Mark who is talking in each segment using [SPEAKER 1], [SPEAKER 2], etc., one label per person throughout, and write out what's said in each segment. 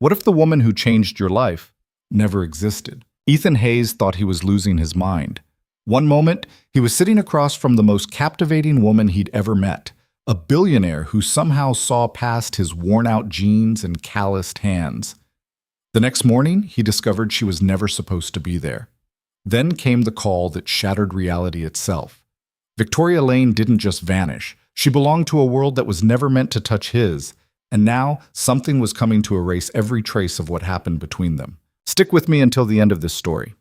[SPEAKER 1] What if the woman who changed your life never existed? Ethan Hayes thought he was losing his mind. One moment, he was sitting across from the most captivating woman he'd ever met, a billionaire who somehow saw past his worn-out jeans and calloused hands. The next morning, he discovered she was never supposed to be there. Then came the call that shattered reality itself. Victoria Lane didn't just vanish. She belonged to a world that was never meant to touch his, and now something was coming to erase every trace of what happened between them. Stick with me until the end of this story.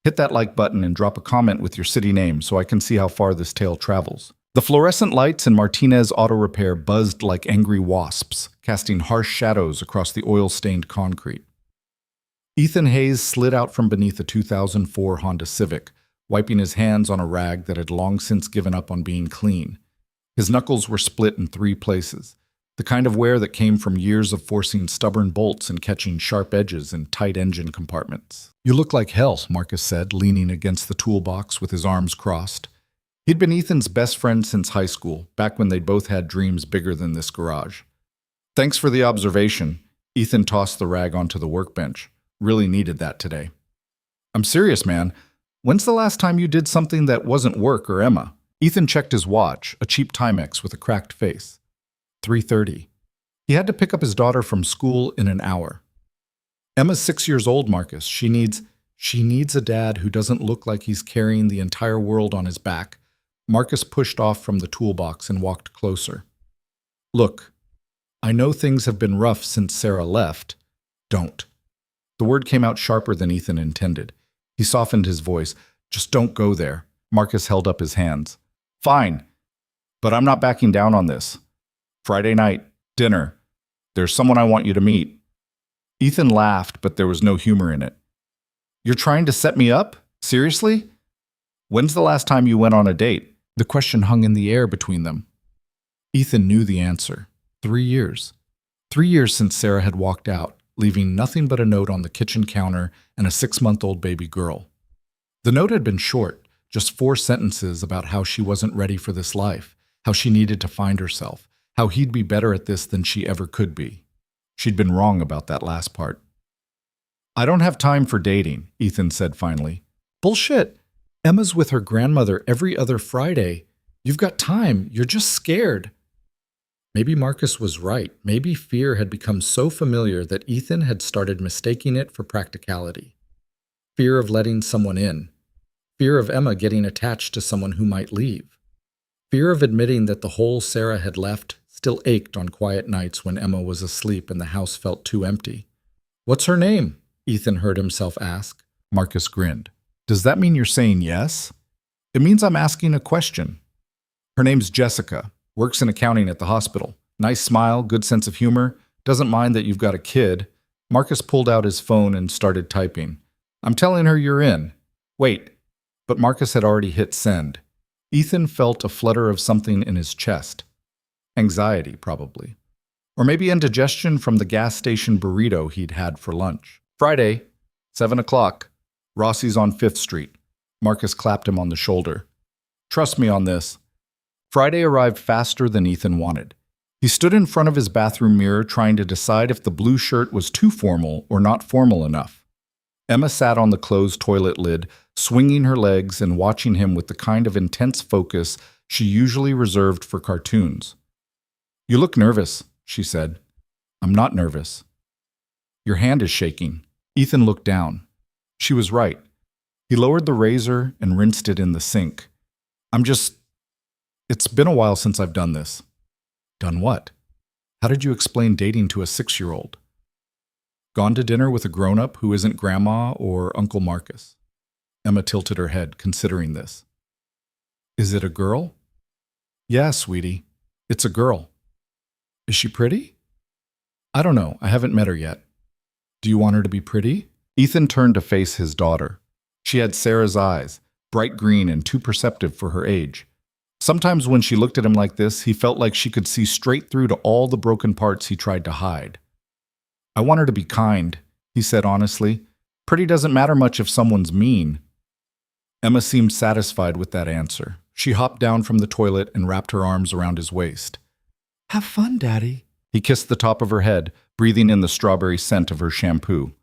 [SPEAKER 1] Hit that like button and drop a comment with your city name so I can see how far this tale travels. The fluorescent lights in Martinez Auto Repair buzzed like angry wasps, casting harsh shadows across the oil-stained concrete. Ethan Hayes slid out from beneath a 2004 Honda Civic, wiping his hands on a rag that had long since given up on being clean. His knuckles were split in 3 places, the kind of wear that came from years of forcing stubborn bolts and catching sharp edges in tight engine compartments. "You look like hell," Marcus said, leaning against the toolbox with his arms crossed. He'd been Ethan's best friend since high school, back when they'd both had dreams bigger than this garage. "Thanks for the observation." Ethan tossed the rag onto the workbench. "Really needed that today." "I'm serious, man. When's the last time you did something that wasn't work or Emma?" Ethan checked his watch, a cheap Timex with a cracked face. 3:30. He had to pick up his daughter from school in an hour. "Emma's 6 years old, Marcus. She needs a dad who doesn't look like he's carrying the entire world on his back." Marcus pushed off from the toolbox and walked closer. "Look, I know things have been rough since Sarah left. Don't." The word came out sharper than Ethan intended. He softened his voice. "Just don't go there." Marcus held up his hands. "Fine, but I'm not backing down on this. Friday night, dinner. There's someone I want you to meet." Ethan laughed, but there was no humor in it. "You're trying to set me up? Seriously? When's the last time you went on a date?" The question hung in the air between them. Ethan knew the answer. 3 years. 3 years since Sarah had walked out, leaving nothing but a note on the kitchen counter and a 6-month-old baby girl. The note had been short, just 4 sentences about how she wasn't ready for this life, how she needed to find herself, how he'd be better at this than she ever could be. She'd been wrong about that last part. "I don't have time for dating," Ethan said finally. "Bullshit. Emma's with her grandmother every other Friday. You've got time. You're just scared." Maybe Marcus was right. Maybe fear had become so familiar that Ethan had started mistaking it for practicality. Fear of letting someone in. Fear of Emma getting attached to someone who might leave. Fear of admitting that the hole Sarah had left still ached on quiet nights when Emma was asleep and the house felt too empty. "What's her name?" Ethan heard himself ask. Marcus grinned. "Does that mean you're saying yes?" "It means I'm asking a question." "Her name's Jessica. Works in accounting at the hospital. Nice smile, good sense of humor. Doesn't mind that you've got a kid." Marcus pulled out his phone and started typing. "I'm telling her you're in." "Wait." But Marcus had already hit send. Ethan felt a flutter of something in his chest. Anxiety, probably. Or maybe indigestion from the gas station burrito he'd had for lunch. "Friday, 7 o'clock. Rossi's on 5th Street. Marcus clapped him on the shoulder. "Trust me on this." Friday arrived faster than Ethan wanted. He stood in front of his bathroom mirror trying to decide if the blue shirt was too formal or not formal enough. Emma sat on the closed toilet lid, swinging her legs and watching him with the kind of intense focus she usually reserved for cartoons. "You look nervous," she said. "I'm not nervous." "Your hand is shaking." Ethan looked down. She was right. He lowered the razor and rinsed it in the sink. It's been a while since I've done this." "Done what? How did you explain dating to a 6-year-old? "Gone to dinner with a grown-up who isn't Grandma or Uncle Marcus." Emma tilted her head, considering this. "Is it a girl?" "Yeah, sweetie. It's a girl." "Is she pretty?" "I don't know. I haven't met her yet." "Do you want her to be pretty?" Ethan turned to face his daughter. She had Sarah's eyes, bright green and too perceptive for her age. Sometimes when she looked at him like this, he felt like she could see straight through to all the broken parts he tried to hide. "I want her to be kind," he said honestly. "Pretty doesn't matter much if someone's mean." Emma seemed satisfied with that answer. She hopped down from the toilet and wrapped her arms around his waist. "Have fun, Daddy." He kissed the top of her head, breathing in the strawberry scent of her shampoo.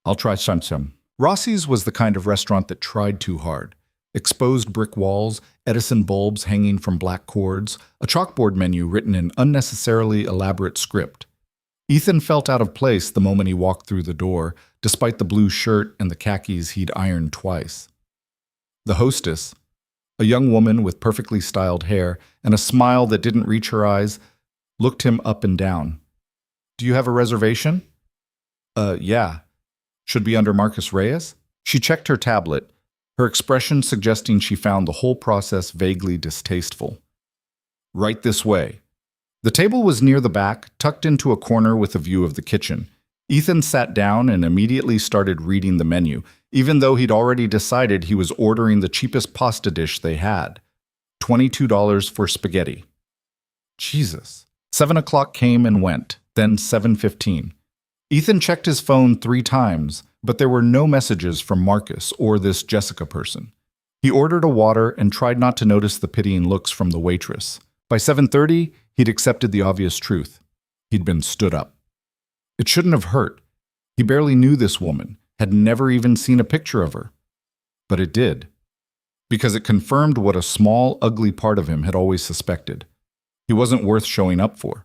[SPEAKER 1] I'll try some. Rossi's was the kind of restaurant that tried too hard. Exposed brick walls, Edison bulbs hanging from black cords, a chalkboard menu written in unnecessarily elaborate script. Ethan felt out of place the moment he walked through the door, despite the blue shirt and the khakis he'd ironed twice. The hostess, a young woman with perfectly styled hair and a smile that didn't reach her eyes, looked him up and down. "Do you have a reservation?" Yeah. Should be under Marcus Reyes?" She checked her tablet, her expression suggesting she found the whole process vaguely distasteful. "Right this way." The table was near the back, tucked into a corner with a view of the kitchen. Ethan sat down and immediately started reading the menu, even though he'd already decided he was ordering the cheapest pasta dish they had. $22 for spaghetti. Jesus. 7 o'clock came and went, then 7:15. Ethan checked his phone 3 times, but there were no messages from Marcus or this Jessica person. He ordered a water and tried not to notice the pitying looks from the waitress. By 7:30, he'd accepted the obvious truth. He'd been stood up. It shouldn't have hurt. He barely knew this woman, had never even seen a picture of her. But it did. Because it confirmed what a small, ugly part of him had always suspected. He wasn't worth showing up for.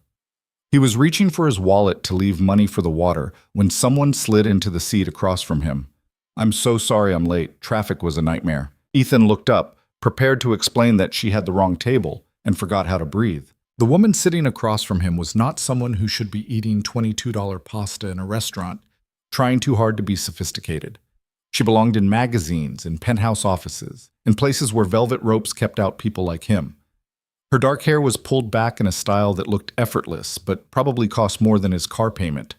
[SPEAKER 1] He was reaching for his wallet to leave money for the water when someone slid into the seat across from him. "I'm so sorry I'm late. Traffic was a nightmare." Ethan looked up, prepared to explain that she had the wrong table and forgot how to breathe. The woman sitting across from him was not someone who should be eating $22 pasta in a restaurant, trying too hard to be sophisticated. She belonged in magazines, in penthouse offices, in places where velvet ropes kept out people like him. Her dark hair was pulled back in a style that looked effortless, but probably cost more than his car payment.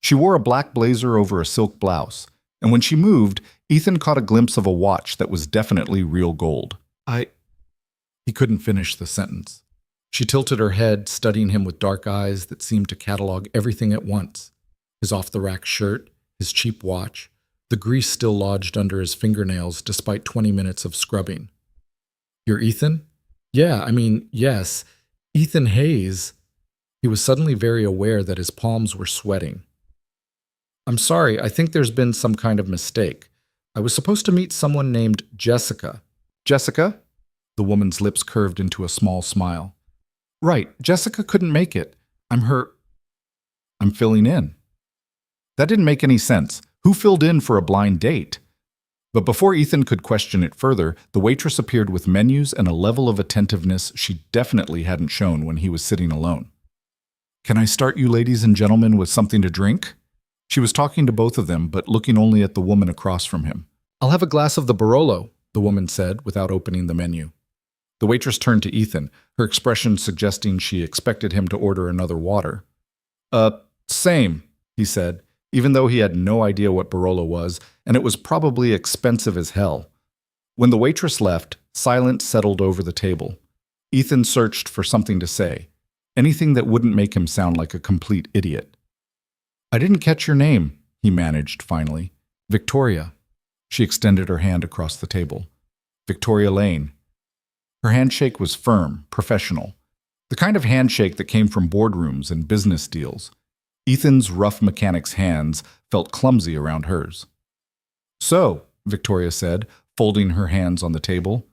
[SPEAKER 1] She wore a black blazer over a silk blouse, and when she moved, Ethan caught a glimpse of a watch that was definitely real gold. He couldn't finish the sentence. She tilted her head, studying him with dark eyes that seemed to catalog everything at once. His off-the-rack shirt, his cheap watch, the grease still lodged under his fingernails despite 20 minutes of scrubbing. "You're Ethan?" Yes, Ethan Hayes." He was suddenly very aware that his palms were sweating. "I'm sorry, I think there's been some kind of mistake. I was supposed to meet someone named Jessica." "Jessica?" The woman's lips curved into a small smile. "Right, Jessica couldn't make it. I'm filling in." That didn't make any sense. Who filled in for a blind date? But before Ethan could question it further, the waitress appeared with menus and a level of attentiveness she definitely hadn't shown when he was sitting alone. "Can I start you ladies and gentlemen with something to drink?" She was talking to both of them, but looking only at the woman across from him. "I'll have a glass of the Barolo," the woman said without opening the menu. The waitress turned to Ethan, her expression suggesting she expected him to order another water. Same," he said, even though he had no idea what Barolo was, and it was probably expensive as hell. When the waitress left, silence settled over the table. Ethan searched for something to say, anything that wouldn't make him sound like a complete idiot. "I didn't catch your name," he managed finally. "Victoria." She extended her hand across the table. "Victoria Lane." Her handshake was firm, professional, the kind of handshake that came from boardrooms and business deals. Ethan's rough mechanic's hands felt clumsy around hers. "So," Victoria said, folding her hands on the table.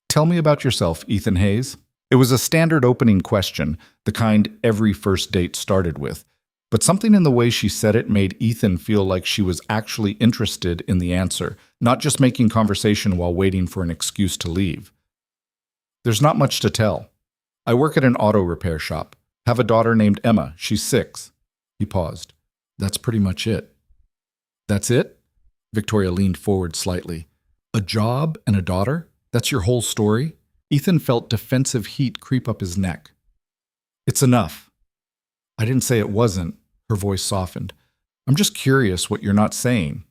[SPEAKER 1] "Tell me about yourself, Ethan Hayes." It was a standard opening question, the kind every first date started with, but something in the way she said it made Ethan feel like she was actually interested in the answer, not just making conversation while waiting for an excuse to leave. "There's not much to tell. I work at an auto repair shop. Have a daughter named Emma. She's 6. He paused. "That's pretty much it." "That's it?" Victoria leaned forward slightly. "A job and a daughter? That's your whole story?" Ethan felt defensive heat creep up his neck. "It's enough." "I didn't say it wasn't." Her voice softened. "I'm just curious what you're not saying."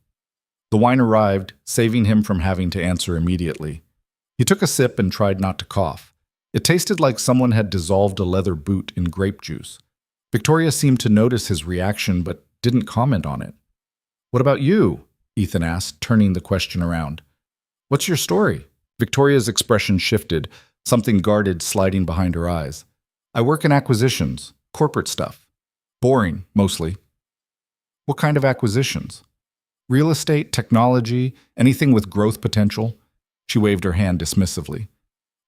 [SPEAKER 1] The wine arrived, saving him from having to answer immediately. He took a sip and tried not to cough. It tasted like someone had dissolved a leather boot in grape juice. Victoria seemed to notice his reaction but didn't comment on it. "What about you?" Ethan asked, turning the question around. "What's your story?" Victoria's expression shifted, something guarded sliding behind her eyes. "I work in acquisitions, corporate stuff." Boring, mostly. What kind of acquisitions? Real estate, technology, anything with growth potential? She waved her hand dismissively.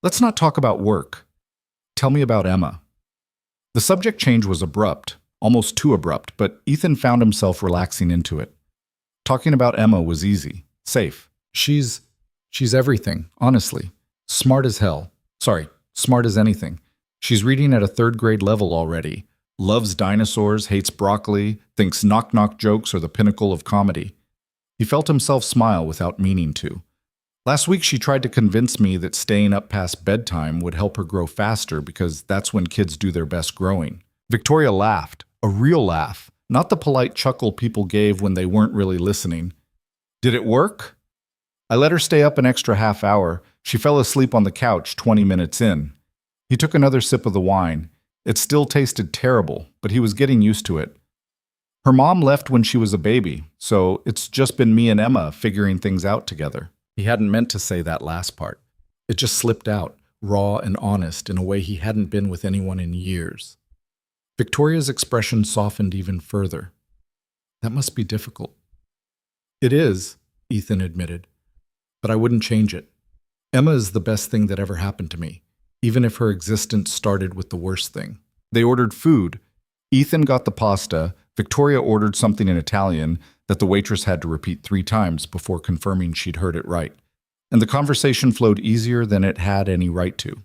[SPEAKER 1] Let's not talk about work. Tell me about Emma. The subject change was abrupt, almost too abrupt, but Ethan found himself relaxing into it. Talking about Emma was easy, safe. She's everything, honestly. Smart as hell. Sorry, smart as anything. She's reading at a third-grade level already. Loves dinosaurs, hates broccoli, thinks knock-knock jokes are the pinnacle of comedy. He felt himself smile without meaning to. Last week she tried to convince me that staying up past bedtime would help her grow faster because that's when kids do their best growing. Victoria laughed, a real laugh, not the polite chuckle people gave when they weren't really listening. Did it work? I let her stay up an extra half hour. She fell asleep on the couch 20 minutes in. He took another sip of the wine. It still tasted terrible, but he was getting used to it. Her mom left when she was a baby, so it's just been me and Emma figuring things out together. He hadn't meant to say that last part. It just slipped out, raw and honest, in a way he hadn't been with anyone in years. Victoria's expression softened even further. That must be difficult. It is, Ethan admitted, but I wouldn't change it. Emma is the best thing that ever happened to me, even if her existence started with the worst thing. They ordered food. Ethan got the pasta. Victoria ordered something in Italian that the waitress had to repeat 3 times before confirming she'd heard it right. And the conversation flowed easier than it had any right to.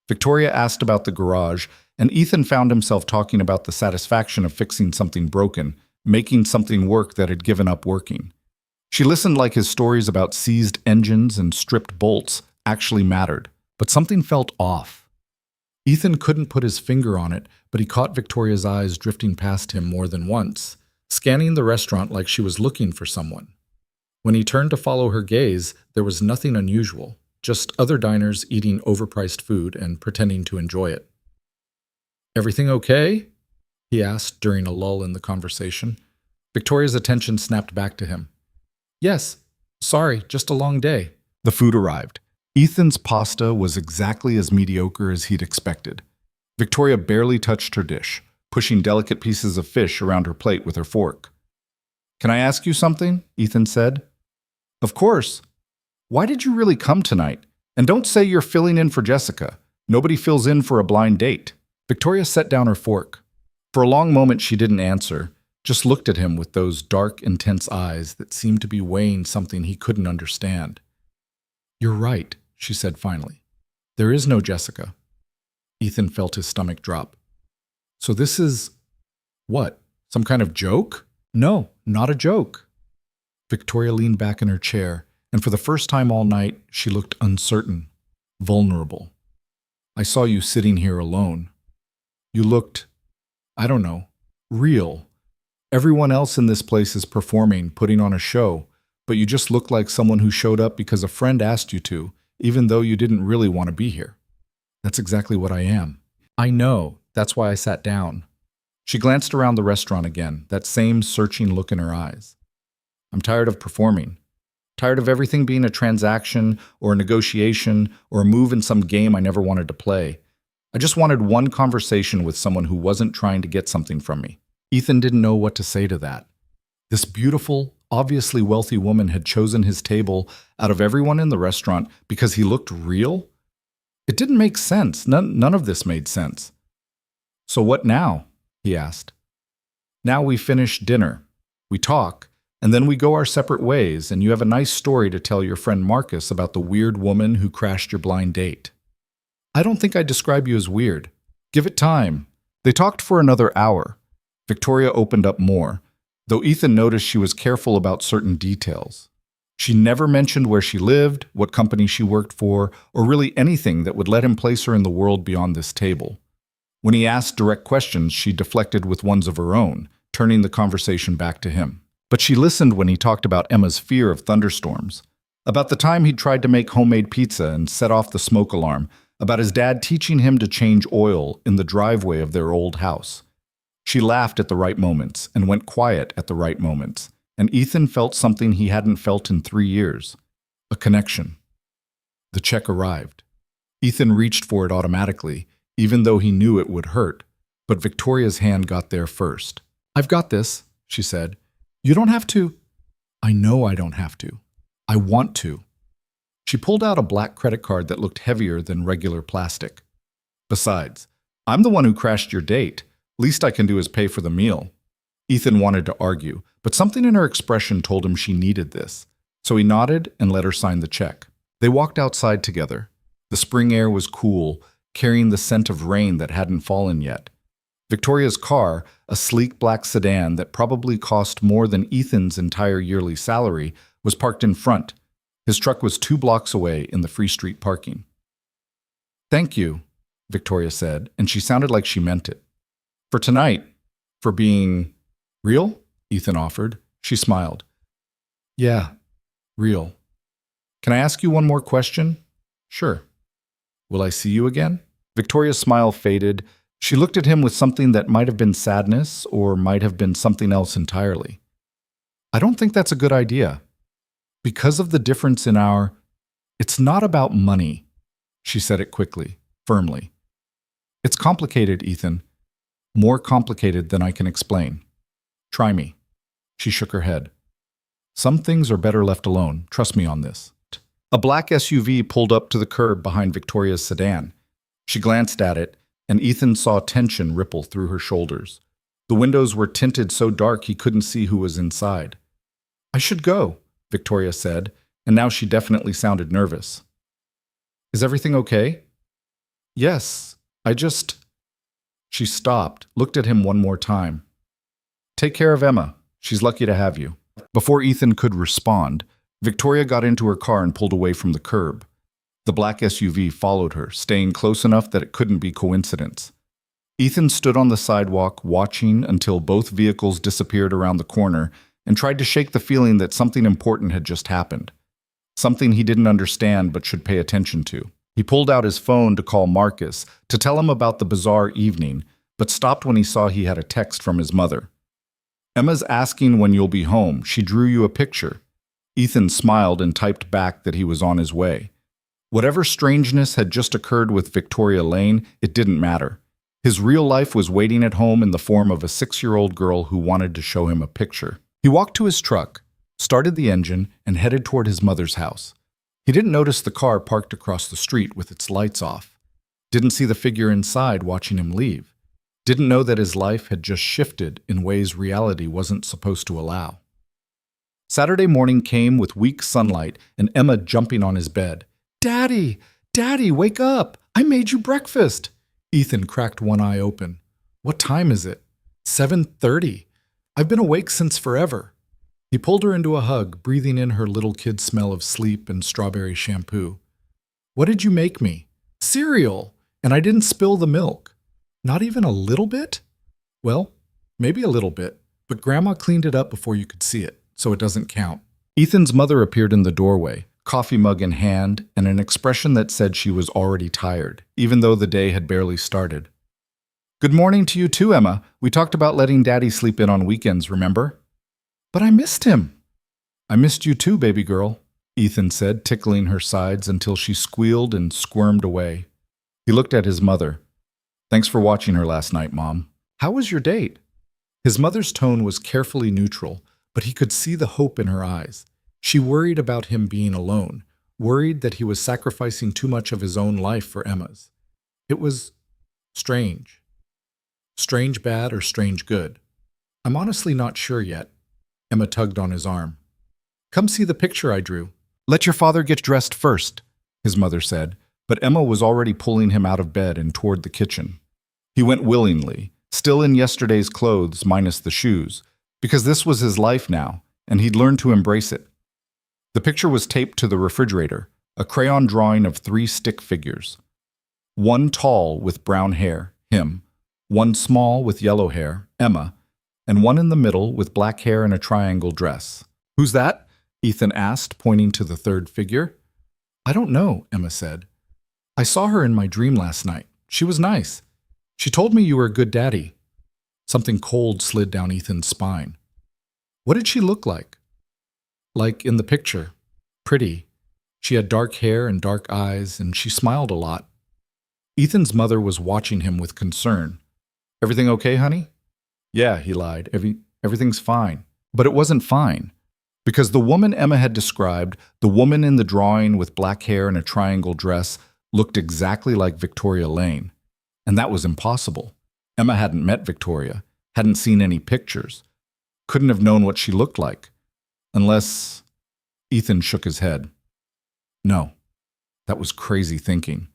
[SPEAKER 1] Victoria asked about the garage, and Ethan found himself talking about the satisfaction of fixing something broken, making something work that had given up working. She listened like his stories about seized engines and stripped bolts actually mattered, but something felt off. Ethan couldn't put his finger on it, but he caught Victoria's eyes drifting past him more than once, scanning the restaurant like she was looking for someone. When he turned to follow her gaze, there was nothing unusual, just other diners eating overpriced food and pretending to enjoy it. "Everything okay?" he asked during a lull in the conversation. Victoria's attention snapped back to him. "Yes, sorry, just a long day." The food arrived. Ethan's pasta was exactly as mediocre as he'd expected. Victoria barely touched her dish, pushing delicate pieces of fish around her plate with her fork. "Can I ask you something?" Ethan said. "Of course. Why did you really come tonight? And don't say you're filling in for Jessica. Nobody fills in for a blind date." Victoria set down her fork. For a long moment she didn't answer, just looked at him with those dark, intense eyes that seemed to be weighing something he couldn't understand. "You're right," she said finally. "There is no Jessica." Ethan felt his stomach drop. "So this is... what? Some kind of joke?" "No, not a joke." Victoria leaned back in her chair, and for the first time all night, she looked uncertain, vulnerable. "I saw you sitting here alone. You looked, I don't know, real. Everyone else in this place is performing, putting on a show, but you just looked like someone who showed up because a friend asked you to, even though you didn't really want to be here." "That's exactly what I am." "I know. That's why I sat down." She glanced around the restaurant again, that same searching look in her eyes. "I'm tired of performing. Tired of everything being a transaction or a negotiation or a move in some game I never wanted to play. I just wanted one conversation with someone who wasn't trying to get something from me." Ethan didn't know what to say to that. This beautiful, obviously wealthy woman had chosen his table out of everyone in the restaurant because he looked real? It didn't make sense. None of this made sense. "So what now?" he asked. "Now we finish dinner. We talk, and then we go our separate ways, and you have a nice story to tell your friend Marcus about the weird woman who crashed your blind date." "I don't think I'd describe you as weird. Give it time." They talked for another hour. Victoria opened up more, though Ethan noticed she was careful about certain details. She never mentioned where she lived, what company she worked for, or really anything that would let him place her in the world beyond this table. When he asked direct questions, she deflected with ones of her own, turning the conversation back to him. But she listened when he talked about Emma's fear of thunderstorms, about the time he'd tried to make homemade pizza and set off the smoke alarm, about his dad teaching him to change oil in the driveway of their old house. She laughed at the right moments and went quiet at the right moments, and Ethan felt something he hadn't felt in 3 years, a connection. The check arrived. Ethan reached for it automatically, even though he knew it would hurt, but Victoria's hand got there first. "I've got this," she said. "You don't have to." "I know I don't have to. I want to." She pulled out a black credit card that looked heavier than regular plastic. "Besides, I'm the one who crashed your date. Least I can do is pay for the meal." Ethan wanted to argue, but something in her expression told him she needed this. So he nodded and let her sign the check. They walked outside together. The spring air was cool, carrying the scent of rain that hadn't fallen yet. Victoria's car, a sleek black sedan that probably cost more than Ethan's entire yearly salary, was parked in front. His truck was 2 blocks away in the Free Street parking. "Thank you," Victoria said, and she sounded like she meant it. "For tonight, for being real?" Ethan offered. She smiled. "Yeah, real. Can I ask you one more question?" "Sure." "Will I see you again?" Victoria's smile faded. She looked at him with something that might have been sadness or might have been something else entirely. "I don't think that's a good idea. Because of the difference in our... It's not about money." She said it quickly, firmly. "It's complicated, Ethan. More complicated than I can explain. Try me." She shook her head. "Some things are better left alone. Trust me on this." A black SUV pulled up to the curb behind Victoria's sedan. She glanced at it, and Ethan saw tension ripple through her shoulders. The windows were tinted so dark he couldn't see who was inside. "I should go," Victoria said, and now she definitely sounded nervous. "Is everything okay?" "Yes, I just..." She stopped, looked at him one more time. "Take care of Emma. She's lucky to have you." Before Ethan could respond, Victoria got into her car and pulled away from the curb. The black SUV followed her, staying close enough that it couldn't be coincidence. Ethan stood on the sidewalk, watching until both vehicles disappeared around the corner and tried to shake the feeling that something important had just happened. Something he didn't understand but should pay attention to. He pulled out his phone to call Marcus to tell him about the bizarre evening, but stopped when he saw he had a text from his mother. "Emma's asking when you'll be home. She drew you a picture." Ethan smiled and typed back that he was on his way. Whatever strangeness had just occurred with Victoria Lane, it didn't matter. His real life was waiting at home in the form of a 6-year-old girl who wanted to show him a picture. He walked to his truck, started the engine, and headed toward his mother's house. He didn't notice the car parked across the street with its lights off. Didn't see the figure inside watching him leave. Didn't know that his life had just shifted in ways reality wasn't supposed to allow. Saturday morning came with weak sunlight and Emma jumping on his bed. "Daddy! Daddy, wake up! I made you breakfast!" Ethan cracked one eye open. "What time is it?" 7:30. "I've been awake since forever." He pulled her into a hug, breathing in her little kid smell of sleep and strawberry shampoo. "What did you make me?" "Cereal! And I didn't spill the milk." "Not even a little bit?" "Well, maybe a little bit, but Grandma cleaned it up before you could see it, so it doesn't count." Ethan's mother appeared in the doorway, coffee mug in hand, and an expression that said she was already tired, even though the day had barely started. "Good morning to you too, Emma. We talked about letting Daddy sleep in on weekends, remember?" "But I missed him." "I missed you too, baby girl," Ethan said, tickling her sides until she squealed and squirmed away. He looked at his mother. "Thanks for watching her last night, Mom. How was your date?" His mother's tone was carefully neutral, but he could see the hope in her eyes. She worried about him being alone, worried that he was sacrificing too much of his own life for Emma's. It was strange. Strange bad or strange good? I'm honestly not sure yet. Emma tugged on his arm. "Come see the picture I drew." "Let your father get dressed first," his mother said, but Emma was already pulling him out of bed and toward the kitchen. He went willingly, still in yesterday's clothes minus the shoes, because this was his life now, and he'd learned to embrace it. The picture was taped to the refrigerator, a crayon drawing of 3 stick figures. One tall with brown hair, him, one small with yellow hair, Emma, and one in the middle with black hair and a triangle dress. "Who's that?" Ethan asked, pointing to the third figure. "I don't know," Emma said. "I saw her in my dream last night. She was nice. She told me you were a good daddy." Something cold slid down Ethan's spine. "What did she look like?" "Like in the picture. Pretty. She had dark hair and dark eyes, and she smiled a lot." Ethan's mother was watching him with concern. Everything okay, honey? Yeah, he lied. Everything's fine. But it wasn't fine. Because the woman Emma had described, the woman in the drawing with black hair and a triangle dress, looked exactly like Victoria Lane. And that was impossible. Emma hadn't met Victoria, hadn't seen any pictures, couldn't have known what she looked like. Unless… Ethan shook his head. No, that was crazy thinking.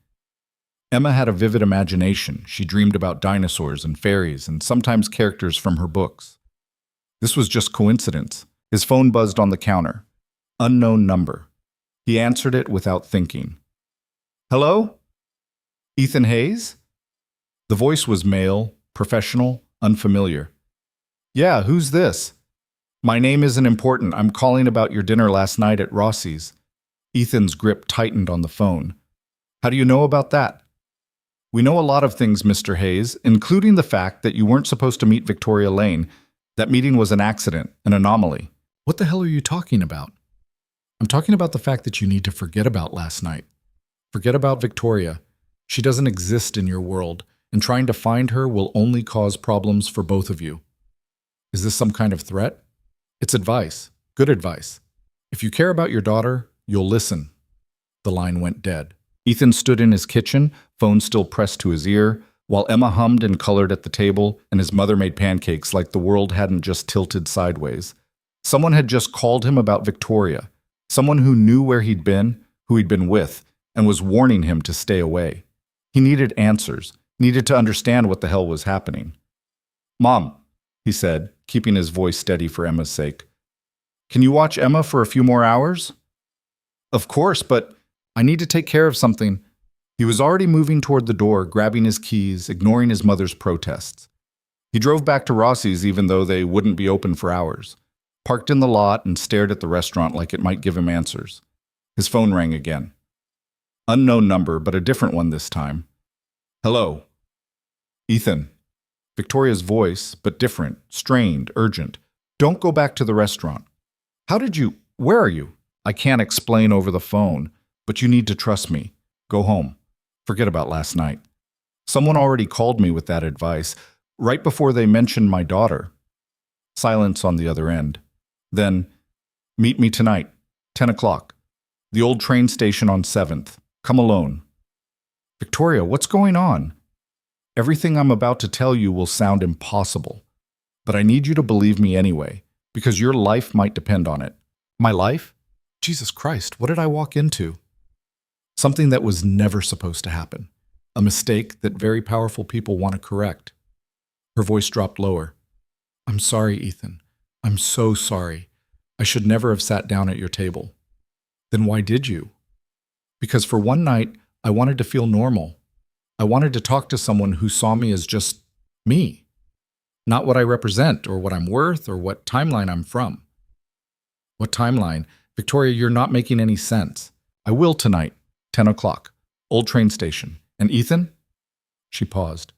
[SPEAKER 1] Emma had a vivid imagination. She dreamed about dinosaurs and fairies and sometimes characters from her books. This was just coincidence. His phone buzzed on the counter. Unknown number. He answered it without thinking. Hello? Ethan Hayes? The voice was male, professional, unfamiliar. Yeah, who's this? My name isn't important. I'm calling about your dinner last night at Rossi's. Ethan's grip tightened on the phone. How do you know about that? We know a lot of things, Mr. Hayes, including the fact that you weren't supposed to meet Victoria Lane. That meeting was an accident, an anomaly. What the hell are you talking about? I'm talking about the fact that you need to forget about last night. Forget about Victoria. She doesn't exist in your world, and trying to find her will only cause problems for both of you. Is this some kind of threat? It's advice. Good advice. If you care about your daughter, you'll listen. The line went dead. Ethan stood in his kitchen, phone still pressed to his ear, while Emma hummed and colored at the table and his mother made pancakes like the world hadn't just tilted sideways. Someone had just called him about Victoria. Someone who knew where he'd been, who he'd been with, and was warning him to stay away. He needed answers, needed to understand what the hell was happening. Mom, he said, keeping his voice steady for Emma's sake. Can you watch Emma for a few more hours? Of course, but I need to take care of something. He was already moving toward the door, grabbing his keys, ignoring his mother's protests. He drove back to Rossi's even though they wouldn't be open for hours, parked in the lot and stared at the restaurant like it might give him answers. His phone rang again. Unknown number, but a different one this time. Hello. Ethan. Victoria's voice, but different, strained, urgent. Don't go back to the restaurant. Where are you? I can't explain over the phone, but you need to trust me. Go home. Forget about last night. Someone already called me with that advice, right before they mentioned my daughter. Silence on the other end. Then, meet me tonight, 10 o'clock. The old train station on 7th. Come alone. Victoria, what's going on? Everything I'm about to tell you will sound impossible, but I need you to believe me anyway, because your life might depend on it. My life? Jesus Christ, what did I walk into? Something that was never supposed to happen. A mistake that very powerful people want to correct. Her voice dropped lower. I'm sorry, Ethan. I'm so sorry. I should never have sat down at your table. Then why did you? Because for one night, I wanted to feel normal. I wanted to talk to someone who saw me as just me. Not what I represent or what I'm worth or what timeline I'm from. What timeline? Victoria, you're not making any sense. I will tonight, 10 o'clock, old train station. And Ethan? She paused.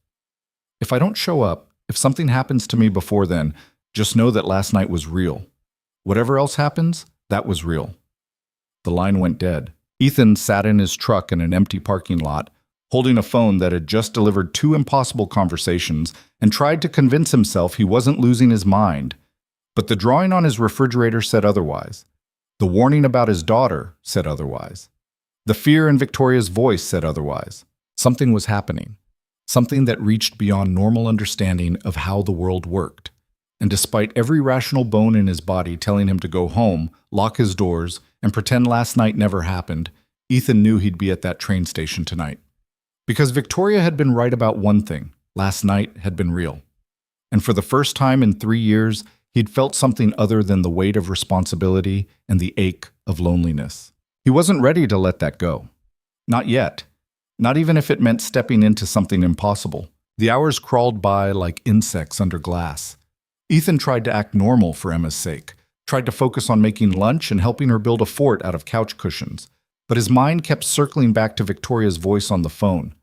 [SPEAKER 1] If I don't show up, if something happens to me before then, just know that last night was real. Whatever else happens, that was real. The line went dead. Ethan sat in his truck in an empty parking lot, holding a phone that had just delivered 2 impossible conversations, and tried to convince himself he wasn't losing his mind. But the drawing on his refrigerator said otherwise. The warning about his daughter said otherwise. The fear in Victoria's voice said otherwise. Something was happening. Something that reached beyond normal understanding of how the world worked. And despite every rational bone in his body telling him to go home, lock his doors, and pretend last night never happened, Ethan knew he'd be at that train station tonight. Because Victoria had been right about one thing. Last night had been real. And for the first time in 3 years, he'd felt something other than the weight of responsibility and the ache of loneliness. He wasn't ready to let that go. Not yet. Not even if it meant stepping into something impossible. The hours crawled by like insects under glass. Ethan tried to act normal for Emma's sake, tried to focus on making lunch and helping her build a fort out of couch cushions. But his mind kept circling back to Victoria's voice on the phone.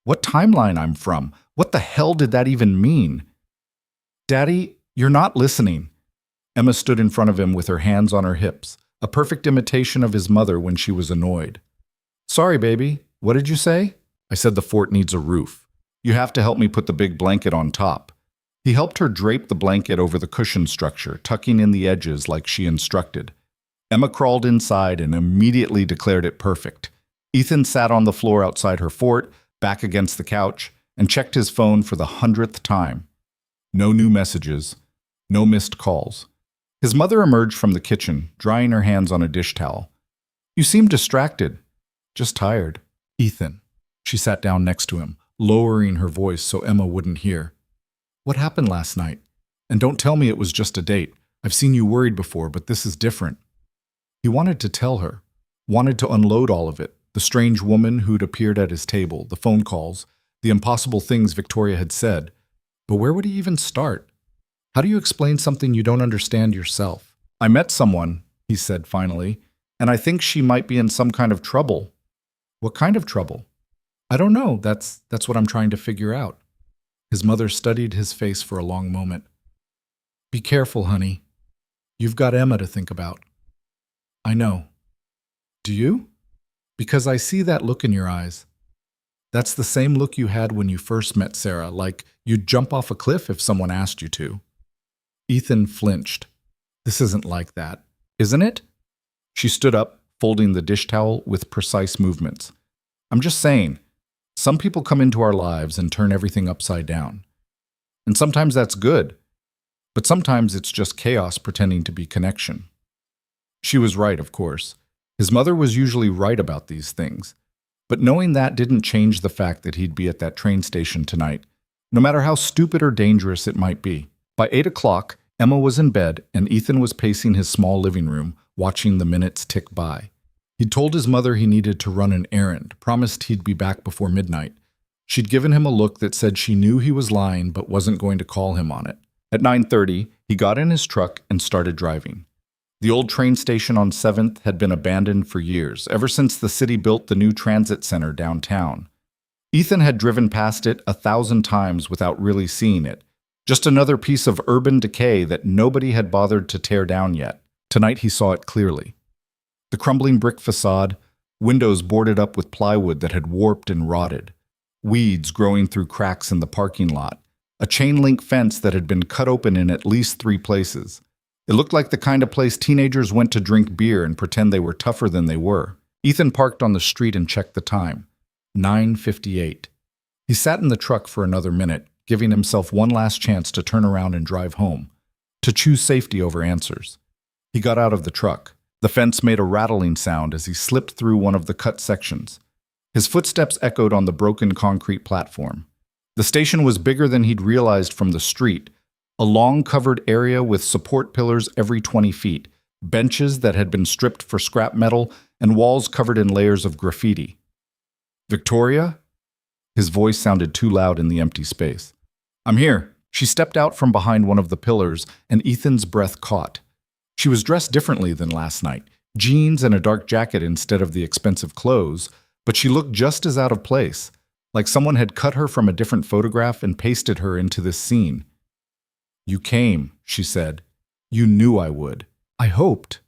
[SPEAKER 1] What timeline I'm from? What the hell did that even mean? Daddy, you're not listening. Emma stood in front of him with her hands on her hips, a perfect imitation of his mother when she was annoyed. Sorry, baby. What did you say? I said the fort needs a roof. You have to help me put the big blanket on top. He helped her drape the blanket over the cushion structure, tucking in the edges like she instructed. Emma crawled inside and immediately declared it perfect. Ethan sat on the floor outside her fort, back against the couch, and checked his phone for the 100th time. No new messages, no missed calls. His mother emerged from the kitchen, drying her hands on a dish towel. You seem distracted. Just tired. Ethan. She sat down next to him, lowering her voice so Emma wouldn't hear. What happened last night? And don't tell me it was just a date. I've seen you worried before, but this is different. He wanted to tell her, wanted to unload all of it. The strange woman who'd appeared at his table, the phone calls, the impossible things Victoria had said. But where would he even start? How do you explain something you don't understand yourself? I met someone, he said finally, and I think she might be in some kind of trouble. What kind of trouble? I don't know. That's what I'm trying to figure out. His mother studied his face for a long moment. Be careful, honey. You've got Emma to think about. I know. Do you? Because I see that look in your eyes. That's the same look you had when you first met Sarah, like you'd jump off a cliff if someone asked you to. Ethan flinched. This isn't like that, isn't it? She stood up, folding the dish towel with precise movements. I'm just saying, some people come into our lives and turn everything upside down. And sometimes that's good, but sometimes it's just chaos pretending to be connection. She was right, of course. His mother was usually right about these things. But knowing that didn't change the fact that he'd be at that train station tonight, no matter how stupid or dangerous it might be. By 8 o'clock, Emma was in bed and Ethan was pacing his small living room, watching the minutes tick by. He'd told his mother he needed to run an errand, promised he'd be back before midnight. She'd given him a look that said she knew he was lying but wasn't going to call him on it. At 9:30, he got in his truck and started driving. The old train station on 7th had been abandoned for years, ever since the city built the new transit center downtown. Ethan had driven past it 1,000 times without really seeing it. Just another piece of urban decay that nobody had bothered to tear down yet. Tonight he saw it clearly. The crumbling brick facade, windows boarded up with plywood that had warped and rotted, weeds growing through cracks in the parking lot, a chain-link fence that had been cut open in at least 3 places. It looked like the kind of place teenagers went to drink beer and pretend they were tougher than they were. Ethan parked on the street and checked the time. 9:58. He sat in the truck for another minute, giving himself one last chance to turn around and drive home, to choose safety over answers. He got out of the truck. The fence made a rattling sound as he slipped through one of the cut sections. His footsteps echoed on the broken concrete platform. The station was bigger than he'd realized from the street, a long covered area with support pillars every 20 feet, benches that had been stripped for scrap metal, and walls covered in layers of graffiti. Victoria? His voice sounded too loud in the empty space. I'm here. She stepped out from behind one of the pillars, and Ethan's breath caught. She was dressed differently than last night, jeans and a dark jacket instead of the expensive clothes, but she looked just as out of place, like someone had cut her from a different photograph and pasted her into this scene. You came, she said. You knew I would. I hoped.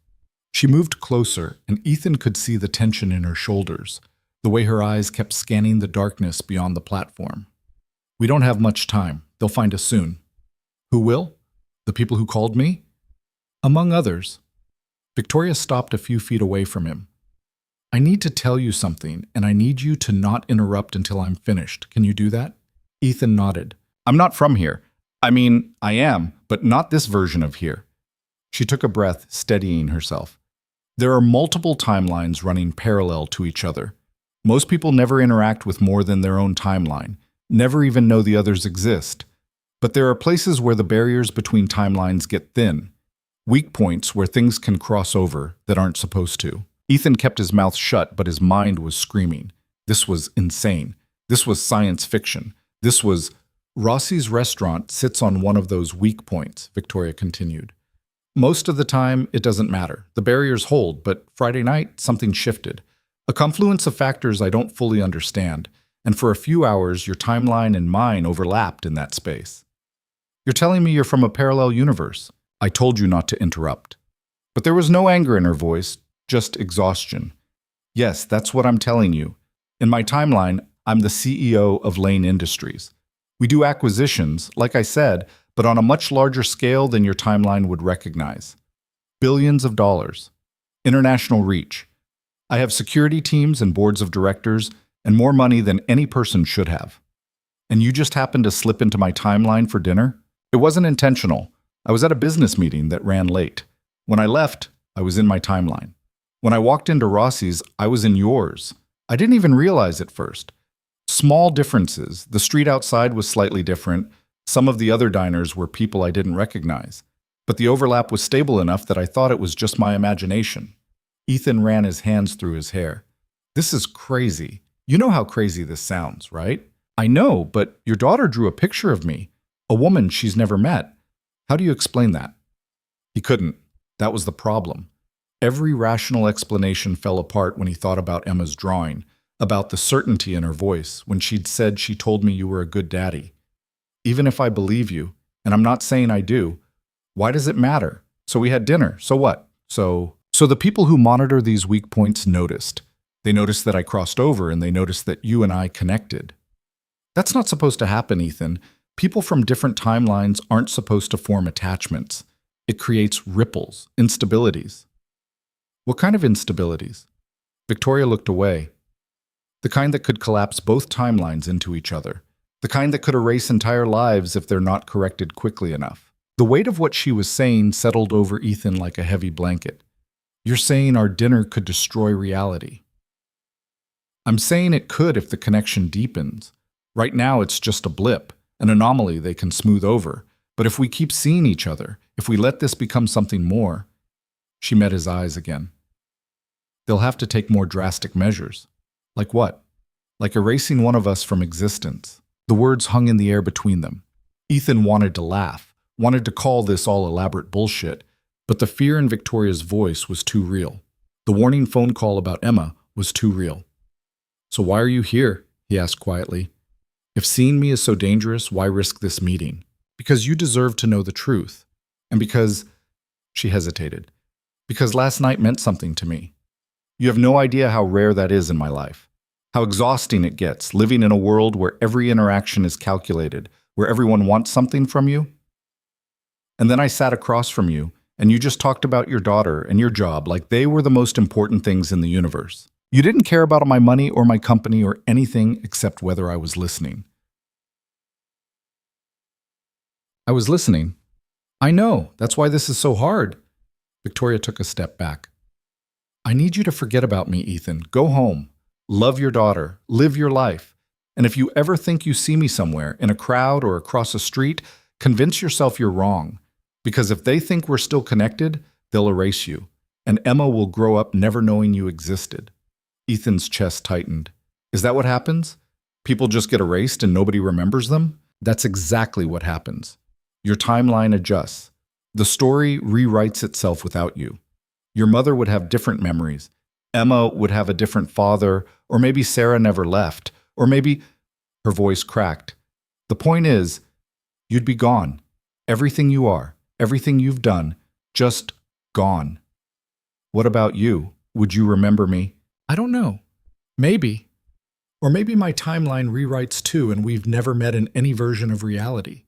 [SPEAKER 1] She moved closer, and Ethan could see the tension in her shoulders, the way her eyes kept scanning the darkness beyond the platform. We don't have much time. They'll find us soon. Who will? The people who called me? Among others. Victoria stopped a few feet away from him. I need to tell you something, and I need you to not interrupt until I'm finished. Can you do that? Ethan nodded. I'm not from here. I mean, I am, but not this version of here. She took a breath, steadying herself. There are multiple timelines running parallel to each other. Most people never interact with more than their own timeline, never even know the others exist. But there are places where the barriers between timelines get thin, weak points where things can cross over that aren't supposed to. Ethan kept his mouth shut, but his mind was screaming. This was insane. This was science fiction. This was... Rossi's restaurant sits on one of those weak points, Victoria continued. Most of the time, it doesn't matter. The barriers hold, but Friday night, something shifted. A confluence of factors I don't fully understand, and for a few hours, your timeline and mine overlapped in that space. You're telling me you're from a parallel universe. I told you not to interrupt. But there was no anger in her voice, just exhaustion. Yes, that's what I'm telling you. In my timeline, I'm the CEO of Lane Industries. We do acquisitions, like I said, but on a much larger scale than your timeline would recognize. Billions of dollars. International reach. I have security teams and boards of directors and more money than any person should have. And you just happened to slip into my timeline for dinner? It wasn't intentional. I was at a business meeting that ran late. When I left, I was in my timeline. When I walked into Rossi's, I was in yours. I didn't even realize at first. Small differences. The street outside was slightly different. Some of the other diners were people I didn't recognize. But the overlap was stable enough that I thought it was just my imagination. Ethan ran his hands through his hair. This is crazy. You know how crazy this sounds, right? I know, but your daughter drew a picture of me, a woman she's never met. How do you explain that? He couldn't. That was the problem. Every rational explanation fell apart when he thought about Emma's drawing, about the certainty in her voice when she'd said she told me you were a good daddy. Even if I believe you, and I'm not saying I do, why does it matter? So we had dinner, so what? So the people who monitor these weak points noticed. They noticed that I crossed over and they noticed that you and I connected. That's not supposed to happen, Ethan. People from different timelines aren't supposed to form attachments. It creates ripples, instabilities. What kind of instabilities? Victoria looked away. The kind that could collapse both timelines into each other. The kind that could erase entire lives if they're not corrected quickly enough. The weight of what she was saying settled over Ethan like a heavy blanket. You're saying our dinner could destroy reality. I'm saying it could if the connection deepens. Right now it's just a blip, an anomaly they can smooth over. But if we keep seeing each other, if we let this become something more. She met his eyes again. They'll have to take more drastic measures. Like what? Like erasing one of us from existence. The words hung in the air between them. Ethan wanted to laugh, wanted to call this all elaborate bullshit, but the fear in Victoria's voice was too real. The warning phone call about Emma was too real. So why are you here? He asked quietly. If seeing me is so dangerous, why risk this meeting? Because you deserve to know the truth. And because, she hesitated, because last night meant something to me. You have no idea how rare that is in my life. How exhausting it gets, living in a world where every interaction is calculated, where everyone wants something from you. And then I sat across from you, and you just talked about your daughter and your job like they were the most important things in the universe. You didn't care about my money or my company or anything except whether I was listening. I was listening. I know, that's why this is so hard. Victoria took a step back. I need you to forget about me, Ethan. Go home. Love your daughter. Live your life. And if you ever think you see me somewhere, in a crowd or across a street, convince yourself you're wrong. Because if they think we're still connected, they'll erase you. And Emma will grow up never knowing you existed. Ethan's chest tightened. Is that what happens? People just get erased and nobody remembers them? That's exactly what happens. Your timeline adjusts. The story rewrites itself without you. Your mother would have different memories. Emma would have a different father, or maybe Sarah never left, or maybe her voice cracked. The point is, you'd be gone. Everything you are, everything you've done, just gone. What about you? Would you remember me? I don't know. Maybe. Or maybe my timeline rewrites too, and we've never met in any version of reality.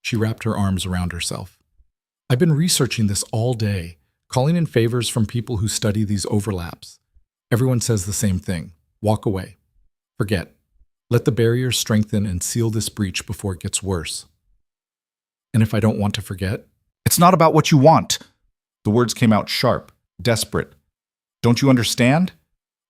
[SPEAKER 1] She wrapped her arms around herself. I've been researching this all day, calling in favors from people who study these overlaps. Everyone says the same thing. Walk away. Forget. Let the barriers strengthen and seal this breach before it gets worse. And if I don't want to forget? It's not about what you want. The words came out sharp, desperate. Don't you understand?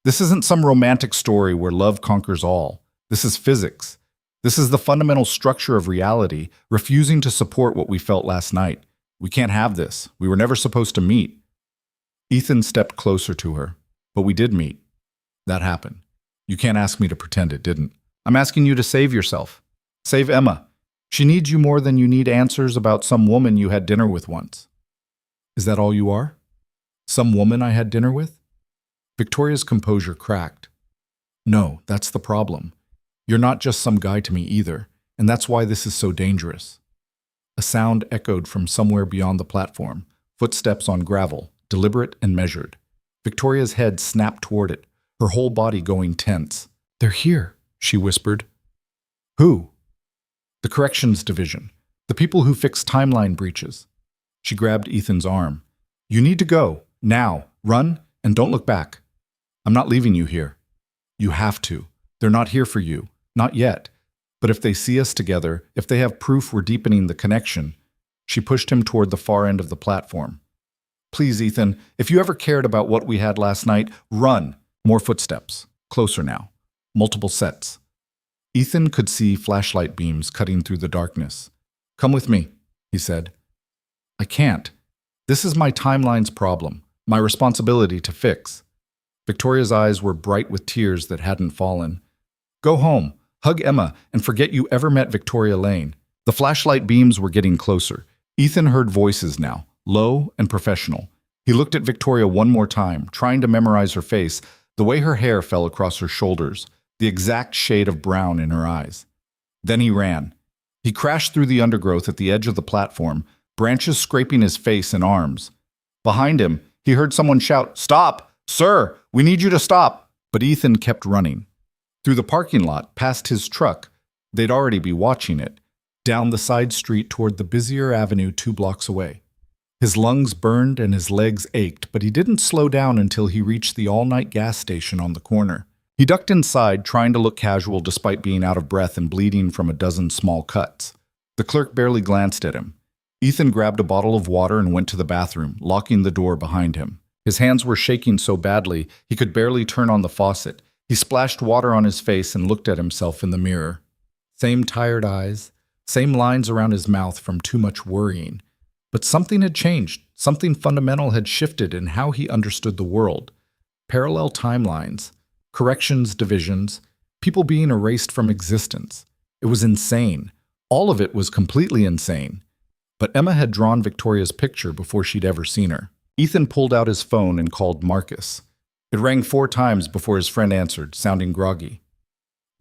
[SPEAKER 1] This isn't some romantic story where love conquers all. This is physics. This is the fundamental structure of reality, refusing to support what we felt last night. We can't have this. We were never supposed to meet. Ethan stepped closer to her. But we did meet. That happened. You can't ask me to pretend it didn't. I'm asking you to save yourself. Save Emma. She needs you more than you need answers about some woman you had dinner with once. Is that all you are? Some woman I had dinner with? Victoria's composure cracked. No, that's the problem. You're not just some guy to me either, and that's why this is so dangerous. A sound echoed from somewhere beyond the platform, footsteps on gravel, deliberate and measured. Victoria's head snapped toward it, her whole body going tense. They're here, she whispered. Who? The corrections division. The people who fix timeline breaches. She grabbed Ethan's arm. You need to go. Now. Run, and don't look back. I'm not leaving you here. You have to. They're not here for you. Not yet. But if they see us together, if they have proof we're deepening the connection. She pushed him toward the far end of the platform. Please, Ethan, if you ever cared about what we had last night, run. More footsteps. Closer now. Multiple sets. Ethan could see flashlight beams cutting through the darkness. Come with me, he said. I can't. This is my timeline's problem, my responsibility to fix. Victoria's eyes were bright with tears that hadn't fallen. Go home, hug Emma, and forget you ever met Victoria Lane. The flashlight beams were getting closer. Ethan heard voices now, low and professional. He looked at Victoria one more time, trying to memorize her face, the way her hair fell across her shoulders, the exact shade of brown in her eyes. Then he ran. He crashed through the undergrowth at the edge of the platform, branches scraping his face and arms. Behind him, he heard someone shout, "Stop! Sir, we need you to stop!" But Ethan kept running. Through the parking lot, past his truck, they'd already be watching it, down the side street toward the busier avenue 2 blocks away. His lungs burned and his legs ached, but he didn't slow down until he reached the all-night gas station on the corner. He ducked inside, trying to look casual despite being out of breath and bleeding from a dozen small cuts. The clerk barely glanced at him. Ethan grabbed a bottle of water and went to the bathroom, locking the door behind him. His hands were shaking so badly he could barely turn on the faucet. He splashed water on his face and looked at himself in the mirror. Same tired eyes, same lines around his mouth from too much worrying. But something had changed. Something fundamental had shifted in how he understood the world. Parallel timelines, corrections divisions, people being erased from existence. It was insane. All of it was completely insane. But Emma had drawn Victoria's picture before she'd ever seen her. Ethan pulled out his phone and called Marcus. It rang 4 times before his friend answered, sounding groggy.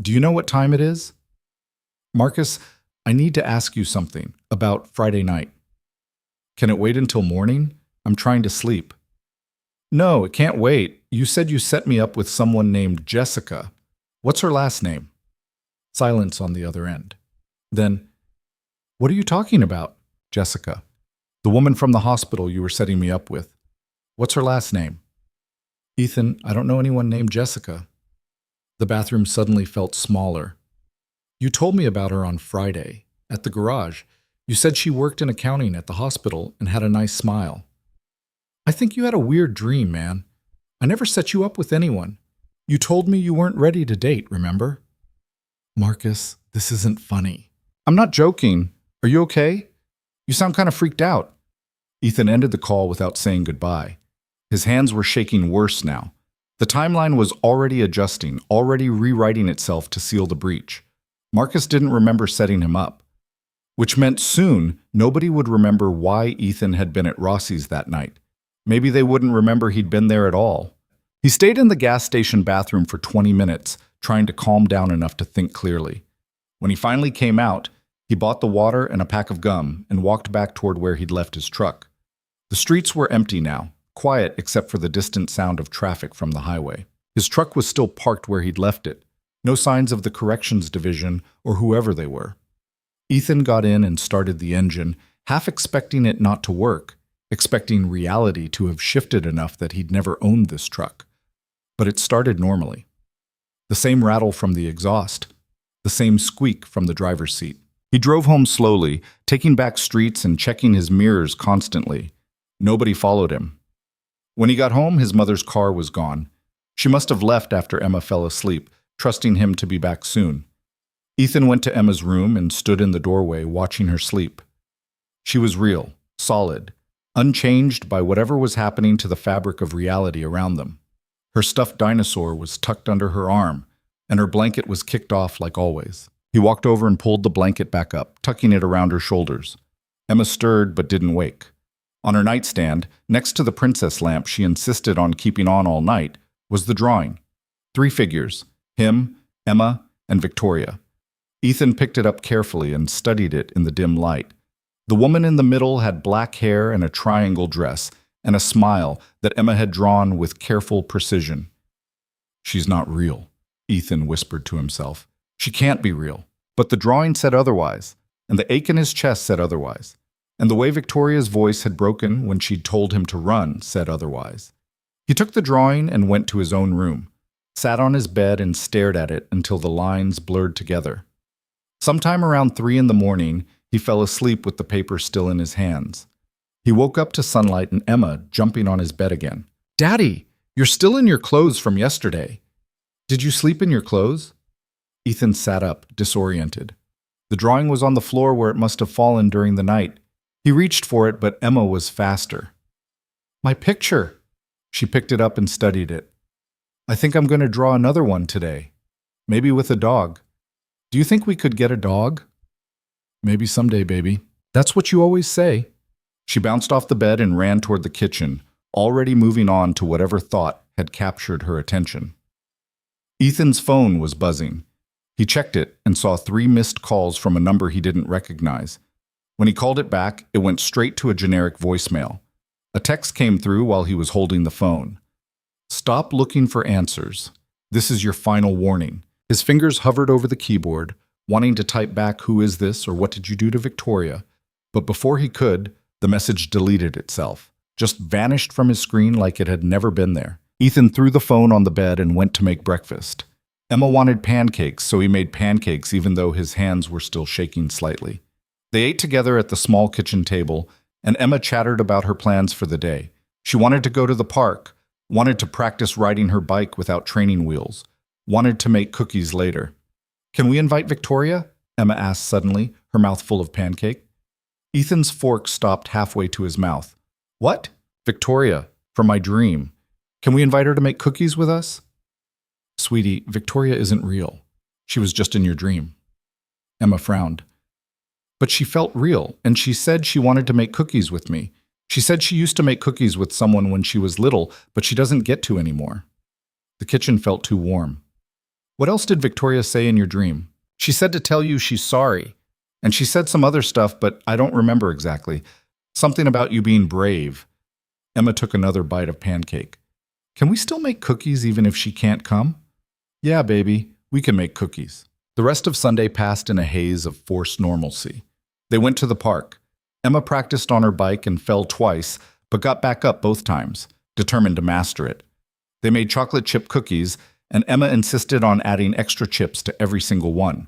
[SPEAKER 1] Do you know what time it is? Marcus, I need to ask you something about Friday night. Can it wait until morning? I'm trying to sleep. No, it can't wait. You said you set me up with someone named Jessica. What's her last name? Silence on the other end. Then, what are you talking about? Jessica. The woman from the hospital you were setting me up with. What's her last name? Ethan, I don't know anyone named Jessica. The bathroom suddenly felt smaller. You told me about her on Friday, at the garage. You said she worked in accounting at the hospital and had a nice smile. I think you had a weird dream, man. I never set you up with anyone. You told me you weren't ready to date, remember? Marcus, this isn't funny. I'm not joking. Are you okay? You sound kind of freaked out. Ethan ended the call without saying goodbye. His hands were shaking worse now. The timeline was already adjusting, already rewriting itself to seal the breach. Marcus didn't remember setting him up, which meant soon nobody would remember why Ethan had been at Rossi's that night. Maybe they wouldn't remember he'd been there at all. He stayed in the gas station bathroom for 20 minutes, trying to calm down enough to think clearly. When he finally came out, he bought the water and a pack of gum and walked back toward where he'd left his truck. The streets were empty now, quiet except for the distant sound of traffic from the highway. His truck was still parked where he'd left it. No signs of the corrections division or whoever they were. Ethan got in and started the engine, half expecting it not to work, expecting reality to have shifted enough that he'd never owned this truck. But it started normally. The same rattle from the exhaust, the same squeak from the driver's seat. He drove home slowly, taking back streets and checking his mirrors constantly. Nobody followed him. When he got home, his mother's car was gone. She must have left after Emma fell asleep, trusting him to be back soon. Ethan went to Emma's room and stood in the doorway, watching her sleep. She was real, solid, unchanged by whatever was happening to the fabric of reality around them. Her stuffed dinosaur was tucked under her arm, and her blanket was kicked off like always. He walked over and pulled the blanket back up, tucking it around her shoulders. Emma stirred but didn't wake. On her nightstand, next to the princess lamp she insisted on keeping on all night, was the drawing. 3 figures, him, Emma, and Victoria. Ethan picked it up carefully and studied it in the dim light. The woman in the middle had black hair and a triangle dress, and a smile that Emma had drawn with careful precision. She's not real, Ethan whispered to himself. She can't be real. But the drawing said otherwise, and the ache in his chest said otherwise, and the way Victoria's voice had broken when she'd told him to run said otherwise. He took the drawing and went to his own room, sat on his bed and stared at it until the lines blurred together. Sometime around 3 in the morning, he fell asleep with the paper still in his hands. He woke up to sunlight and Emma jumping on his bed again. "Daddy, you're still in your clothes from yesterday. Did you sleep in your clothes?" Ethan sat up, disoriented. The drawing was on the floor where it must have fallen during the night. He reached for it, but Emma was faster. "My picture!" She picked it up and studied it. "I think I'm going to draw another one today. Maybe with a dog. Do you think we could get a dog?" "Maybe someday, baby. That's what you always say." She bounced off the bed and ran toward the kitchen, already moving on to whatever thought had captured her attention. Ethan's phone was buzzing. He checked it and saw 3 missed calls from a number he didn't recognize. When he called it back, it went straight to a generic voicemail. A text came through while he was holding the phone. "Stop looking for answers. This is your final warning." His fingers hovered over the keyboard, wanting to type back "Who is this?" or "What did you do to Victoria?" But before he could, the message deleted itself, just vanished from his screen like it had never been there. Ethan threw the phone on the bed and went to make breakfast. Emma wanted pancakes, so he made pancakes even though his hands were still shaking slightly. They ate together at the small kitchen table, and Emma chattered about her plans for the day. She wanted to go to the park, wanted to practice riding her bike without training wheels, wanted to make cookies later. "Can we invite Victoria?" Emma asked suddenly, her mouth full of pancake. Ethan's fork stopped halfway to his mouth. "What?" "Victoria, from my dream. Can we invite her to make cookies with us?" "Sweetie, Victoria isn't real. She was just in your dream." Emma frowned. "But she felt real, and she said she wanted to make cookies with me. She said she used to make cookies with someone when she was little, but she doesn't get to anymore." The kitchen felt too warm. "What else did Victoria say in your dream?" "She said to tell you she's sorry. And she said some other stuff, but I don't remember exactly. Something about you being brave." Emma took another bite of pancake. "Can we still make cookies even if she can't come?" "Yeah, baby, we can make cookies." The rest of Sunday passed in a haze of forced normalcy. They went to the park. Emma practiced on her bike and fell twice, but got back up both times, determined to master it. They made chocolate chip cookies, and Emma insisted on adding extra chips to every single one.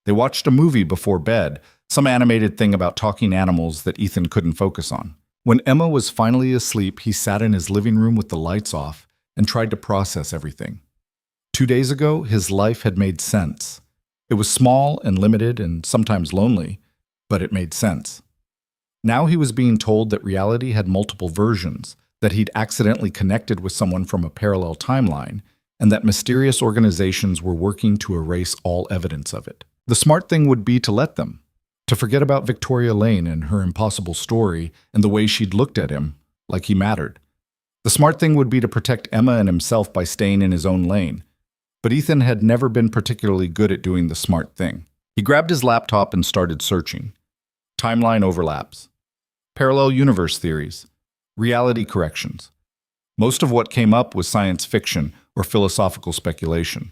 [SPEAKER 1] They watched a movie before bed, some animated thing about talking animals that Ethan couldn't focus on. When Emma was finally asleep, he sat in his living room with the lights off and tried to process everything. 2 days ago, his life had made sense. It was small and limited and sometimes lonely, but it made sense. Now he was being told that reality had multiple versions, that he'd accidentally connected with someone from a parallel timeline, and that mysterious organizations were working to erase all evidence of it. The smart thing would be to let them, to forget about Victoria Lane and her impossible story and the way she'd looked at him, like he mattered. The smart thing would be to protect Emma and himself by staying in his own lane. But Ethan had never been particularly good at doing the smart thing. He grabbed his laptop and started searching. Timeline overlaps. Parallel universe theories. Reality corrections. Most of what came up was science fiction or philosophical speculation.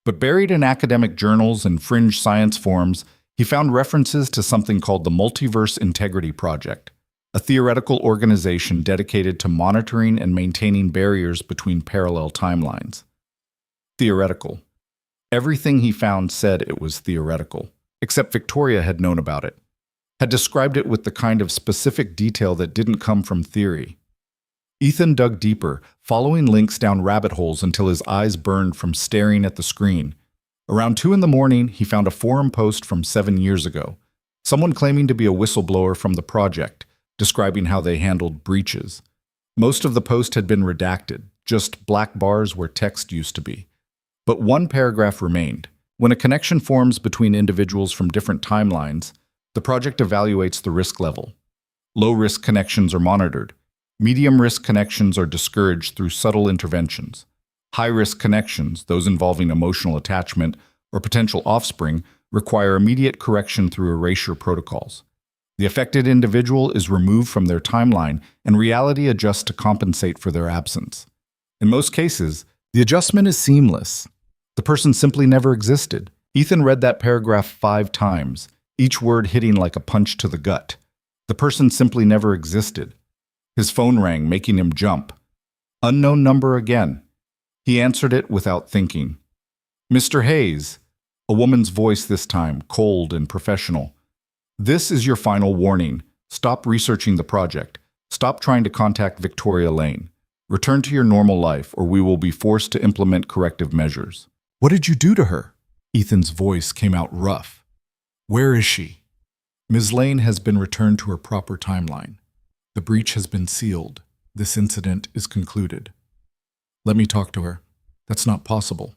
[SPEAKER 1] But buried in academic journals and fringe science forums, he found references to something called the Multiverse Integrity Project, a theoretical organization dedicated to monitoring and maintaining barriers between parallel timelines. Theoretical. Everything he found said it was theoretical, except Victoria had known about it, had described it with the kind of specific detail that didn't come from theory. Ethan dug deeper, following links down rabbit holes until his eyes burned from staring at the screen. Around 2 in the morning, he found a forum post from 7 years ago, someone claiming to be a whistleblower from the project, describing how they handled breaches. Most of the post had been redacted, just black bars where text used to be. But one paragraph remained. When a connection forms between individuals from different timelines, the project evaluates the risk level. Low-risk connections are monitored. Medium-risk connections are discouraged through subtle interventions. High-risk connections, those involving emotional attachment or potential offspring, require immediate correction through erasure protocols. The affected individual is removed from their timeline, and reality adjusts to compensate for their absence. In most cases, the adjustment is seamless. The person simply never existed, Ethan read that paragraph 5 times, each word hitting like a punch to the gut. The person simply never existed. His phone rang, making him jump. Unknown number again. He answered it without thinking. "Mr. Hayes," a woman's voice this time, cold and professional. "This is your final warning. Stop researching the project. Stop trying to contact Victoria Lane. Return to your normal life, or we will be forced to implement corrective measures." "What did you do to her?" Ethan's voice came out rough. "Where is she?" "Ms. Lane has been returned to her proper timeline. The breach has been sealed. This incident is concluded." "Let me talk to her." "That's not possible."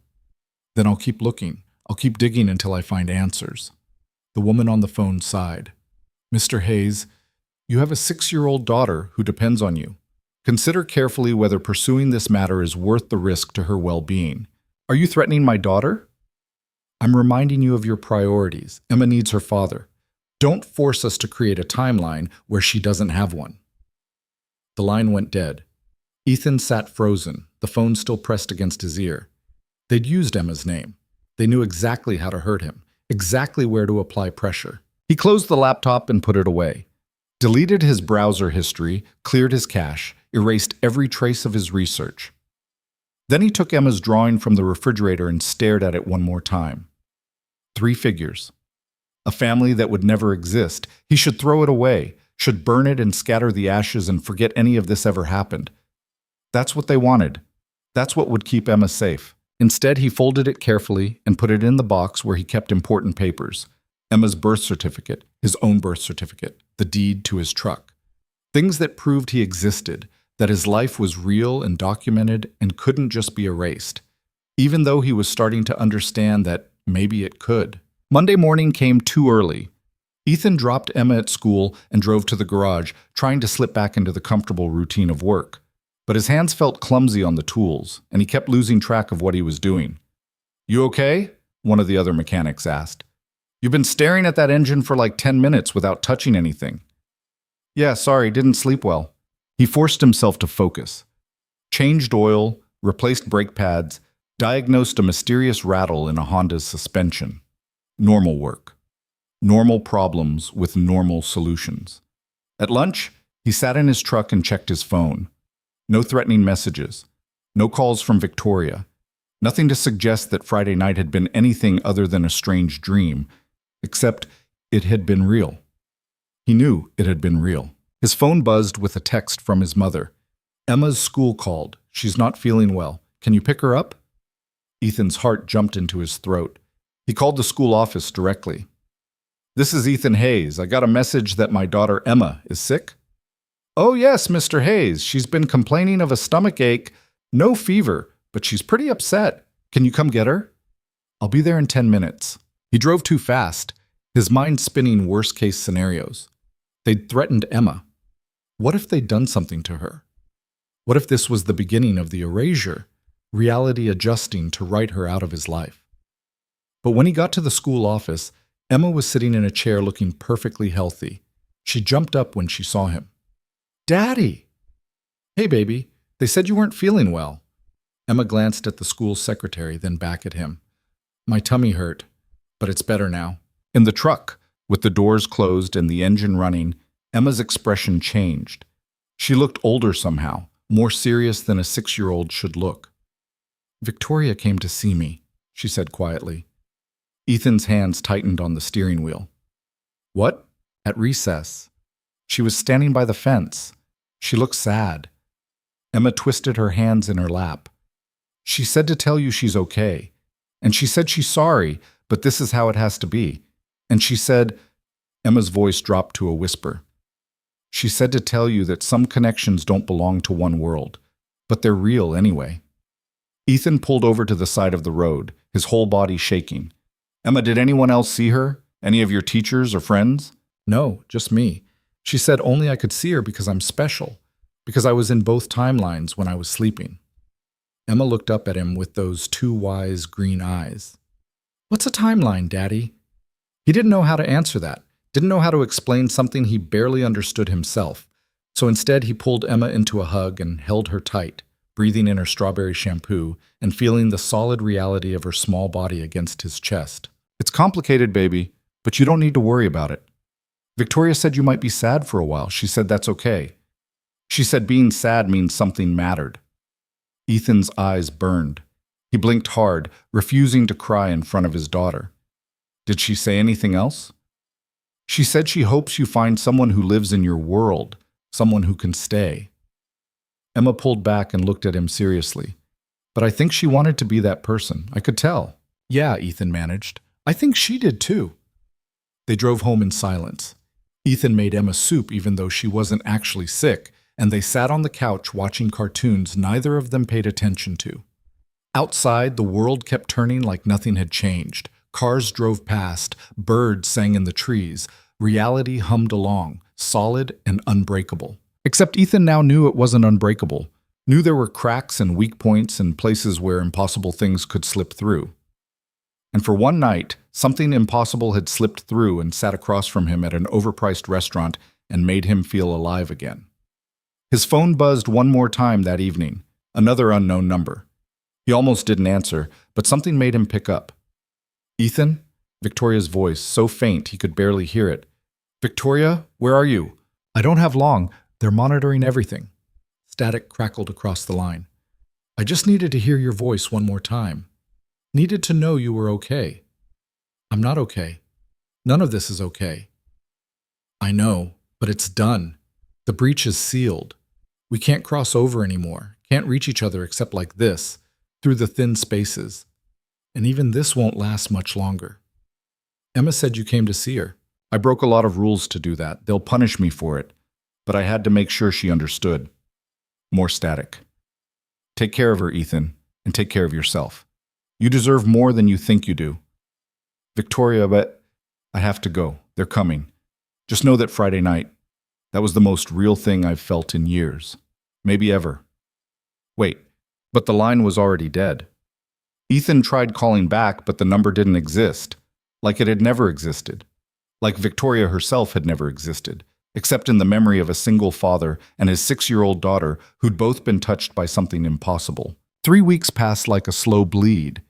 [SPEAKER 1] "Then I'll keep looking. I'll keep digging until I find answers." The woman on the phone sighed. "Mr. Hayes, you have a 6-year-old daughter who depends on you. Consider carefully whether pursuing this matter is worth the risk to her well-being." "Are you threatening my daughter?" "I'm reminding you of your priorities. Emma needs her father. Don't force us to create a timeline where she doesn't have one." The line went dead. Ethan sat frozen, the phone still pressed against his ear. They'd used Emma's name. They knew exactly how to hurt him, exactly where to apply pressure. He closed the laptop and put it away, deleted his browser history, cleared his cache, erased every trace of his research. Then he took Emma's drawing from the refrigerator and stared at it one more time. 3 figures. A family that would never exist. He should throw it away, should burn it and scatter the ashes and forget any of this ever happened. That's what they wanted. That's what would keep Emma safe. Instead, he folded it carefully and put it in the box where he kept important papers. Emma's birth certificate, his own birth certificate, the deed to his truck. Things that proved he existed, that his life was real and documented and couldn't just be erased, even though he was starting to understand that maybe it could. Monday morning came too early. Ethan dropped Emma at school and drove to the garage, trying to slip back into the comfortable routine of work. But his hands felt clumsy on the tools, and he kept losing track of what he was doing. "You okay?" one of the other mechanics asked. "You've been staring at that engine for like 10 minutes without touching anything." "Yeah, sorry, didn't sleep well." He forced himself to focus. Changed oil, replaced brake pads, diagnosed a mysterious rattle in a Honda's suspension. Normal work. Normal problems with normal solutions. At lunch, he sat in his truck and checked his phone. No threatening messages. No calls from Victoria. Nothing to suggest that Friday night had been anything other than a strange dream, except it had been real. He knew it had been real. His phone buzzed with a text from his mother. "Emma's school called. She's not feeling well. Can you pick her up?" Ethan's heart jumped into his throat. He called the school office directly. "This is Ethan Hayes. I got a message that my daughter Emma is sick." "Oh yes, Mr. Hayes. She's been complaining of a stomach ache. No fever, but she's pretty upset. Can you come get her?" "I'll be there in 10 minutes." He drove too fast, his mind spinning worst-case scenarios. They'd threatened Emma. What if they'd done something to her? What if this was the beginning of the erasure, reality adjusting to write her out of his life? But when he got to the school office, Emma was sitting in a chair looking perfectly healthy. She jumped up when she saw him. "Daddy!" "Hey, baby. They said you weren't feeling well." Emma glanced at the school secretary, then back at him. "My tummy hurt, but it's better now." In the truck, with the doors closed and the engine running, Emma's expression changed. She looked older somehow, more serious than a 6-year-old should look. "Victoria came to see me," she said quietly. Ethan's hands tightened on the steering wheel. "What?" "At recess. She was standing by the fence. She looked sad." Emma twisted her hands in her lap. "She said to tell you she's okay. And she said she's sorry, but this is how it has to be. And she said," Emma's voice dropped to a whisper, "she said to tell you that some connections don't belong to one world, but they're real anyway." Ethan pulled over to the side of the road, his whole body shaking. "Emma, did anyone else see her? Any of your teachers or friends?" "No, just me. She said only I could see her because I'm special, because I was in both timelines when I was sleeping." Emma looked up at him with those 2 wise green eyes. "What's a timeline, Daddy?" He didn't know how to answer that, didn't know how to explain something he barely understood himself. So instead he pulled Emma into a hug and held her tight, breathing in her strawberry shampoo and feeling the solid reality of her small body against his chest. It's complicated, baby, but you don't need to worry about it. Victoria said you might be sad for a while. She said that's okay. She said being sad means something mattered. Ethan's eyes burned. He blinked hard, refusing to cry in front of his daughter. Did she say anything else? She said she hopes you find someone who lives in your world, someone who can stay. Emma pulled back and looked at him seriously. But I think she wanted to be that person. I could tell. Yeah, Ethan managed. I think she did too. They drove home in silence. Ethan made Emma soup even though she wasn't actually sick, and they sat on the couch watching cartoons neither of them paid attention to. Outside, the world kept turning like nothing had changed. Cars drove past, birds sang in the trees. Reality hummed along, solid and unbreakable. Except Ethan now knew it wasn't unbreakable. Knew there were cracks and weak points and places where impossible things could slip through. And for one night, something impossible had slipped through and sat across from him at an overpriced restaurant and made him feel alive again. His phone buzzed one more time that evening, another unknown number. He almost didn't answer, but something made him pick up. Ethan? Victoria's voice, so faint he could barely hear it. Victoria, where are you? I don't have long. They're monitoring everything. Static crackled across the line. I just needed to hear your voice one more time. Needed to know you were okay. I'm not okay. None of this is okay. I know, but it's done. The breach is sealed. We can't cross over anymore, can't reach each other except like this, through the thin spaces. And even this won't last much longer. Emma said you came to see her. I broke a lot of rules to do that. They'll punish me for it. But I had to make sure she understood. More static. Take care of her, Ethan, and take care of yourself. You deserve more than you think you do. Victoria, but I have to go. They're coming. Just know that Friday night, that was the most real thing I've felt in years. Maybe ever. Wait, but the line was already dead. Ethan tried calling back, but the number didn't exist. Like it had never existed. Like Victoria herself had never existed, except in the memory of a single father and his 6-year-old daughter who'd both been touched by something impossible. 3 weeks passed like a slow bleed.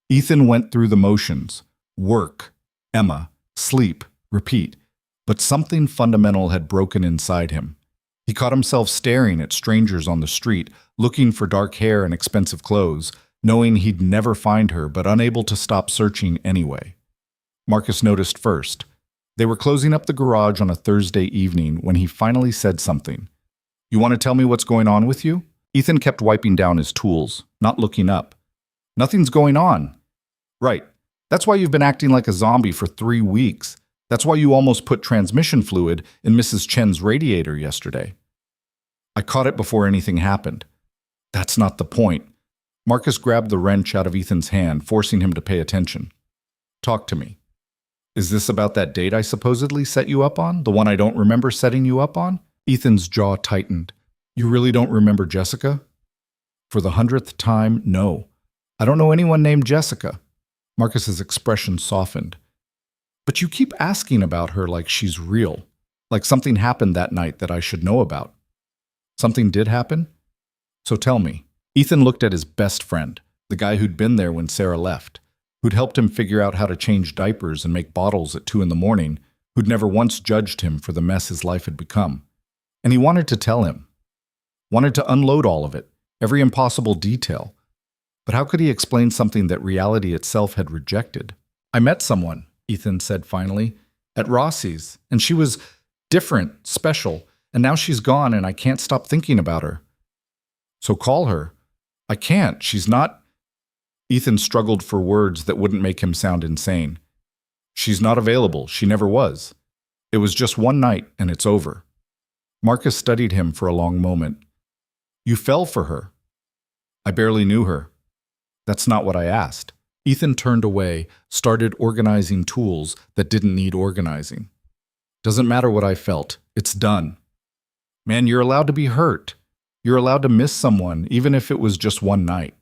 [SPEAKER 1] Ethan went through the motions. Work, Emma, sleep, repeat. But something fundamental had broken inside him. He caught himself staring at strangers on the street, looking for dark hair and expensive clothes, knowing he'd never find her but unable to stop searching anyway. Marcus noticed first. They were closing up the garage on a Thursday evening when he finally said something. You want to tell me what's going on with you? Ethan kept wiping down his tools, not looking up. Nothing's going on. Right. That's why you've been acting like a zombie for 3 weeks. That's why you almost put transmission fluid in Mrs. Chen's radiator yesterday. I caught it before anything happened. That's not the point. Marcus grabbed the wrench out of Ethan's hand, forcing him to pay attention. Talk to me. Is this about that date I supposedly set you up on? The one I don't remember setting you up on? Ethan's jaw tightened. You really don't remember Jessica? For the 100th time, no. I don't know anyone named Jessica. Marcus's expression softened. But you keep asking about her like she's real, like something happened that night that I should know about. Something did happen? So tell me. Ethan looked at his best friend, the guy who'd been there when Sarah left, who'd helped him figure out how to change diapers and make bottles at 2 a.m, who'd never once judged him for the mess his life had become. And he wanted to tell him. Wanted to unload all of it, every impossible detail. But how could he explain something that reality itself had rejected? I met someone, Ethan said finally, at Rossi's, and she was different, special, and now she's gone and I can't stop thinking about her. So call her. I can't. She's not... Ethan struggled for words that wouldn't make him sound insane. She's not available. She never was. It was just one night and it's over. Marcus studied him for a long moment. You fell for her. I barely knew her. That's not what I asked. Ethan turned away, started organizing tools that didn't need organizing. Doesn't matter what I felt. It's done. Man, you're allowed to be hurt. You're allowed to miss someone, even if it was just one night.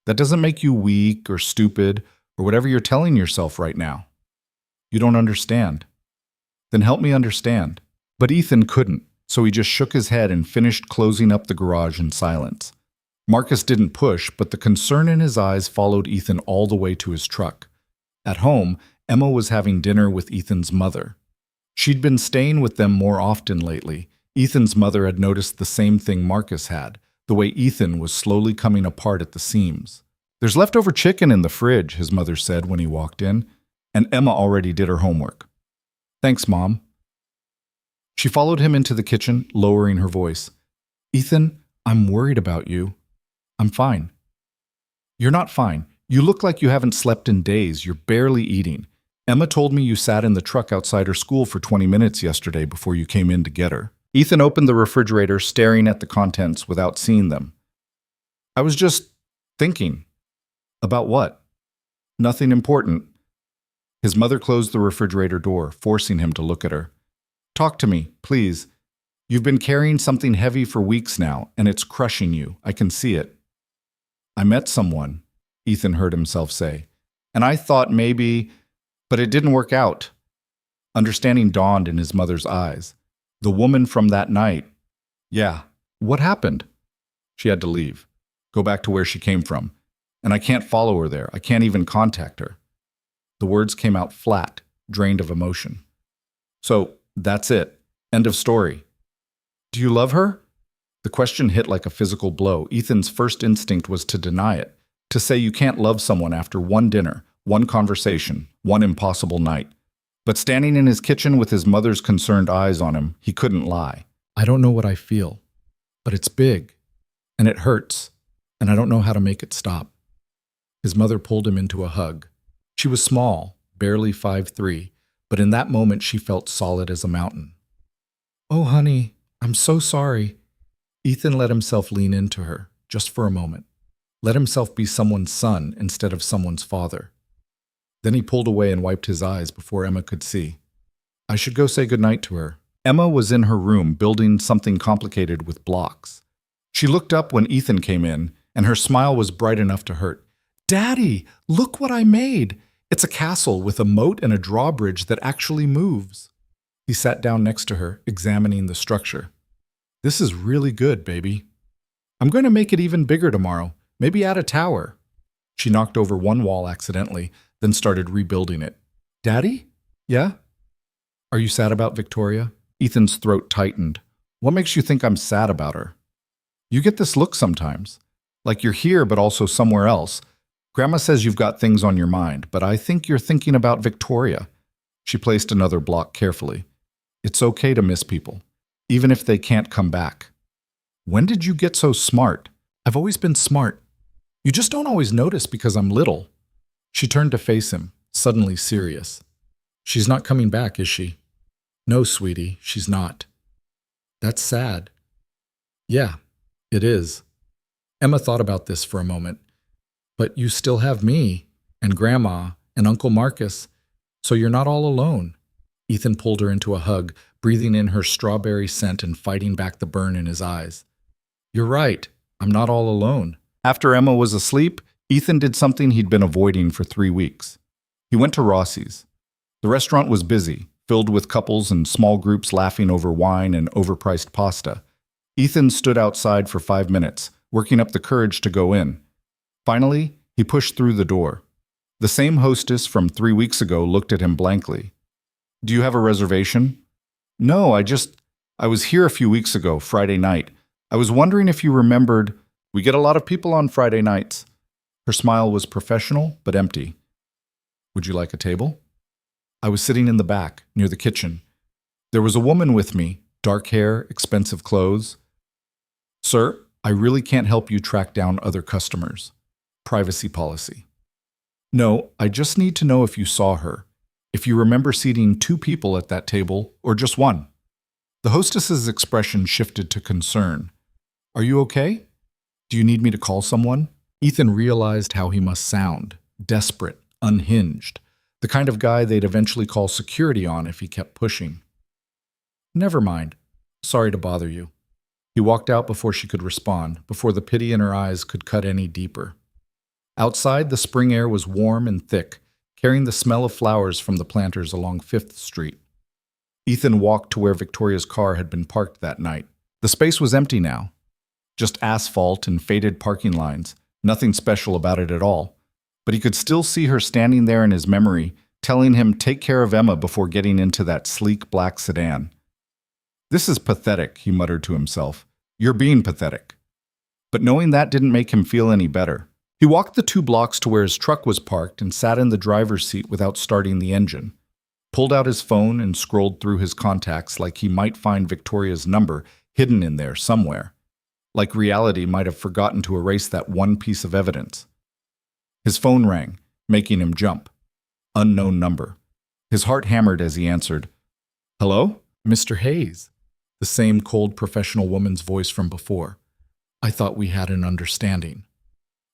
[SPEAKER 1] That doesn't make you weak or stupid or whatever you're telling yourself right now. You don't understand. Then help me understand. But Ethan couldn't, so he just shook his head and finished closing up the garage in silence. Marcus didn't push, but the concern in his eyes followed Ethan all the way to his truck. At home, Emma was having dinner with Ethan's mother. She'd been staying with them more often lately. Ethan's mother had noticed the same thing Marcus had, the way Ethan was slowly coming apart at the seams. "There's leftover chicken in the fridge," his mother said when he walked in, and Emma already did her homework. "Thanks, Mom." She followed him into the kitchen, lowering her voice. "Ethan, I'm worried about you." "I'm fine." "You're not fine. You look like you haven't slept in days. You're barely eating. Emma told me you sat in the truck outside her school for 20 minutes yesterday before you came in to get her." Ethan opened the refrigerator, staring at the contents without seeing them. "I was just thinking." "About what?" "Nothing important." His mother closed the refrigerator door, forcing him to look at her. "Talk to me, please. You've been carrying something heavy for weeks now, and it's crushing you. I can see it." "I met someone," Ethan heard himself say, "and I thought maybe, but it didn't work out." Understanding dawned in his mother's eyes. "The woman from that night." "Yeah. What happened?" "She had to leave. Go back to where she came from. And I can't follow her there. I can't even contact her." The words came out flat, drained of emotion. "So, that's it. End of story." "Do you love her?" The question hit like a physical blow. Ethan's first instinct was to deny it, to say you can't love someone after one dinner, one conversation, one impossible night. But standing in his kitchen with his mother's concerned eyes on him, he couldn't lie. "I don't know what I feel, but it's big, and it hurts, and I don't know how to make it stop." His mother pulled him into a hug. She was small, barely 5'3", but in that moment she felt solid as a mountain. "Oh, honey, I'm so sorry." Ethan let himself lean into her, just for a moment. Let himself be someone's son instead of someone's father. Then he pulled away and wiped his eyes before Emma could see. "I should go say goodnight to her." Emma was in her room building something complicated with blocks. She looked up when Ethan came in, and her smile was bright enough to hurt. "Daddy, look what I made! It's a castle with a moat and a drawbridge that actually moves." He sat down next to her, examining the structure. "This is really good, baby. I'm going to make it even bigger tomorrow. Maybe add a tower." She knocked over one wall accidentally, then started rebuilding it. "Daddy? Yeah? Are you sad about Victoria?" Ethan's throat tightened. "What makes you think I'm sad about her?" "You get this look sometimes. Like you're here but also somewhere else. Grandma says you've got things on your mind, but I think you're thinking about Victoria." She placed another block carefully. "It's okay to miss people, even if they can't come back." "When did you get so smart?" "I've always been smart. You just don't always notice because I'm little." She turned to face him, suddenly serious. "She's not coming back, is she?" "No, sweetie, she's not." "That's sad." "Yeah, it is." Emma thought about this for a moment. "But you still have me, and Grandma, and Uncle Marcus, so you're not all alone." Ethan pulled her into a hug, breathing in her strawberry scent and fighting back the burn in his eyes. "You're right, I'm not all alone." After Emma was asleep, Ethan did something he'd been avoiding for 3 weeks. He went to Rossi's. The restaurant was busy, filled with couples and small groups laughing over wine and overpriced pasta. Ethan stood outside for 5 minutes, working up the courage to go in. Finally, he pushed through the door. The same hostess from 3 weeks ago looked at him blankly. "Do you have a reservation?" "No, I was here a few weeks ago, Friday night. I was wondering if you remembered. We get a lot of people on Friday nights." Her smile was professional but empty. "Would you like a table?" "I was sitting in the back, near the kitchen. There was a woman with me, dark hair, expensive clothes." "Sir, I really can't help you track down other customers. Privacy policy." "No, I just need to know if you saw her. If you remember seating 2 people at that table, or just one." The hostess's expression shifted to concern. "Are you okay? Do you need me to call someone?" Ethan realized how he must sound, desperate, unhinged, the kind of guy they'd eventually call security on if he kept pushing. "Never mind. Sorry to bother you." He walked out before she could respond, before the pity in her eyes could cut any deeper. Outside, the spring air was warm and thick, carrying the smell of flowers from the planters along 5th Street. Ethan walked to where Victoria's car had been parked that night. The space was empty now. Just asphalt and faded parking lines, nothing special about it at all. But he could still see her standing there in his memory, telling him take care of Emma before getting into that sleek black sedan. This is pathetic, he muttered to himself. You're being pathetic. But knowing that didn't make him feel any better. He walked the 2 blocks to where his truck was parked and sat in the driver's seat without starting the engine. Pulled out his phone and scrolled through his contacts like he might find Victoria's number hidden in there somewhere. Like reality might have forgotten to erase that one piece of evidence. His phone rang, making him jump. Unknown number. His heart hammered as he answered. Hello? Mr. Hayes. The same cold professional woman's voice from before. I thought we had an understanding.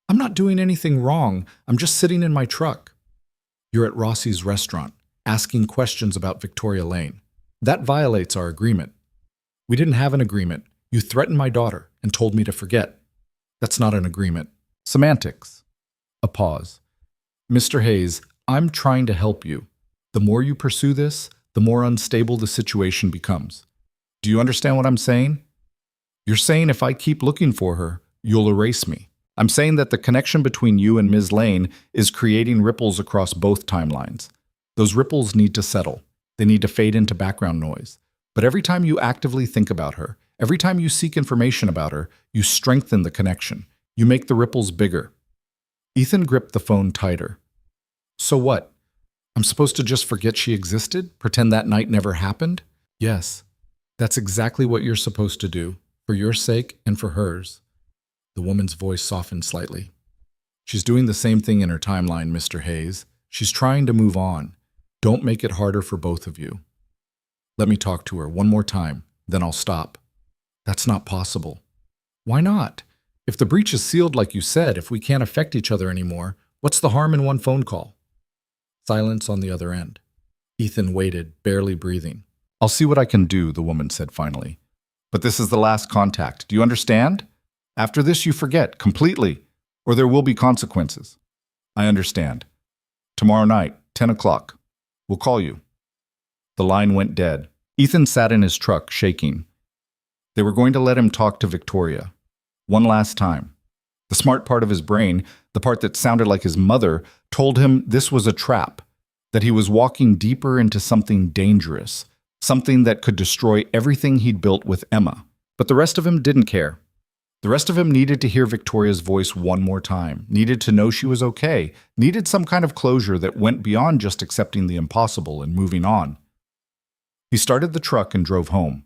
[SPEAKER 1] I'm not doing anything wrong. I'm just sitting in my truck. You're at Rossi's restaurant, asking questions about Victoria Lane. That violates our agreement. We didn't have an agreement. You threatened my daughter and told me to forget. That's not an agreement. Semantics. A pause. Mr. Hayes, I'm trying to help you. The more you pursue this, the more unstable the situation becomes. Do you understand what I'm saying? You're saying if I keep looking for her, you'll erase me. I'm saying that the connection between you and Ms. Lane is creating ripples across both timelines. Those ripples need to settle. They need to fade into background noise. But every time you actively think about her, every time you seek information about her, you strengthen the connection. You make the ripples bigger. Ethan gripped the phone tighter. So what? I'm supposed to just forget she existed? Pretend that night never happened? Yes. That's exactly what you're supposed to do, for your sake and for hers. The woman's voice softened slightly. She's doing the same thing in her timeline, Mr. Hayes. She's trying to move on. Don't make it harder for both of you. Let me talk to her one more time, then I'll stop. That's not possible. Why not? If the breach is sealed like you said, if we can't affect each other anymore, what's the harm in one phone call? Silence on the other end. Ethan waited, barely breathing. I'll see what I can do, the woman said finally. But this is the last contact. Do you understand? After this, you forget completely, or there will be consequences. I understand. Tomorrow night, 10 o'clock. We'll call you. The line went dead. Ethan sat in his truck, shaking. They were going to let him talk to Victoria. One last time. The smart part of his brain, the part that sounded like his mother, told him this was a trap, that he was walking deeper into something dangerous, something that could destroy everything he'd built with Emma. But the rest of him didn't care. The rest of him needed to hear Victoria's voice one more time, needed to know she was okay, needed some kind of closure that went beyond just accepting the impossible and moving on. He started the truck and drove home.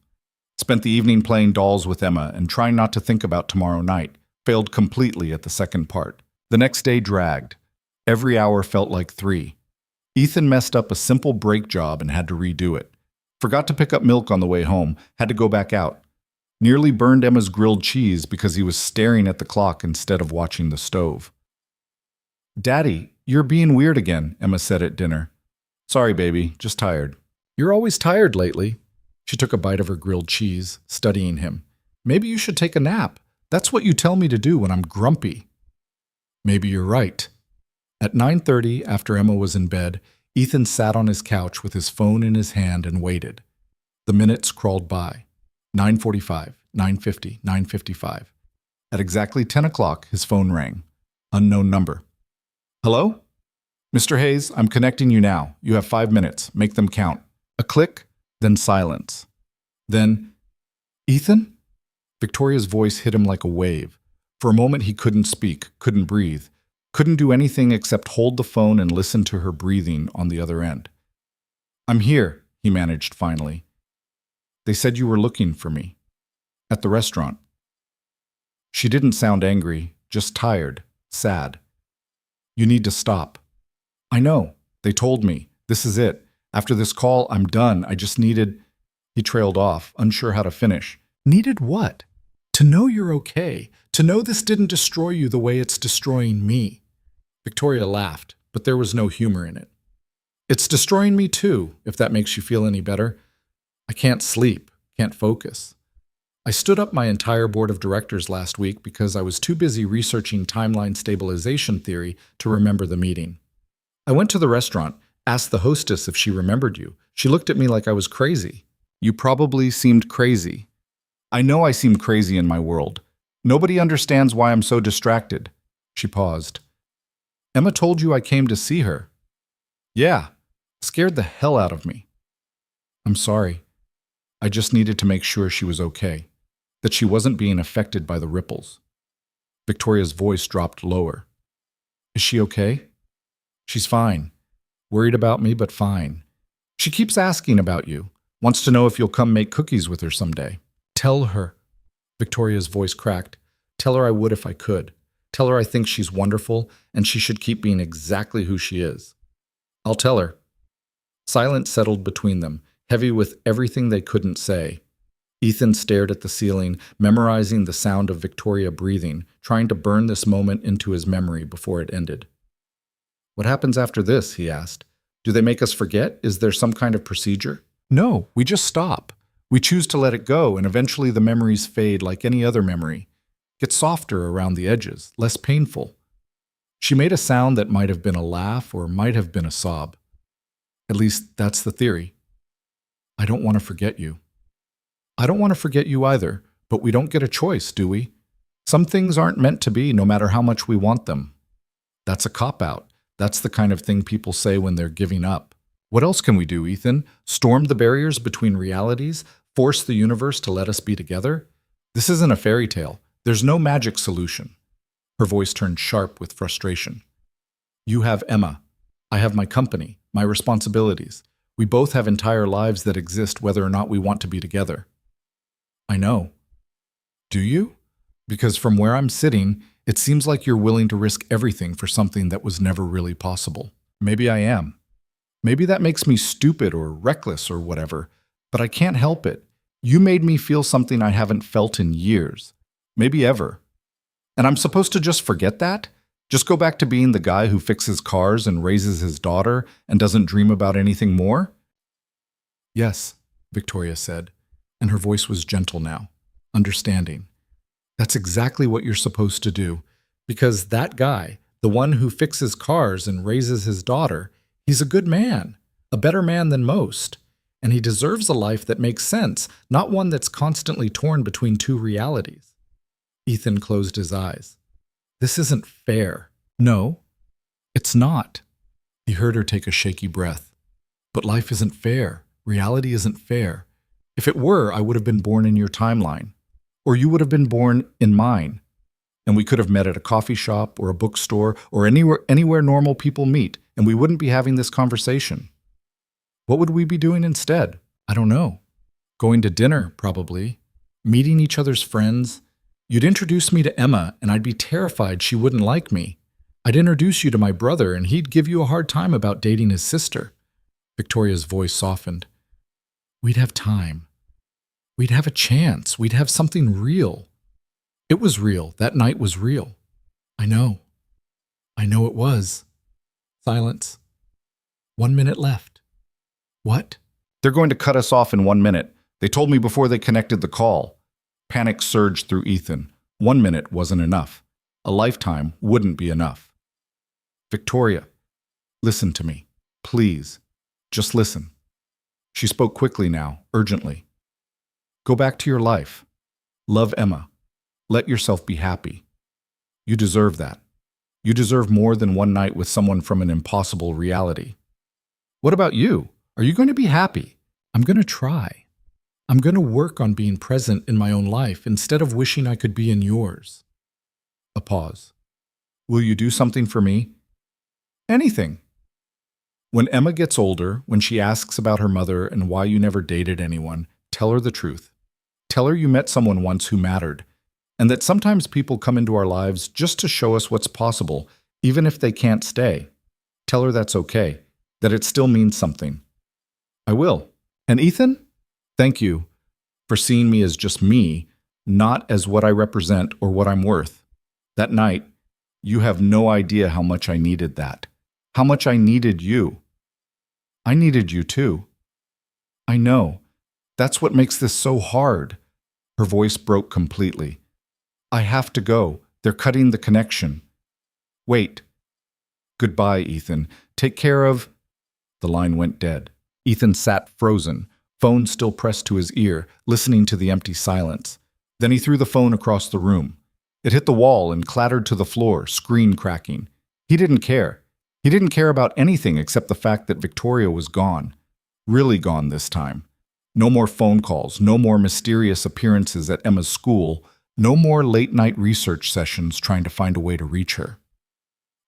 [SPEAKER 1] Spent the evening playing dolls with Emma and trying not to think about tomorrow night, failed completely at the second part. The next day dragged. Every hour felt like 3. Ethan messed up a simple brake job and had to redo it. Forgot to pick up milk on the way home, had to go back out. Nearly burned Emma's grilled cheese because he was staring at the clock instead of watching the stove. Daddy, you're being weird again, Emma said at dinner. Sorry, baby, just tired. You're always tired lately. She took a bite of her grilled cheese, studying him. Maybe you should take a nap. That's what you tell me to do when I'm grumpy. Maybe you're right. At 9:30, after Emma was in bed, Ethan sat on his couch with his phone in his hand and waited. The minutes crawled by. 9:45, 9:50, 9:55. At exactly 10 o'clock, his phone rang. Unknown number. Hello? Mr. Hayes, I'm connecting you now. You have 5 minutes. Make them count. A click, then silence. Then, Ethan? Victoria's voice hit him like a wave. For a moment he couldn't speak, couldn't breathe, couldn't do anything except hold the phone and listen to her breathing on the other end. I'm here, he managed finally. They said you were looking for me. At the restaurant. She didn't sound angry, just tired, sad. You need to stop. I know. They told me. This is it. After this call, I'm done. I just needed... He trailed off, unsure how to finish. Needed what? To know you're okay. To know this didn't destroy you the way it's destroying me. Victoria laughed, but there was no humor in it. It's destroying me too, if that makes you feel any better. I can't sleep, can't focus. I stood up my entire board of directors last week because I was too busy researching timeline stabilization theory to remember the meeting. I went to the restaurant, asked the hostess if she remembered you. She looked at me like I was crazy. You probably seemed crazy. I know I seem crazy in my world. Nobody understands why I'm so distracted. She paused. Emma told you I came to see her. Yeah, Scared the hell out of me. I'm sorry. I just needed to make sure she was okay, that she wasn't being affected by the ripples. Victoria's voice dropped lower. Is she okay? She's fine. Worried about me, but fine. She keeps asking about you. Wants to know if you'll come make cookies with her someday. Tell her. Victoria's voice cracked. Tell her I would if I could. Tell her I think she's wonderful and she should keep being exactly who she is. I'll tell her. Silence settled between them, heavy with everything they couldn't say. Ethan stared at the ceiling, memorizing the sound of Victoria breathing, trying to burn this moment into his memory before it ended. What happens after this? He asked. Do they make us forget? Is there some kind of procedure? No, we just stop. We choose to let it go, and eventually the memories fade like any other memory. Get softer around the edges, less painful. She made a sound that might have been a laugh or might have been a sob. At least that's the theory. I don't want to forget you. I don't want to forget you either, but we don't get a choice, do we? Some things aren't meant to be, no matter how much we want them. That's a cop-out. That's the kind of thing people say when they're giving up. What else can we do, Ethan? Storm the barriers between realities? Force the universe to let us be together? This isn't a fairy tale. There's no magic solution. Her voice turned sharp with frustration. You have Emma. I have my company, my responsibilities. We both have entire lives that exist whether or not we want to be together. I know. Do you? Because from where I'm sitting, it seems like you're willing to risk everything for something that was never really possible. Maybe I am. Maybe that makes me stupid or reckless or whatever, but I can't help it. You made me feel something I haven't felt in years, maybe ever. And I'm supposed to just forget that? Just go back to being the guy who fixes cars and raises his daughter and doesn't dream about anything more? Yes, Victoria said, and her voice was gentle now, understanding. That's exactly what you're supposed to do, because that guy, the one who fixes cars and raises his daughter, he's a good man, a better man than most, and he deserves a life that makes sense, not one that's constantly torn between two realities. Ethan closed his eyes. This isn't fair. No, it's not. He heard her take a shaky breath. But life isn't fair. Reality isn't fair. If it were, I would have been born in your timeline. Or you would have been born in mine. And we could have met at a coffee shop or a bookstore or anywhere normal people meet, and we wouldn't be having this conversation. What would we be doing instead? I don't know. Going to dinner, probably. Meeting each other's friends. You'd introduce me to Emma, and I'd be terrified she wouldn't like me. I'd introduce you to my brother, and he'd give you a hard time about dating his sister. Victoria's voice softened. We'd have time. We'd have a chance. We'd have something real. It was real. That night was real. I know. I know it was. Silence. 1 minute left. What? They're going to cut us off in 1 minute. They told me before they connected the call. Panic surged through Ethan. 1 minute wasn't enough. A lifetime wouldn't be enough. Victoria, listen to me. Please. Just listen. She spoke quickly now, urgently. Go back to your life. Love Emma. Let yourself be happy. You deserve that. You deserve more than one night with someone from an impossible reality. What about you? Are you going to be happy? I'm going to try. I'm going to work on being present in my own life instead of wishing I could be in yours. A pause. Will you do something for me? Anything. When Emma gets older, when she asks about her mother and why you never dated anyone, tell her the truth. Tell her you met someone once who mattered, and that sometimes people come into our lives just to show us what's possible, even if they can't stay. Tell her that's okay, that it still means something. I will. And Ethan, thank you for seeing me as just me, not as what I represent or what I'm worth. That night, you have no idea how much I needed that. How much I needed you. I needed you too. I know. That's what makes this so hard. Her voice broke completely. I have to go. They're cutting the connection. Wait. Goodbye, Ethan. Take care of... The line went dead. Ethan sat frozen, phone still pressed to his ear, listening to the empty silence. Then he threw the phone across the room. It hit the wall and clattered to the floor, screen cracking. He didn't care. He didn't care about anything except the fact that Victoria was gone. Really gone this time. No more phone calls, no more mysterious appearances at Emma's school, no more late-night research sessions trying to find a way to reach her.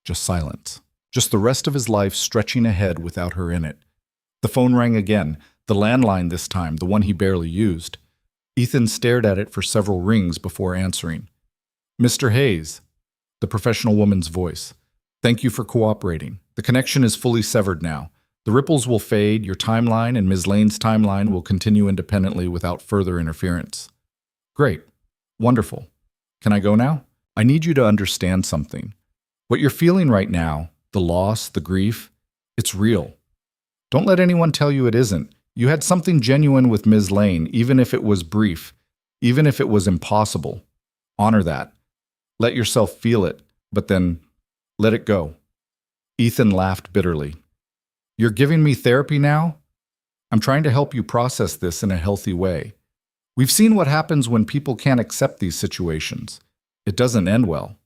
[SPEAKER 1] Just silence. Just the rest of his life stretching ahead without her in it. The phone rang again, the landline this time, the one he barely used. Ethan stared at it for several rings before answering. "Mr. Hayes," the professional woman's voice. "Thank you for cooperating. The connection is fully severed now. The ripples will fade, your timeline and Ms. Lane's timeline will continue independently without further interference." "Great. Wonderful. Can I go now? I need you to understand something. What you're feeling right now, the loss, the grief, it's real. Don't let anyone tell you it isn't. You had something genuine with Ms. Lane, even if it was brief, even if it was impossible. Honor that. Let yourself feel it, but then let it go." Ethan laughed bitterly. "You're giving me therapy now? I'm trying to help you process this in a healthy way. We've seen what happens when people can't accept these situations. It doesn't end well.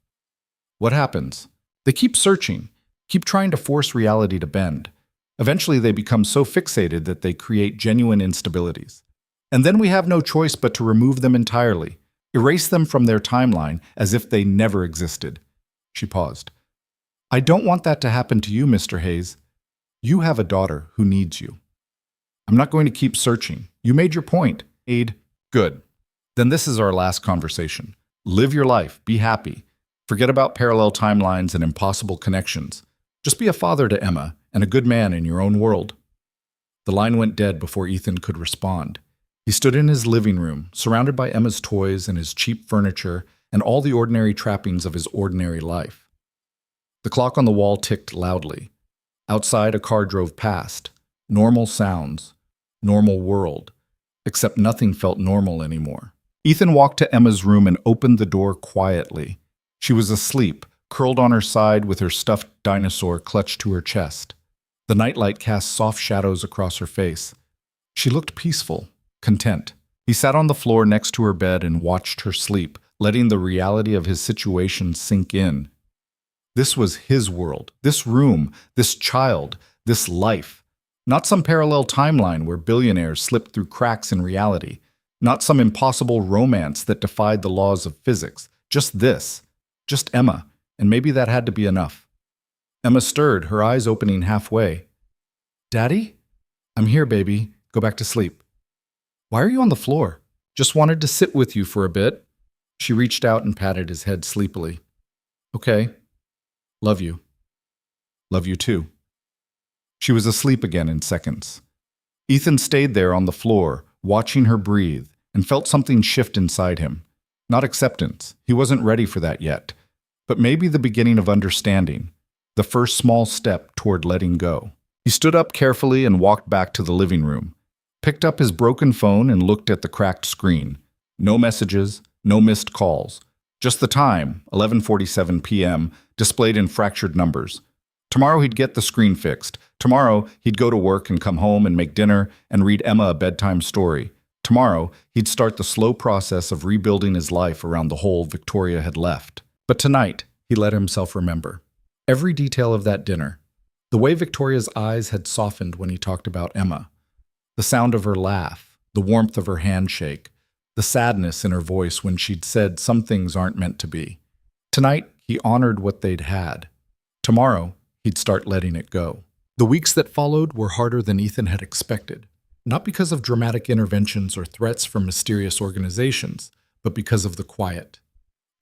[SPEAKER 1] What happens? They keep searching, keep trying to force reality to bend. Eventually they become so fixated that they create genuine instabilities. And then we have no choice but to remove them entirely, erase them from their timeline as if they never existed." She paused. "I don't want that to happen to you, Mr. Hayes. You have a daughter who needs you. I'm not going to keep searching. You made your point. Aid. Good. Then this is our last conversation. Live your life. Be happy. Forget about parallel timelines and impossible connections. Just be a father to Emma and a good man in your own world." The line went dead before Ethan could respond. He stood in his living room, surrounded by Emma's toys and his cheap furniture and all the ordinary trappings of his ordinary life. The clock on the wall ticked loudly. Outside, a car drove past. Normal sounds. Normal world. Except nothing felt normal anymore. Ethan walked to Emma's room and opened the door quietly. She was asleep, curled on her side with her stuffed dinosaur clutched to her chest. The nightlight cast soft shadows across her face. She looked peaceful, content. He sat on the floor next to her bed and watched her sleep, letting the reality of his situation sink in. This was his world, this room, this child, this life. Not some parallel timeline where billionaires slipped through cracks in reality. Not some impossible romance that defied the laws of physics. Just this. Just Emma. And maybe that had to be enough. Emma stirred, her eyes opening halfway. "Daddy? I'm here, baby. Go back to sleep." "Why are you on the floor?" "Just wanted to sit with you for a bit." She reached out and patted his head sleepily. "Okay. Love you. Love you too." She was asleep again in seconds. Ethan stayed there on the floor, watching her breathe, and felt something shift inside him. Not acceptance. He wasn't ready for that yet. But maybe the beginning of understanding, the first small step toward letting go. He stood up carefully and walked back to the living room, picked up his broken phone and looked at the cracked screen. No messages, no missed calls. Just the time, 11:47 p.m., displayed in fractured numbers. Tomorrow he'd get the screen fixed. Tomorrow he'd go to work and come home and make dinner and read Emma a bedtime story. Tomorrow he'd start the slow process of rebuilding his life around the hole Victoria had left. But tonight, he let himself remember. Every detail of that dinner. The way Victoria's eyes had softened when he talked about Emma. The sound of her laugh, the warmth of her handshake, the sadness in her voice when she'd said some things aren't meant to be. Tonight, he honored what they'd had. Tomorrow, he'd start letting it go. The weeks that followed were harder than Ethan had expected. Not because of dramatic interventions or threats from mysterious organizations, but because of the quiet.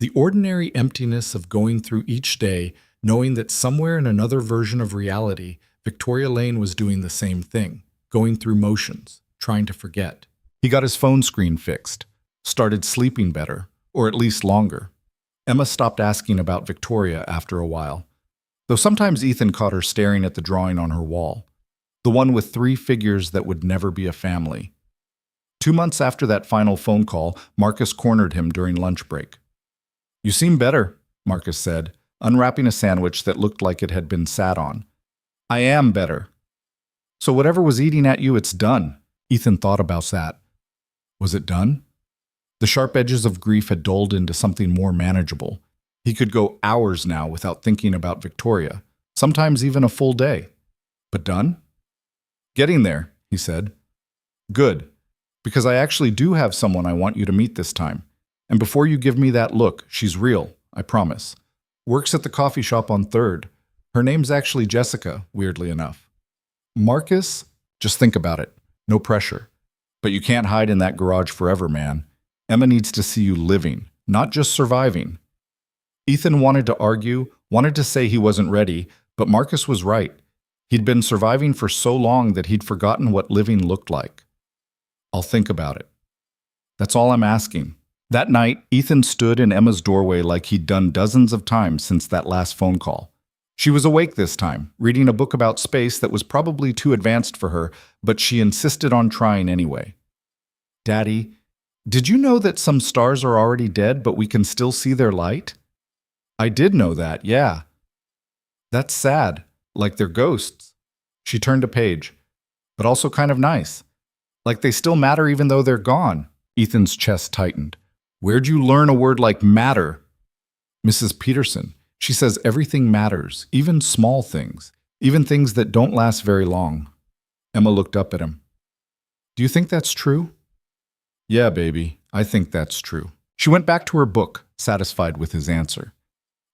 [SPEAKER 1] The ordinary emptiness of going through each day, knowing that somewhere in another version of reality, Victoria Lane was doing the same thing, going through motions, trying to forget. He got his phone screen fixed, started sleeping better, or at least longer. Emma stopped asking about Victoria after a while, though sometimes Ethan caught her staring at the drawing on her wall, the one with 3 figures that would never be a family. 2 months after that final phone call, Marcus cornered him during lunch break. "You seem better," Marcus said, unwrapping a sandwich that looked like it had been sat on. "I am better." "So whatever was eating at you, it's done." Ethan thought about that. Was it done? The sharp edges of grief had dulled into something more manageable. He could go hours now without thinking about Victoria, sometimes even a full day. But done? Getting there, he said. Good, because I actually do have someone I want you to meet this time. And before you give me that look, she's real, I promise. Works at the coffee shop on 3rd. Her name's actually Jessica, weirdly enough. Marcus? Just think about it. No pressure. But you can't hide in that garage forever, man. Emma needs to see you living, not just surviving. Ethan wanted to argue, wanted to say he wasn't ready, but Marcus was right. He'd been surviving for so long that he'd forgotten what living looked like. I'll think about it. That's all I'm asking. That night, Ethan stood in Emma's doorway like he'd done dozens of times since that last phone call. She was awake this time, reading a book about space that was probably too advanced for her, but she insisted on trying anyway. Daddy, did you know that some stars are already dead, but we can still see their light? I did know that, yeah. That's sad, like they're ghosts. She turned a page, but also kind of nice. Like they still matter even though they're gone. Ethan's chest tightened. Where'd you learn a word like matter? Mrs. Peterson. She says everything matters, even small things, even things that don't last very long. Emma looked up at him. Do you think that's true? Yeah, baby, I think that's true. She went back to her book, satisfied with his answer.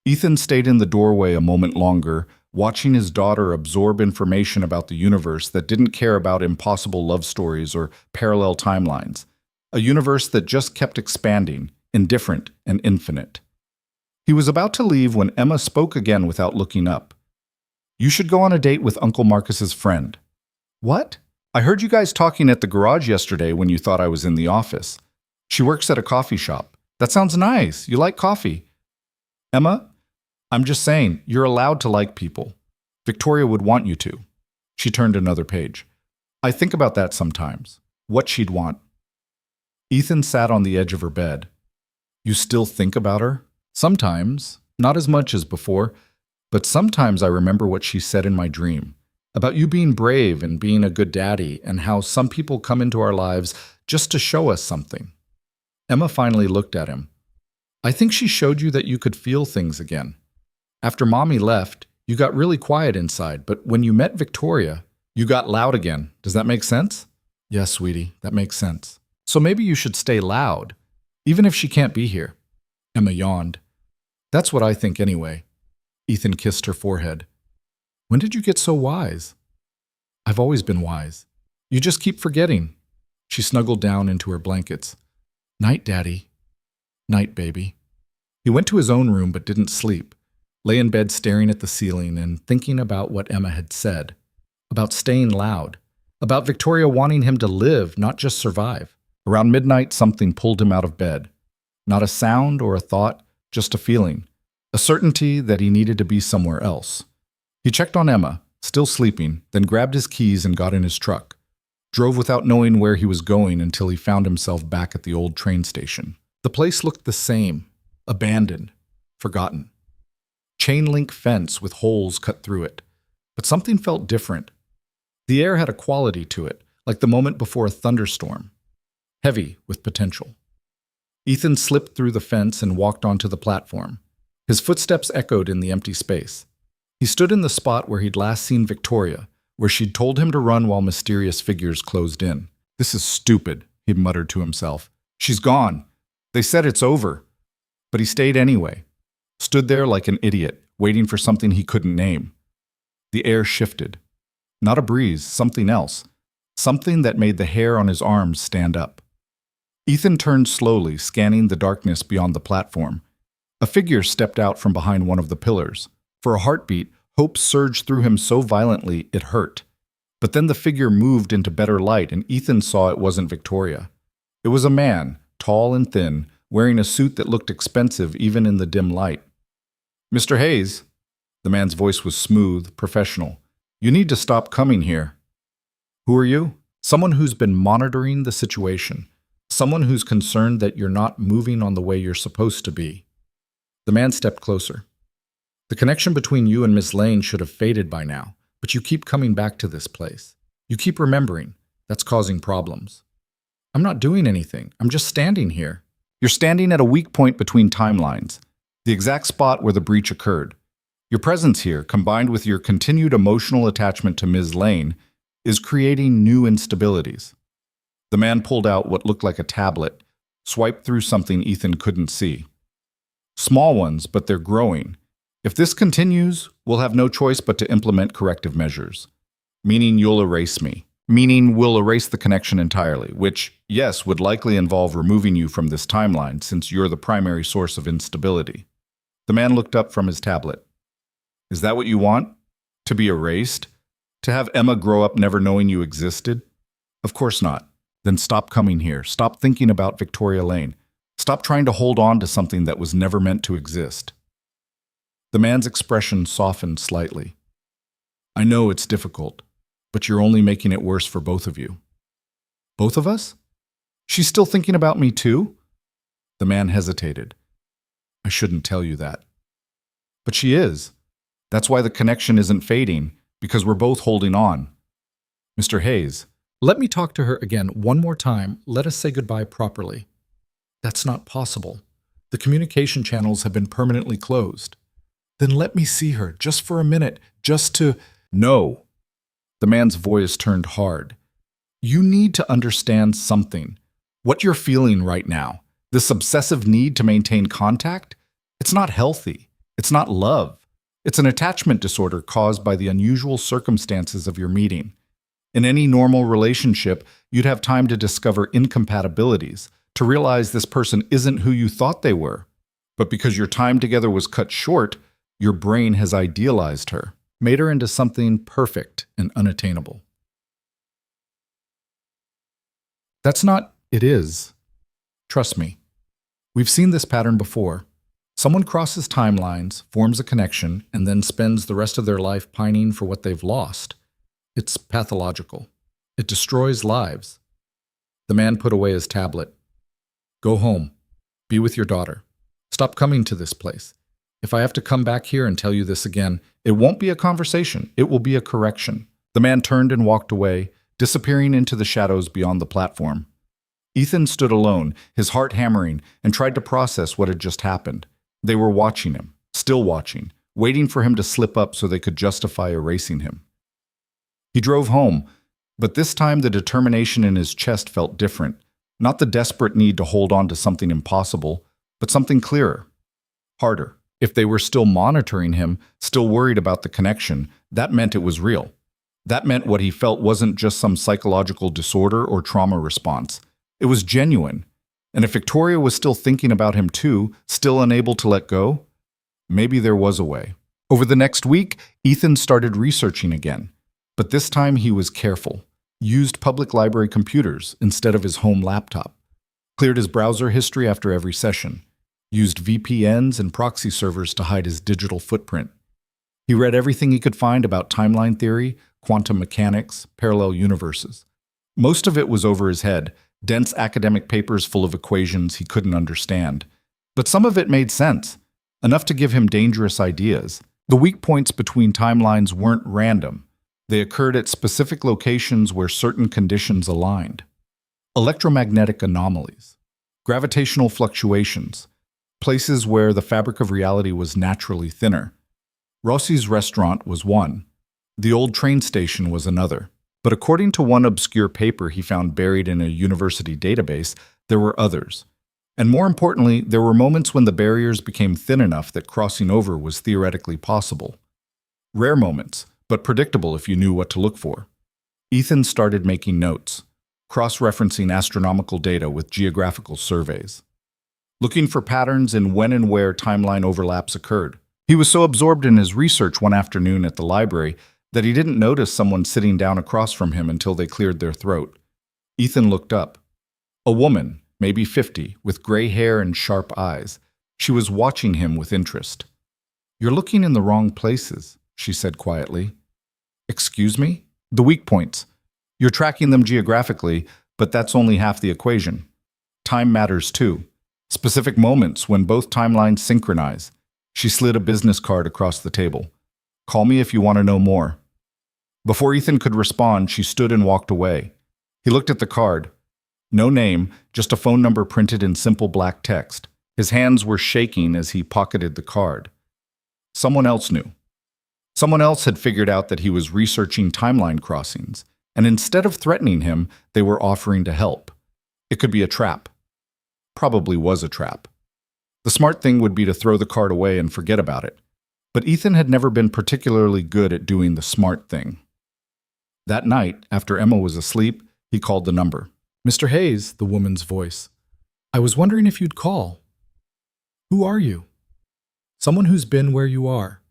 [SPEAKER 1] Ethan stayed in the doorway a moment longer, watching his daughter absorb information about the universe that didn't care about impossible love stories or parallel timelines. A universe that just kept expanding, indifferent and infinite. He was about to leave when Emma spoke again without looking up. You should go on a date with Uncle Marcus's friend. What? I heard you guys talking at the garage yesterday when you thought I was in the office. She works at a coffee shop. That sounds nice. You like coffee. Emma, I'm just saying, you're allowed to like people. Victoria would want you to. She turned another page. I think about that sometimes. What she'd want. Ethan sat on the edge of her bed. You still think about her? Sometimes, not as much as before, but sometimes I remember what she said in my dream. About you being brave and being a good daddy, and how some people come into our lives just to show us something. Emma finally looked at him. I think she showed you that you could feel things again. After Mommy left, you got really quiet inside, but when you met Victoria, you got loud again. Does that make sense? Yes, sweetie, that makes sense. So maybe you should stay loud, even if she can't be here. Emma yawned. That's what I think anyway. Ethan kissed her forehead. When did you get so wise? I've always been wise. You just keep forgetting. She snuggled down into her blankets. Night, Daddy. Night, baby. He went to his own room but didn't sleep. Lay in bed staring at the ceiling and thinking about what Emma had said. About staying loud. About Victoria wanting him to live, not just survive. Around midnight, something pulled him out of bed. Not a sound or a thought, just a feeling. A certainty that he needed to be somewhere else. He checked on Emma, still sleeping, then grabbed his keys and got in his truck. Drove without knowing where he was going until he found himself back at the old train station. The place looked the same. Abandoned. Forgotten. Chain-link fence with holes cut through it. But something felt different. The air had a quality to it, like the moment before a thunderstorm. Heavy with potential. Ethan slipped through the fence and walked onto the platform. His footsteps echoed in the empty space. He stood in the spot where he'd last seen Victoria, where she'd told him to run while mysterious figures closed in. This is stupid, he muttered to himself. She's gone. They said it's over. But he stayed anyway. Stood there like an idiot, waiting for something he couldn't name. The air shifted. Not a breeze, something else. Something that made the hair on his arms stand up. Ethan turned slowly, scanning the darkness beyond the platform. A figure stepped out from behind one of the pillars. For a heartbeat, hope surged through him so violently it hurt. But then the figure moved into better light and Ethan saw it wasn't Victoria. It was a man, tall and thin, wearing a suit that looked expensive even in the dim light. Mr. Hayes, the man's voice was smooth, professional. You need to stop coming here. Who are you? Someone who's been monitoring the situation. Someone who's concerned that you're not moving on the way you're supposed to be. The man stepped closer. The connection between you and Miss Lane should have faded by now, but you keep coming back to this place. You keep remembering. That's causing problems. I'm not doing anything. I'm just standing here. You're standing at a weak point between timelines, the exact spot where the breach occurred. Your presence here, combined with your continued emotional attachment to Ms. Lane, is creating new instabilities. The man pulled out what looked like a tablet, swiped through something Ethan couldn't see. Small ones, but they're growing. If this continues, we'll have no choice but to implement corrective measures. Meaning you'll erase me. Meaning we'll erase the connection entirely, which, yes, would likely involve removing you from this timeline since you're the primary source of instability. The man looked up from his tablet. Is that what you want? To be erased? To have Emma grow up never knowing you existed? Of course not. Then stop coming here. Stop thinking about Victoria Lane. Stop trying to hold on to something that was never meant to exist. The man's expression softened slightly. I know it's difficult, but you're only making it worse for both of you. Both of us? She's still thinking about me too? The man hesitated. I shouldn't tell you that. But she is. That's why the connection isn't fading, because we're both holding on. Mr. Hayes, let me talk to her again one more time. Let us say goodbye properly. That's not possible. The communication channels have been permanently closed. Then let me see her, just for a minute, just to... No. The man's voice turned hard. You need to understand something. What you're feeling right now, this obsessive need to maintain contact, it's not healthy. It's not love. It's an attachment disorder caused by the unusual circumstances of your meeting. In any normal relationship, you'd have time to discover incompatibilities, to realize this person isn't who you thought they were. But because your time together was cut short, your brain has idealized her, made her into something perfect and unattainable. That's not it is. Trust me. We've seen this pattern before. Someone crosses timelines, forms a connection, and then spends the rest of their life pining for what they've lost. It's pathological. It destroys lives. The man put away his tablet. Go home. Be with your daughter. Stop coming to this place. If I have to come back here and tell you this again, it won't be a conversation. It will be a correction. The man turned and walked away, disappearing into the shadows beyond the platform. Ethan stood alone, his heart hammering, and tried to process what had just happened. They were watching him, still watching, waiting for him to slip up so they could justify erasing him. He drove home, but this time the determination in his chest felt different. Not the desperate need to hold on to something impossible, but something clearer, harder. If they were still monitoring him, still worried about the connection, that meant it was real. That meant what he felt wasn't just some psychological disorder or trauma response. It was genuine. And if Victoria was still thinking about him too, still unable to let go, maybe there was a way. Over the next week, Ethan started researching again. But this time he was careful. Used public library computers instead of his home laptop. Cleared his browser history after every session. Used VPNs and proxy servers to hide his digital footprint. He read everything he could find about timeline theory, quantum mechanics, parallel universes. Most of it was over his head, dense academic papers full of equations he couldn't understand. But some of it made sense, enough to give him dangerous ideas. The weak points between timelines weren't random. They occurred at specific locations where certain conditions aligned. Electromagnetic anomalies, gravitational fluctuations, places where the fabric of reality was naturally thinner. Rossi's restaurant was one. The old train station was another. But according to one obscure paper he found buried in a university database, there were others. And more importantly, there were moments when the barriers became thin enough that crossing over was theoretically possible. Rare moments, but predictable if you knew what to look for. Ethan started making notes, cross-referencing astronomical data with geographical surveys, looking for patterns in when and where timeline overlaps occurred. He was so absorbed in his research one afternoon at the library that he didn't notice someone sitting down across from him until they cleared their throat. Ethan looked up. A woman, maybe 50, with gray hair and sharp eyes. She was watching him with interest. "You're looking in the wrong places," she said quietly. "Excuse me?" "The weak points. You're tracking them geographically, but that's only half the equation. Time matters too. Specific moments when both timelines synchronize." She slid a business card across the table. "Call me if you want to know more." Before Ethan could respond, she stood and walked away. He looked at the card. No name, just a phone number printed in simple black text. His hands were shaking as he pocketed the card. Someone else knew. Someone else had figured out that he was researching timeline crossings, and instead of threatening him, they were offering to help. It could be a trap. Probably was a trap. The smart thing would be to throw the card away and forget about it. But Ethan had never been particularly good at doing the smart thing. That night, after Emma was asleep, he called the number.
[SPEAKER 2] Mr. Hayes, the woman's voice. I was wondering if you'd call. Who are you? Someone who's been where you are.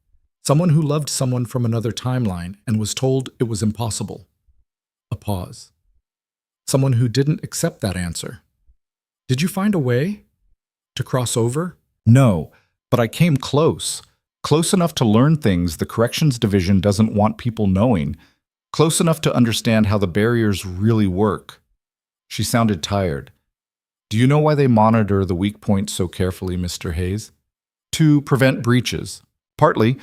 [SPEAKER 2] Someone who loved someone from another timeline and was told it was impossible. A pause. Someone who didn't accept that answer. Did you find a way to cross over?
[SPEAKER 1] No, but I came close. Close enough to learn things the corrections division doesn't want people knowing. Close enough to understand how the barriers really work. She sounded tired. Do you know why they monitor the weak points so carefully, Mr. Hayes? To prevent breaches. Partly,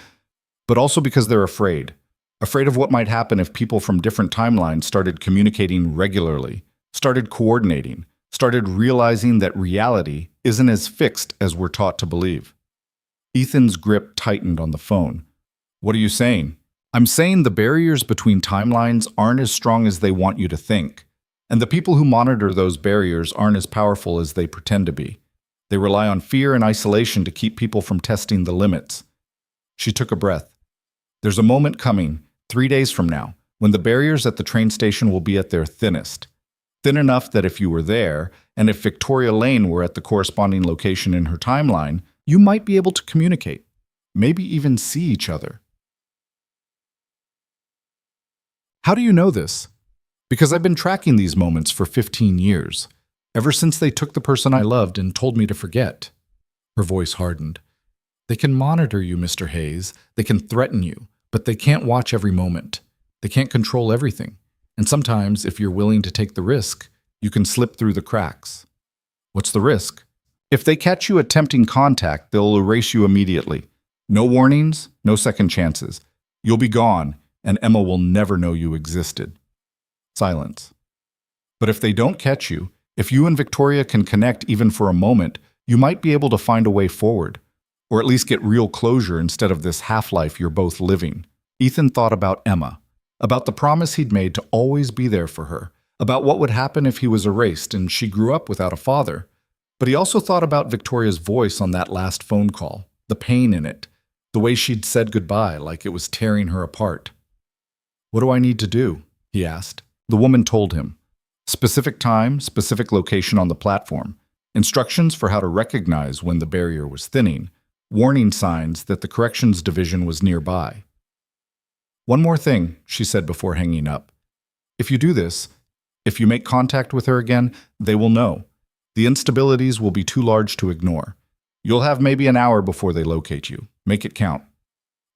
[SPEAKER 1] but also because they're afraid. Afraid of what might happen if people from different timelines started communicating regularly, started coordinating, started realizing that reality isn't as fixed as we're taught to believe. Ethan's grip tightened on the phone. What are you saying? I'm saying the barriers between timelines aren't as strong as they want you to think. And the people who monitor those barriers aren't as powerful as they pretend to be. They rely on fear and isolation to keep people from testing the limits. She took a breath. There's a moment coming, 3 days from now, when the barriers at the train station will be at their thinnest. Thin enough that if you were there, and if Victoria Lane were at the corresponding location in her timeline, you might be able to communicate, maybe even see each other. How do you know this? Because I've been tracking these moments for 15 years, ever since they took the person I loved and told me to forget. Her voice hardened. They can monitor you, Mr. Hayes. They can threaten you, but they can't watch every moment. They can't control everything. And sometimes, if you're willing to take the risk, you can slip through the cracks. What's the risk? If they catch you attempting contact, they'll erase you immediately. No warnings, no second chances. You'll be gone, and Emma will never know you existed. Silence. But if they don't catch you, if you and Victoria can connect even for a moment, you might be able to find a way forward, or at least get real closure instead of this half-life you're both living. Ethan thought about Emma, about the promise he'd made to always be there for her, about what would happen if he was erased and she grew up without a father. But he also thought about Victoria's voice on that last phone call, the pain in it, the way she'd said goodbye like it was tearing her apart. What do I need to do? He asked. The woman told him. Specific time, specific location on the platform, instructions for how to recognize when the barrier was thinning, warning signs that the corrections division was nearby. One more thing, she said before hanging up. If you do this, if you make contact with her again, they will know. The instabilities will be too large to ignore. You'll have maybe an hour before they locate you. Make it count.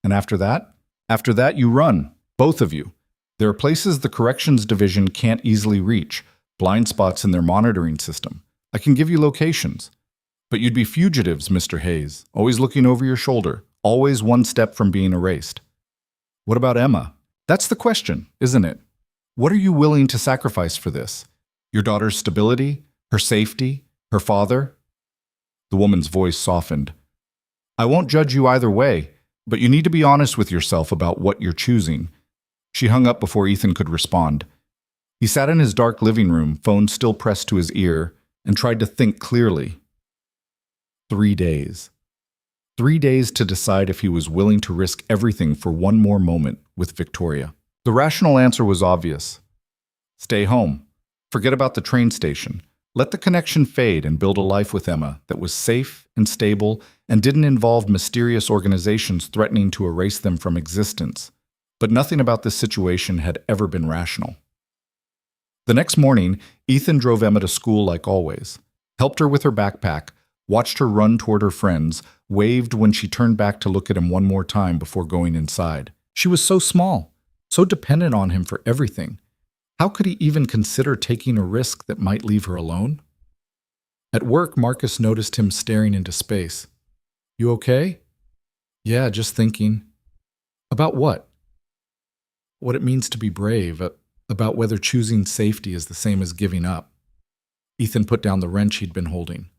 [SPEAKER 1] And after that? After that, you run, both of you. There are places the corrections division can't easily reach, blind spots in their monitoring system. I can give you locations. But you'd be fugitives, Mr. Hayes, always looking over your shoulder, always one step from being erased. What about Emma? That's the question, isn't it? What are you willing to sacrifice for this? Your daughter's stability? Her safety? Her father? The woman's voice softened. I won't judge you either way, but you need to be honest with yourself about what you're choosing. She hung up before Ethan could respond. He sat in his dark living room, phone still pressed to his ear, and tried to think clearly. 3 days. 3 days to decide if he was willing to risk everything for one more moment with Victoria. The rational answer was obvious. Stay home. Forget about the train station. Let the connection fade and build a life with Emma that was safe and stable and didn't involve mysterious organizations threatening to erase them from existence. But nothing about this situation had ever been rational. The next morning, Ethan drove Emma to school like always, helped her with her backpack, watched her run toward her friends, waved when she turned back to look at him one more time before going inside. She was so small, so dependent on him for everything. How could he even consider taking a risk that might leave her alone? At work, Marcus noticed him staring into space. You okay? Yeah, just thinking. About what? What it means to be brave, about whether choosing safety is the same as giving up. Ethan put down the wrench he'd been holding.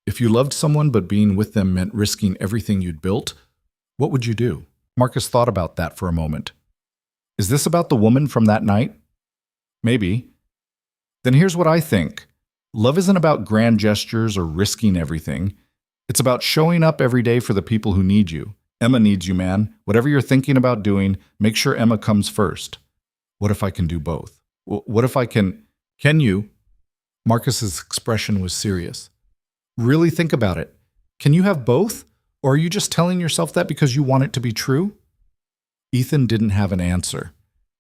[SPEAKER 1] If you loved someone but being with them meant risking everything you'd built,
[SPEAKER 2] What would you do?
[SPEAKER 1] Marcus thought about that for a moment. Is this about the woman from that night? Maybe. Then here's what I think. Love isn't about grand gestures or risking everything. It's about showing up every day for the people who need you. Emma needs you, man. Whatever you're thinking about doing, make sure Emma comes first. What if I can do both? What if I can...
[SPEAKER 2] Can you? Marcus's expression was serious. Really think about it. Can you have both? Or are you just telling yourself that because you want it to be true?
[SPEAKER 1] Ethan didn't have an answer.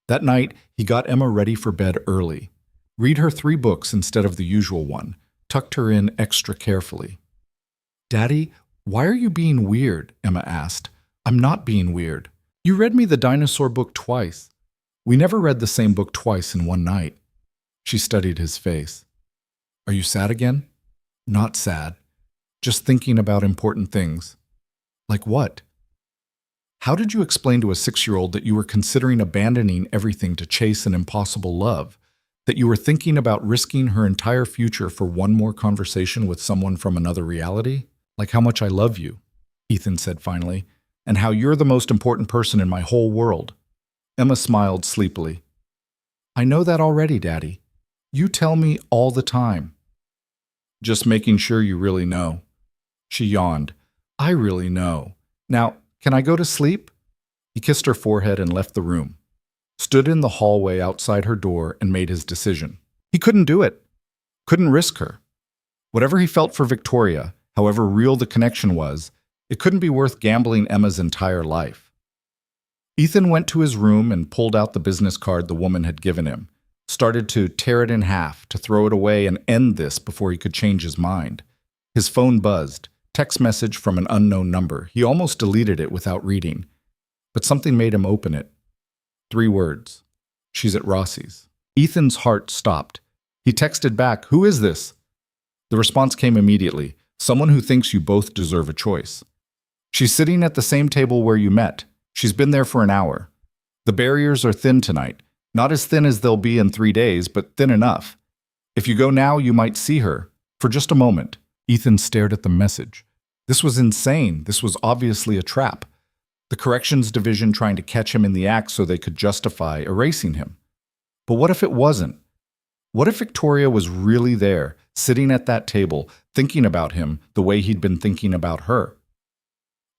[SPEAKER 1] That night, he got Emma ready for bed early. Read her 3 books instead of the usual one. Tucked her in extra carefully. "Daddy, why are you being weird?" Emma asked. "I'm not being weird. You read me the dinosaur book twice." "We never read the same book twice in one night." She studied his face. "Are you sad again?" "Not sad. Just thinking about important things." "Like what?" "How did you explain to a 6-year-old that you were considering abandoning everything to chase an impossible love? That you were thinking about risking her entire future for one more conversation with someone from another reality? Like how much I love you," Ethan said finally, "and how you're the most important person in my whole world." Emma smiled sleepily. "I know that already, Daddy. You tell me all the time." "Just making sure you really know." She yawned. "I really know. Now, can I go to sleep?" He kissed her forehead and left the room. Stood in the hallway outside her door and made his decision. He couldn't do it. Couldn't risk her. Whatever he felt for Victoria, however real the connection was, it couldn't be worth gambling Emma's entire life. Ethan went to his room and pulled out the business card the woman had given him, started to tear it in half, to throw it away and end this before he could change his mind. His phone buzzed, text message from an unknown number. He almost deleted it without reading, but something made him open it. 3 words. "She's at Rossi's." Ethan's heart stopped. He texted back, "Who is this?" The response came immediately. "Someone who thinks you both deserve a choice. She's sitting at the same table where you met. She's been there for an hour. The barriers are thin tonight. Not as thin as they'll be in 3 days, but thin enough. If you go now, you might see her. For just a moment." Ethan stared at the message. This was insane. This was obviously a trap. The corrections division trying to catch him in the act so they could justify erasing him. But what if it wasn't? What if Victoria was really there, sitting at that table, thinking about him the way he'd been thinking about her?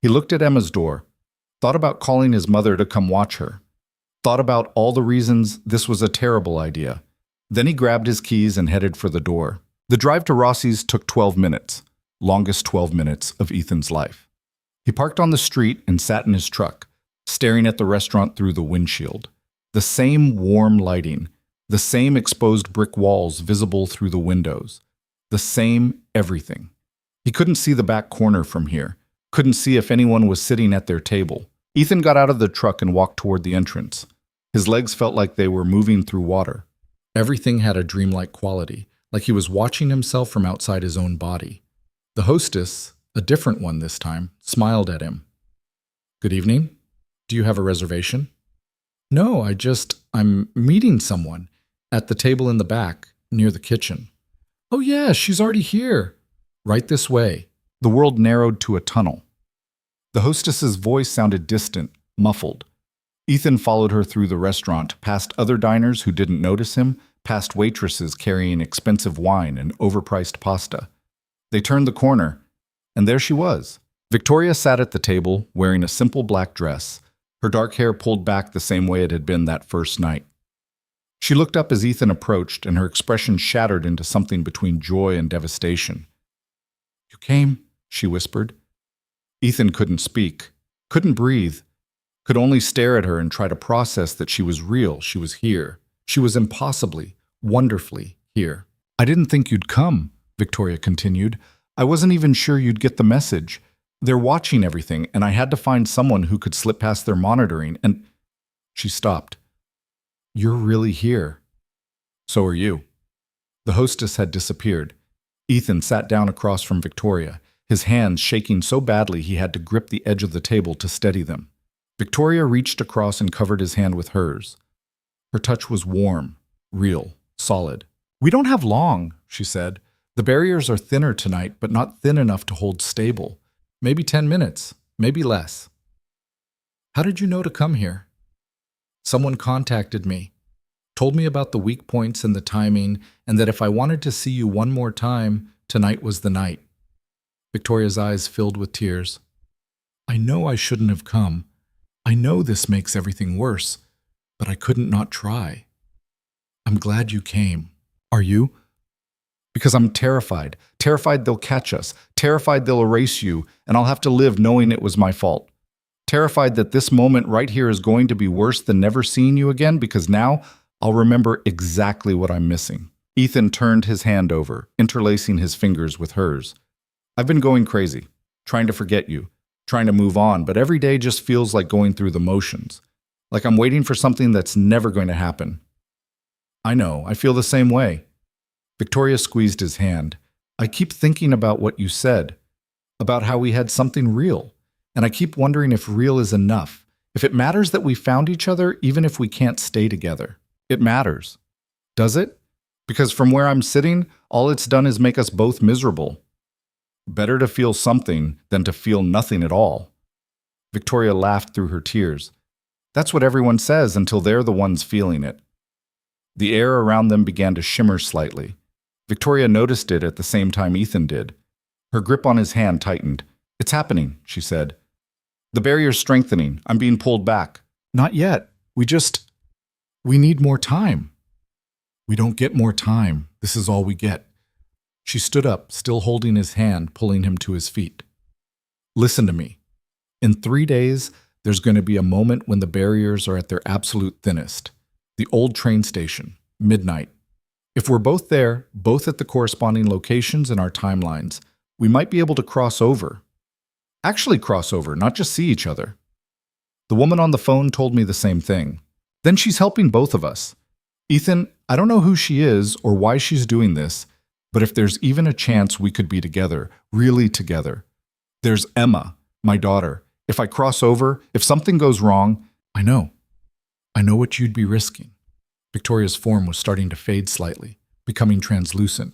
[SPEAKER 1] He looked at Emma's door, thought about calling his mother to come watch her, thought about all the reasons this was a terrible idea. Then he grabbed his keys and headed for the door. The drive to Rossi's took 12 minutes, longest 12 minutes of Ethan's life. He parked on the street and sat in his truck, staring at the restaurant through the windshield. The same warm lighting, the same exposed brick walls visible through the windows, the same everything. He couldn't see the back corner from here, couldn't see if anyone was sitting at their table. Ethan got out of the truck and walked toward the entrance. His legs felt like they were moving through water. Everything had a dreamlike quality, like he was watching himself from outside his own body. The hostess, a different one this time, smiled at him. "Good evening. Do you have a reservation?" "No, I'm meeting someone at the table in the back, near the kitchen." "Oh yeah, she's already here." "Right this way." The world narrowed to a tunnel. The hostess's voice sounded distant, muffled. Ethan followed her through the restaurant, past other diners who didn't notice him, past waitresses carrying expensive wine and overpriced pasta. They turned the corner, and there she was. Victoria sat at the table, wearing a simple black dress, her dark hair pulled back the same way it had been that first night. She looked up as Ethan approached, and her expression shattered into something between joy and devastation. "You came?" she whispered. Ethan couldn't speak, couldn't breathe, could only stare at her and try to process that she was real, she was here. She was impossibly, wonderfully here. "I didn't think you'd come," Victoria continued. "I wasn't even sure you'd get the message. They're watching everything, and I had to find someone who could slip past their monitoring, and—" She stopped. "You're really here." "So are you." The hostess had disappeared. Ethan sat down across from Victoria, his hands shaking so badly he had to grip the edge of the table to steady them. Victoria reached across and covered his hand with hers. Her touch was warm, real, solid. "We don't have long," she said. "The barriers are thinner tonight, but not thin enough to hold stable. Maybe 10 minutes, maybe less."
[SPEAKER 2] How did you know to come here? Someone contacted me, told me about the weak points and the timing, and that if I wanted to see you one more time, tonight was the night. Victoria's eyes filled with tears. I know I shouldn't have come. I know this makes everything worse, but I couldn't not try. I'm glad you came.
[SPEAKER 1] Are you? Because I'm terrified. Terrified they'll catch us. Terrified they'll erase you, and I'll have to live knowing it was my fault. Terrified that this moment right here is going to be worse than never seeing you again, because now I'll remember exactly what I'm missing. Ethan turned his hand over, interlacing his fingers with hers. I've been going crazy, trying to forget you, trying to move on, but every day just feels like going through the motions. Like I'm waiting for something that's never going to happen. I know, I feel the same way. Victoria squeezed his hand. I keep thinking about what you said, about how we had something real, and I keep wondering if real is enough, if it matters that we found each other even if we can't stay together. It matters. Does it? Because from where I'm sitting, all it's done is make us both miserable. Better to feel something than to feel nothing at all. Victoria laughed through her tears. That's what everyone says until they're the ones feeling it. The air around them began to shimmer slightly. Victoria noticed it at the same time Ethan did. Her grip on his hand tightened. It's happening, she said. The barrier's strengthening. I'm being pulled back.
[SPEAKER 2] Not yet. We need more time. We don't get more time. This is all we get. She stood up, still holding his hand, pulling him to his feet. Listen to me. In 3 days, there's going to be a moment when the barriers are at their absolute thinnest. The old train station, midnight. If we're both there, both at the corresponding locations in our timelines, we might be able to cross over. Actually cross over, not just see each other. The woman on the phone told me the same thing. Then she's helping both of us. Ethan, I don't know who she is or why she's doing this, but if there's even a chance we could be together, really together. There's Emma, my daughter. If I cross over, if something goes wrong, I know what you'd be risking. Victoria's form was starting to fade slightly, becoming translucent.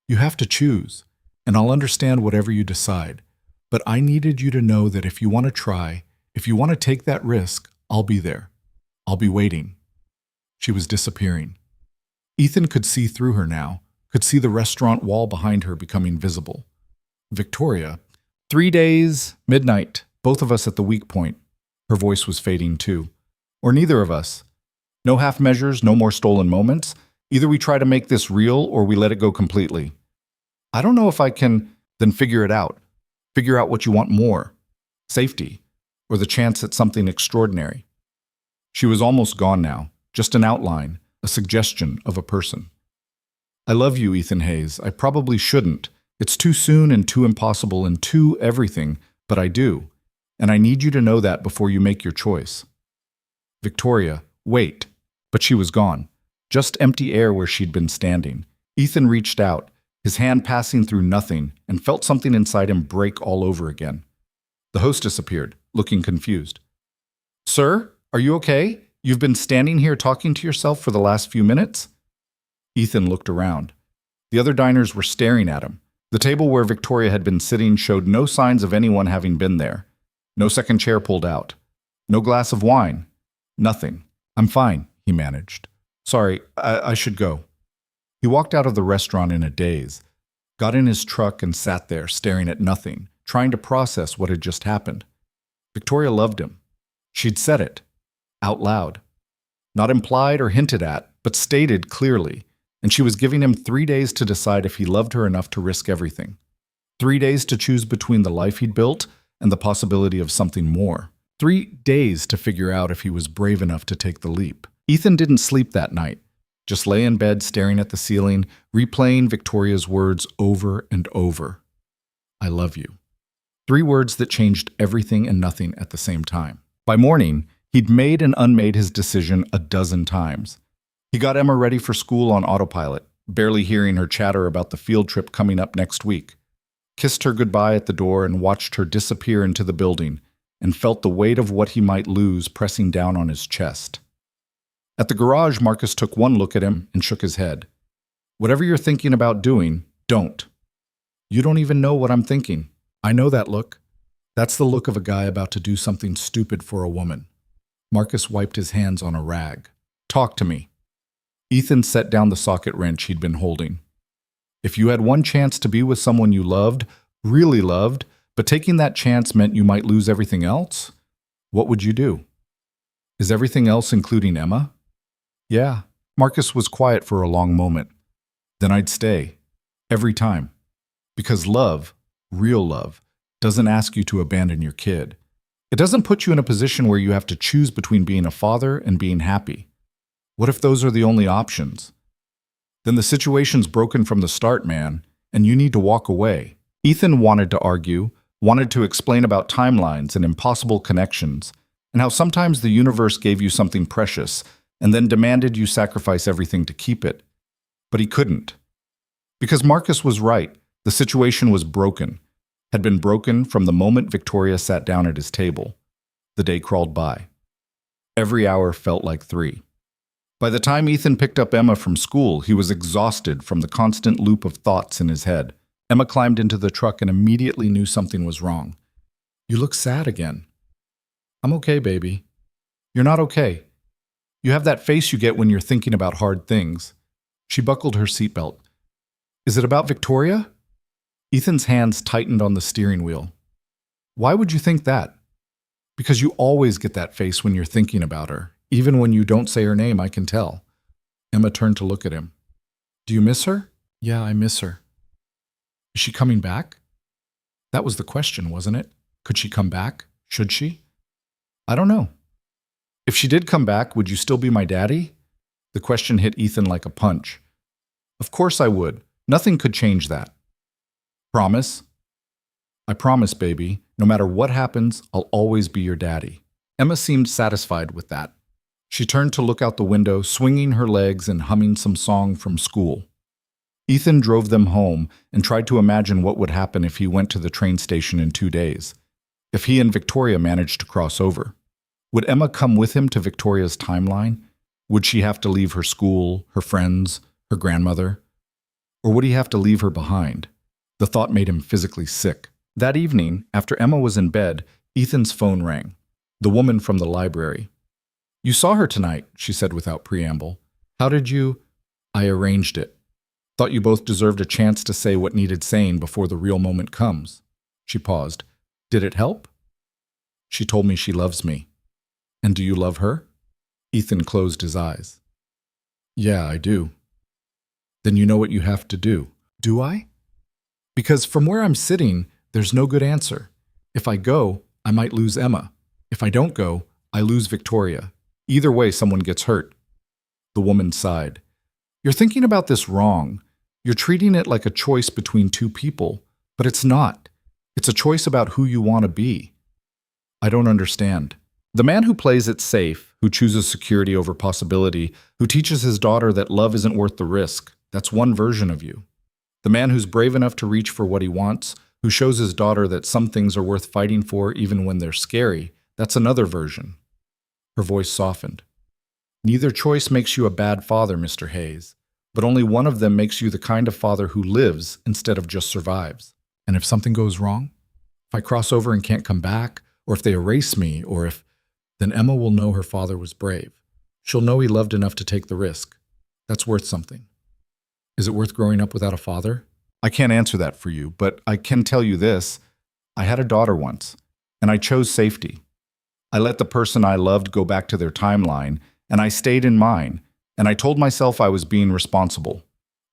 [SPEAKER 2] You have to choose, and I'll understand whatever you decide. But I needed you to know that if you want to try, if you want to take that risk, I'll be there. I'll be waiting. She was disappearing. Ethan could see through her now, could see the restaurant wall behind her becoming visible. Victoria, 3 days, midnight, both of us at the weak point. Her voice was fading too. Or neither of us. No half measures, no more stolen moments. Either we try to make this real or we let it go completely. I don't know if I can then figure it out. Figure out what you want more. Safety. Or the chance at something extraordinary. She was almost gone now. Just an outline, a suggestion of a person. I love you, Ethan Hayes. I probably shouldn't. It's too soon and too impossible and too everything, but I do. And I need you to know that before you make your choice. Victoria, wait. But she was gone. Just empty air where she'd been standing. Ethan reached out, his hand passing through nothing, and felt something inside him break all over again. The hostess appeared, looking confused. Sir, are you okay? You've been standing here talking to yourself for the last few minutes? Ethan looked around. The other diners were staring at him. The table where Victoria had been sitting showed no signs of anyone having been there. No second chair pulled out. No glass of wine. Nothing. I'm fine, he managed. Sorry, I should go. He walked out of the restaurant in a daze, got in his truck and sat there staring at nothing, trying to process what had just happened. Victoria loved him. She'd said it. Out loud. Not implied or hinted at, but stated clearly, and she was giving him 3 days to decide if he loved her enough to risk everything. 3 days to choose between the life he'd built and the possibility of something more. 3 days to figure out if he was brave enough to take the leap. Ethan didn't sleep that night, just lay in bed staring at the ceiling, replaying Victoria's words over and over. I love you. 3 words that changed everything and nothing at the same time. By morning, he'd made and unmade his decision a dozen times. He got Emma ready for school on autopilot, barely hearing her chatter about the field trip coming up next week. Kissed her goodbye at the door and watched her disappear into the building, and felt the weight of what he might lose pressing down on his chest. At the garage, Marcus took one look at him and shook his head. Whatever you're thinking about doing, don't. You don't even know what I'm thinking. I know that look. That's the look of a guy about to do something stupid for a woman. Marcus wiped his hands on a rag. Talk to me. Ethan set down the socket wrench he'd been holding. If you had one chance to be with someone you loved, really loved, but taking that chance meant you might lose everything else, what would you do? Is everything else including Emma? Yeah. Marcus was quiet for a long moment. Then I'd stay. Every time. Because love, real love, doesn't ask you to abandon your kid. It doesn't put you in a position where you have to choose between being a father and being happy. What if those are the only options? Then the situation's broken from the start, man, and you need to walk away. Ethan wanted to argue, wanted to explain about timelines and impossible connections, and how sometimes the universe gave you something precious and then demanded you sacrifice everything to keep it. But he couldn't. Because Marcus was right. The situation was broken, had been broken from the moment Victoria sat down at his table. The day crawled by. Every hour felt like 3. By the time Ethan picked up Emma from school, he was exhausted from the constant loop of thoughts in his head. Emma climbed into the truck and immediately knew something was wrong. You look sad again. I'm okay, baby. You're not okay. You have that face you get when you're thinking about hard things. She buckled her seatbelt. Is it about Victoria? Ethan's hands tightened on the steering wheel. Why would you think that? Because you always get that face when you're thinking about her. Even when you don't say her name, I can tell. Emma turned to look at him. Do you miss her? Yeah, I miss her. Is she coming back? That was the question, wasn't it? Could she come back? Should she? I don't know. If she did come back, would you still be my daddy? The question hit Ethan like a punch. Of course I would. Nothing could change that. Promise? I promise, baby. No matter what happens, I'll always be your daddy. Emma seemed satisfied with that. She turned to look out the window, swinging her legs and humming some song from school. Ethan drove them home and tried to imagine what would happen if he went to the train station in 2 days. If he and Victoria managed to cross over. Would Emma come with him to Victoria's timeline? Would she have to leave her school, her friends, her grandmother? Or would he have to leave her behind? The thought made him physically sick. That evening, after Emma was in bed, Ethan's phone rang. The woman from the library. You saw her tonight, she said without preamble. How did you? I arranged it. Thought you both deserved a chance to say what needed saying before the real moment comes. She paused. Did it help? She told me she loves me. And do you love her? Ethan closed his eyes. Yeah, I do. Then you know what you have to do. Do I? Because from where I'm sitting, there's no good answer. If I go, I might lose Emma. If I don't go, I lose Victoria. Either way, someone gets hurt. The woman sighed. You're thinking about this wrong. You're treating it like a choice between two people, but it's not. It's a choice about who you want to be. I don't understand. The man who plays it safe, who chooses security over possibility, who teaches his daughter that love isn't worth the risk, that's one version of you. The man who's brave enough to reach for what he wants, who shows his daughter that some things are worth fighting for even when they're scary, that's another version. Her voice softened. Neither choice makes you a bad father, Mr. Hayes, but only one of them makes you the kind of father who lives instead of just survives. And if something goes wrong, if I cross over and can't come back, or if they erase me, or if, then Emma will know her father was brave. She'll know he loved enough to take the risk. That's worth something. Is it worth growing up without a father? I can't answer that for you, but I can tell you this. I had a daughter once, and I chose safety. I let the person I loved go back to their timeline, and I stayed in mine, and I told myself I was being responsible,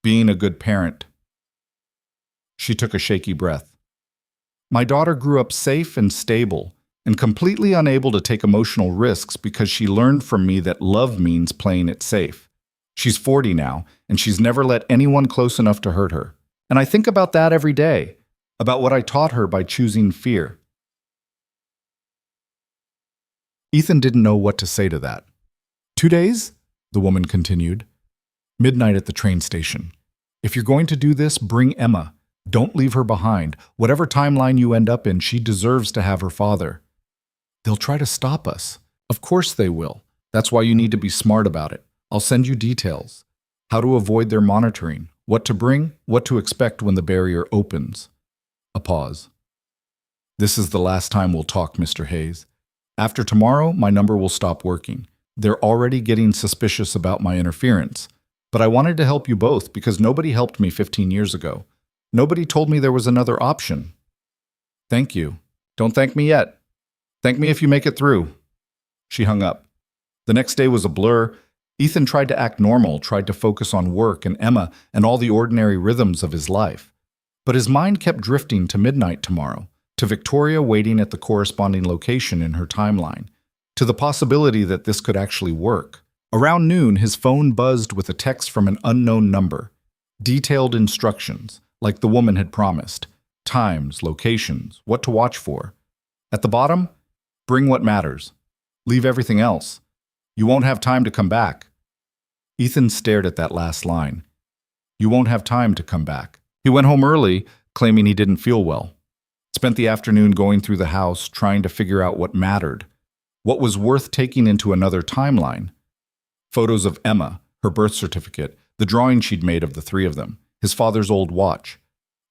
[SPEAKER 2] being a good parent. She took a shaky breath. My daughter grew up safe and stable, and completely unable to take emotional risks because she learned from me that love means playing it safe. She's 40 now, and she's never let anyone close enough to hurt her. And I think about that every day, about what I taught her by choosing fear. Ethan didn't know what to say to that. 2 days? The woman continued. Midnight at the train station. If you're going to do this, bring Emma. Don't leave her behind. Whatever timeline you end up in, she deserves to have her father. They'll try to stop us. Of course they will. That's why you need to be smart about it. I'll send you details. How to avoid their monitoring. What to bring, what to expect when the barrier opens. A pause.
[SPEAKER 1] This is the last time we'll talk, Mr. Hayes. After tomorrow, my number will stop working. They're already getting suspicious about my interference. But I wanted to help you both because nobody helped me 15 years ago. Nobody told me there was another option. Thank you. Don't thank me yet. Thank me if you make it through. She hung up. The next day was a blur. Ethan tried to act normal, tried to focus on work and Emma and all the ordinary rhythms of his life. But his mind kept drifting to midnight tomorrow, to Victoria waiting at the corresponding location in her timeline, to the possibility that this could actually work. Around noon, his phone buzzed with a text from an unknown number. Detailed instructions, like the woman had promised. Times, locations, what to watch for. At the bottom, bring what matters. Leave everything else. You won't have time to come back. Ethan stared at that last line. You won't have time to come back. He went home early, claiming he didn't feel well. Spent the afternoon going through the house, trying to figure out what mattered. What was worth taking into another timeline. Photos of Emma, her birth certificate, the drawing she'd made of the three of them, his father's old watch.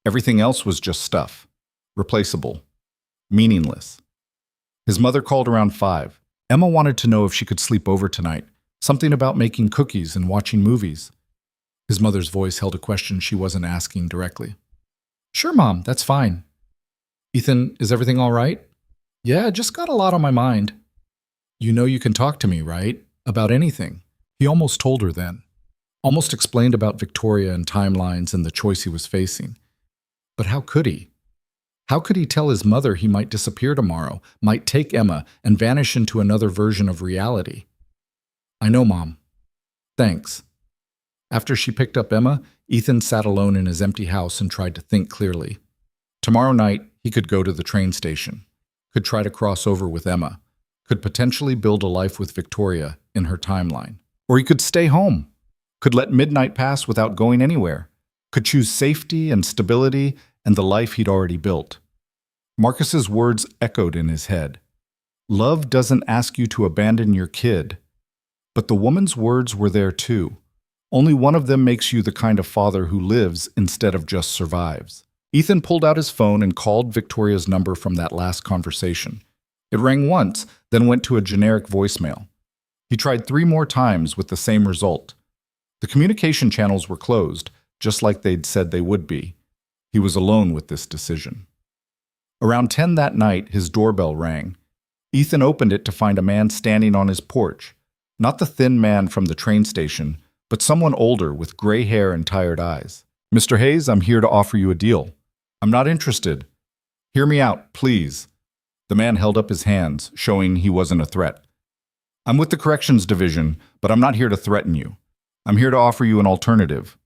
[SPEAKER 1] Everything else was just stuff. Replaceable. Meaningless. His mother called around 5. Emma wanted to know if she could sleep over tonight. Something about making cookies and watching movies. His mother's voice held a question she wasn't asking directly. Sure, Mom, that's fine. Ethan, is everything all right? Yeah, just got a lot on my mind. You know you can talk to me, right? About anything. He almost told her then. Almost explained about Victoria and timelines and the choice he was facing. But how could he? How could he tell his mother he might disappear tomorrow, might take Emma and vanish into another version of reality? I know, Mom. Thanks. After she picked up Emma, Ethan sat alone in his empty house and tried to think clearly. Tomorrow night, he could go to the train station, could try to cross over with Emma, could potentially build a life with Victoria in her timeline. Or he could stay home, could let midnight pass without going anywhere, could choose safety and stability and the life he'd already built. Marcus's words echoed in his head. Love doesn't ask you to abandon your kid. But the woman's words were there too. Only one of them makes you the kind of father who lives instead of just survives. Ethan pulled out his phone and called Victoria's number from that last conversation. It rang once, then went to a generic voicemail. He tried 3 more times with the same result. The communication channels were closed, just like they'd said they would be. He was alone with this decision. Around 10 that night, his doorbell rang. Ethan opened it to find a man standing on his porch. Not the thin man from the train station, but someone older with gray hair and tired eyes. Mr. Hayes, I'm here to offer you a deal. I'm not interested. Hear me out, please. The man held up his hands, showing he wasn't a threat. I'm with the corrections division, but I'm not here to threaten you. I'm here to offer you an alternative.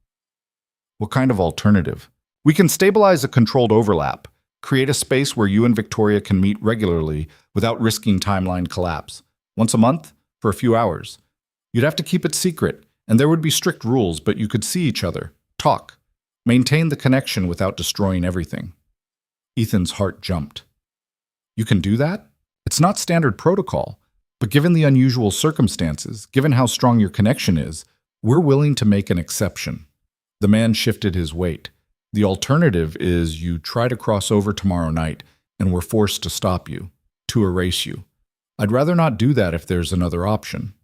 [SPEAKER 1] What kind of alternative? We can stabilize a controlled overlap, create a space where you and Victoria can meet regularly without risking timeline collapse. Once a month, for a few hours. You'd have to keep it secret, and there would be strict rules, but you could see each other, talk, maintain the connection without destroying everything. Ethan's heart jumped. You can do that? It's not standard protocol, but given the unusual circumstances, given how strong your connection is, we're willing to make an exception. The man shifted his weight. The alternative is you try to cross over tomorrow night, and we're forced to stop you, to erase you. I'd rather not do that if there's another option.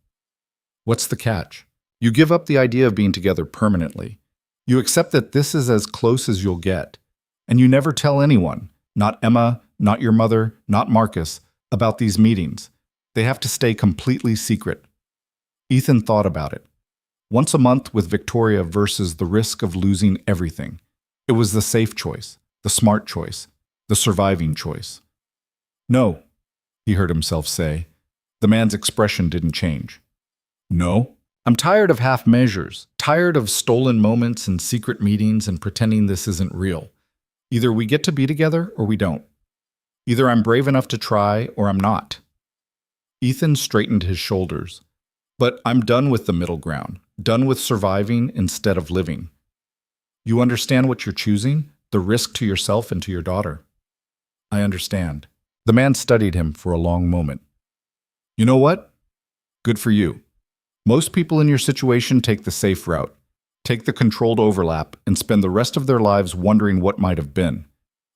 [SPEAKER 1] What's the catch? You give up the idea of being together permanently. You accept that this is as close as you'll get. And you never tell anyone, not Emma, not your mother, not Marcus, about these meetings. They have to stay completely secret. Ethan thought about it. Once a month with Victoria versus the risk of losing everything. It was the safe choice, the smart choice, the surviving choice. No, he heard himself say. The man's expression didn't change. No? I'm tired of half measures, tired of stolen moments and secret meetings and pretending this isn't real. Either we get to be together or we don't. Either I'm brave enough to try or I'm not. Ethan straightened his shoulders. But I'm done with the middle ground, done with surviving instead of living. You understand what you're choosing? The risk to yourself and to your daughter. I understand. The man studied him for a long moment. You know what? Good for you. Most people in your situation take the safe route, take the controlled overlap, and spend the rest of their lives wondering what might have been.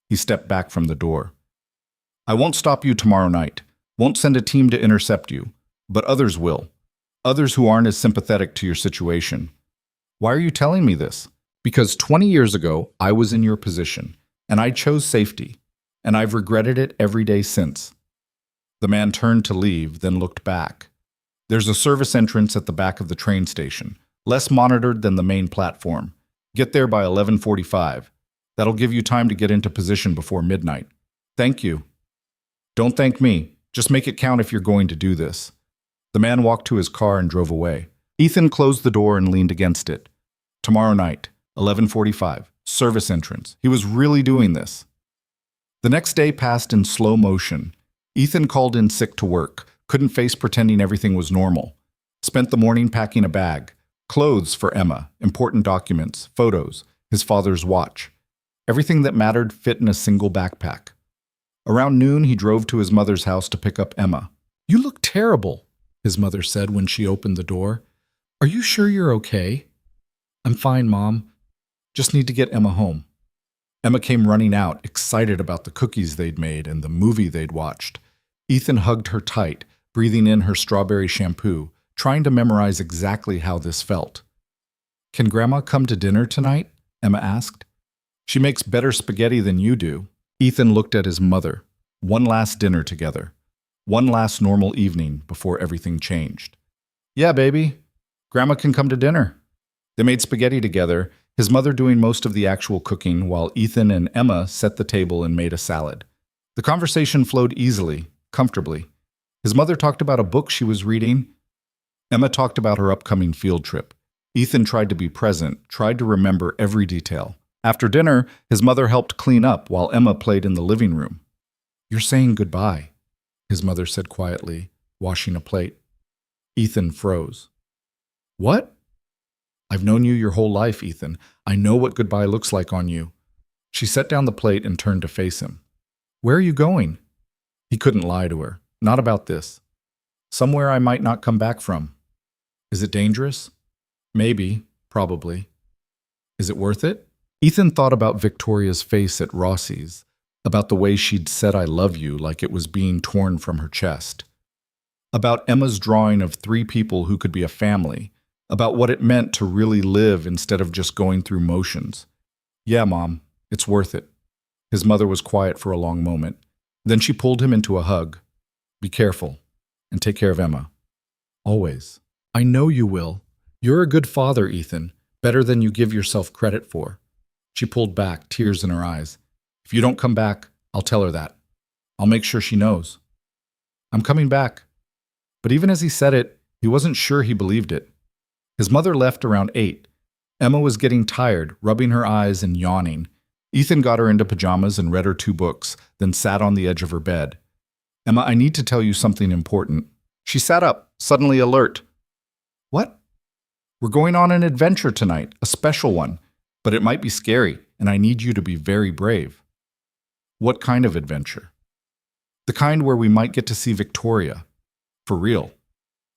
[SPEAKER 1] He stepped back from the door. I won't stop you tomorrow night. Won't send a team to intercept you. But others will. Others who aren't as sympathetic to your situation. Why are you telling me this? Because 20 years ago, I was in your position, and I chose safety, and I've regretted it every day since. The man turned to leave, then looked back. There's a service entrance at the back of the train station, less monitored than the main platform. Get there by 11:45. That'll give you time to get into position before midnight. Thank you. Don't thank me. Just make it count if you're going to do this. The man walked to his car and drove away. Ethan closed the door and leaned against it. Tomorrow night, 11:45, service entrance. He was really doing this. The next day passed in slow motion. Ethan called in sick to work, couldn't face pretending everything was normal. Spent the morning packing a bag, clothes for Emma, important documents, photos, his father's watch. Everything that mattered fit in a single backpack. Around noon, he drove to his mother's house to pick up Emma.
[SPEAKER 2] You look terrible, his mother said when she opened the door. Are you sure you're okay? I'm fine, Mom. Just need to get Emma home.
[SPEAKER 1] Emma came running out, excited about the cookies they'd made and the movie they'd watched. Ethan hugged her tight, breathing in her strawberry shampoo, trying to memorize exactly how this felt. Can Grandma come to dinner tonight? Emma asked. She makes better spaghetti than you do. Ethan looked at his mother. One last dinner together. One last normal evening before everything changed. Yeah, baby. Grandma can come to dinner. They made spaghetti together, his mother doing most of the actual cooking while Ethan and Emma set the table and made a salad. The conversation flowed easily, comfortably. His mother talked about a book she was reading. Emma talked about her upcoming field trip. Ethan tried to be present, tried to remember every detail. After dinner, his mother helped clean up while Emma played in the living room. You're saying goodbye, his mother said quietly, washing a plate. Ethan froze. What? I've known you your whole life, Ethan. I know what goodbye looks like on you. She set down the plate and turned to face him. Where are you going? He couldn't lie to her. Not about this. Somewhere I might not come back from. Is it dangerous? Maybe, probably. Is it worth it? Ethan thought about Victoria's face at Rossi's, about the way she'd said I love you like it was being torn from her chest. About Emma's drawing of 3 people who could be a family, about what it meant to really live instead of just going through motions. Yeah, Mom, it's worth it. His mother was quiet for a long moment. Then she pulled him into a hug. Be careful, and take care of Emma. Always. I know you will. You're a good father, Ethan, better than you give yourself credit for. She pulled back, tears in her eyes. If you don't come back, I'll tell her that. I'll make sure she knows. I'm coming back. But even as he said it, he wasn't sure he believed it. His mother left around 8. Emma was getting tired, rubbing her eyes and yawning. Ethan got her into pajamas and read her 2 books, then sat on the edge of her bed. Emma, I need to tell you something important. She sat up, suddenly alert. What? We're going on an adventure tonight, a special one, but it might be scary, and I need you to be very brave. What kind of adventure? The kind where we might get to see Victoria. For real.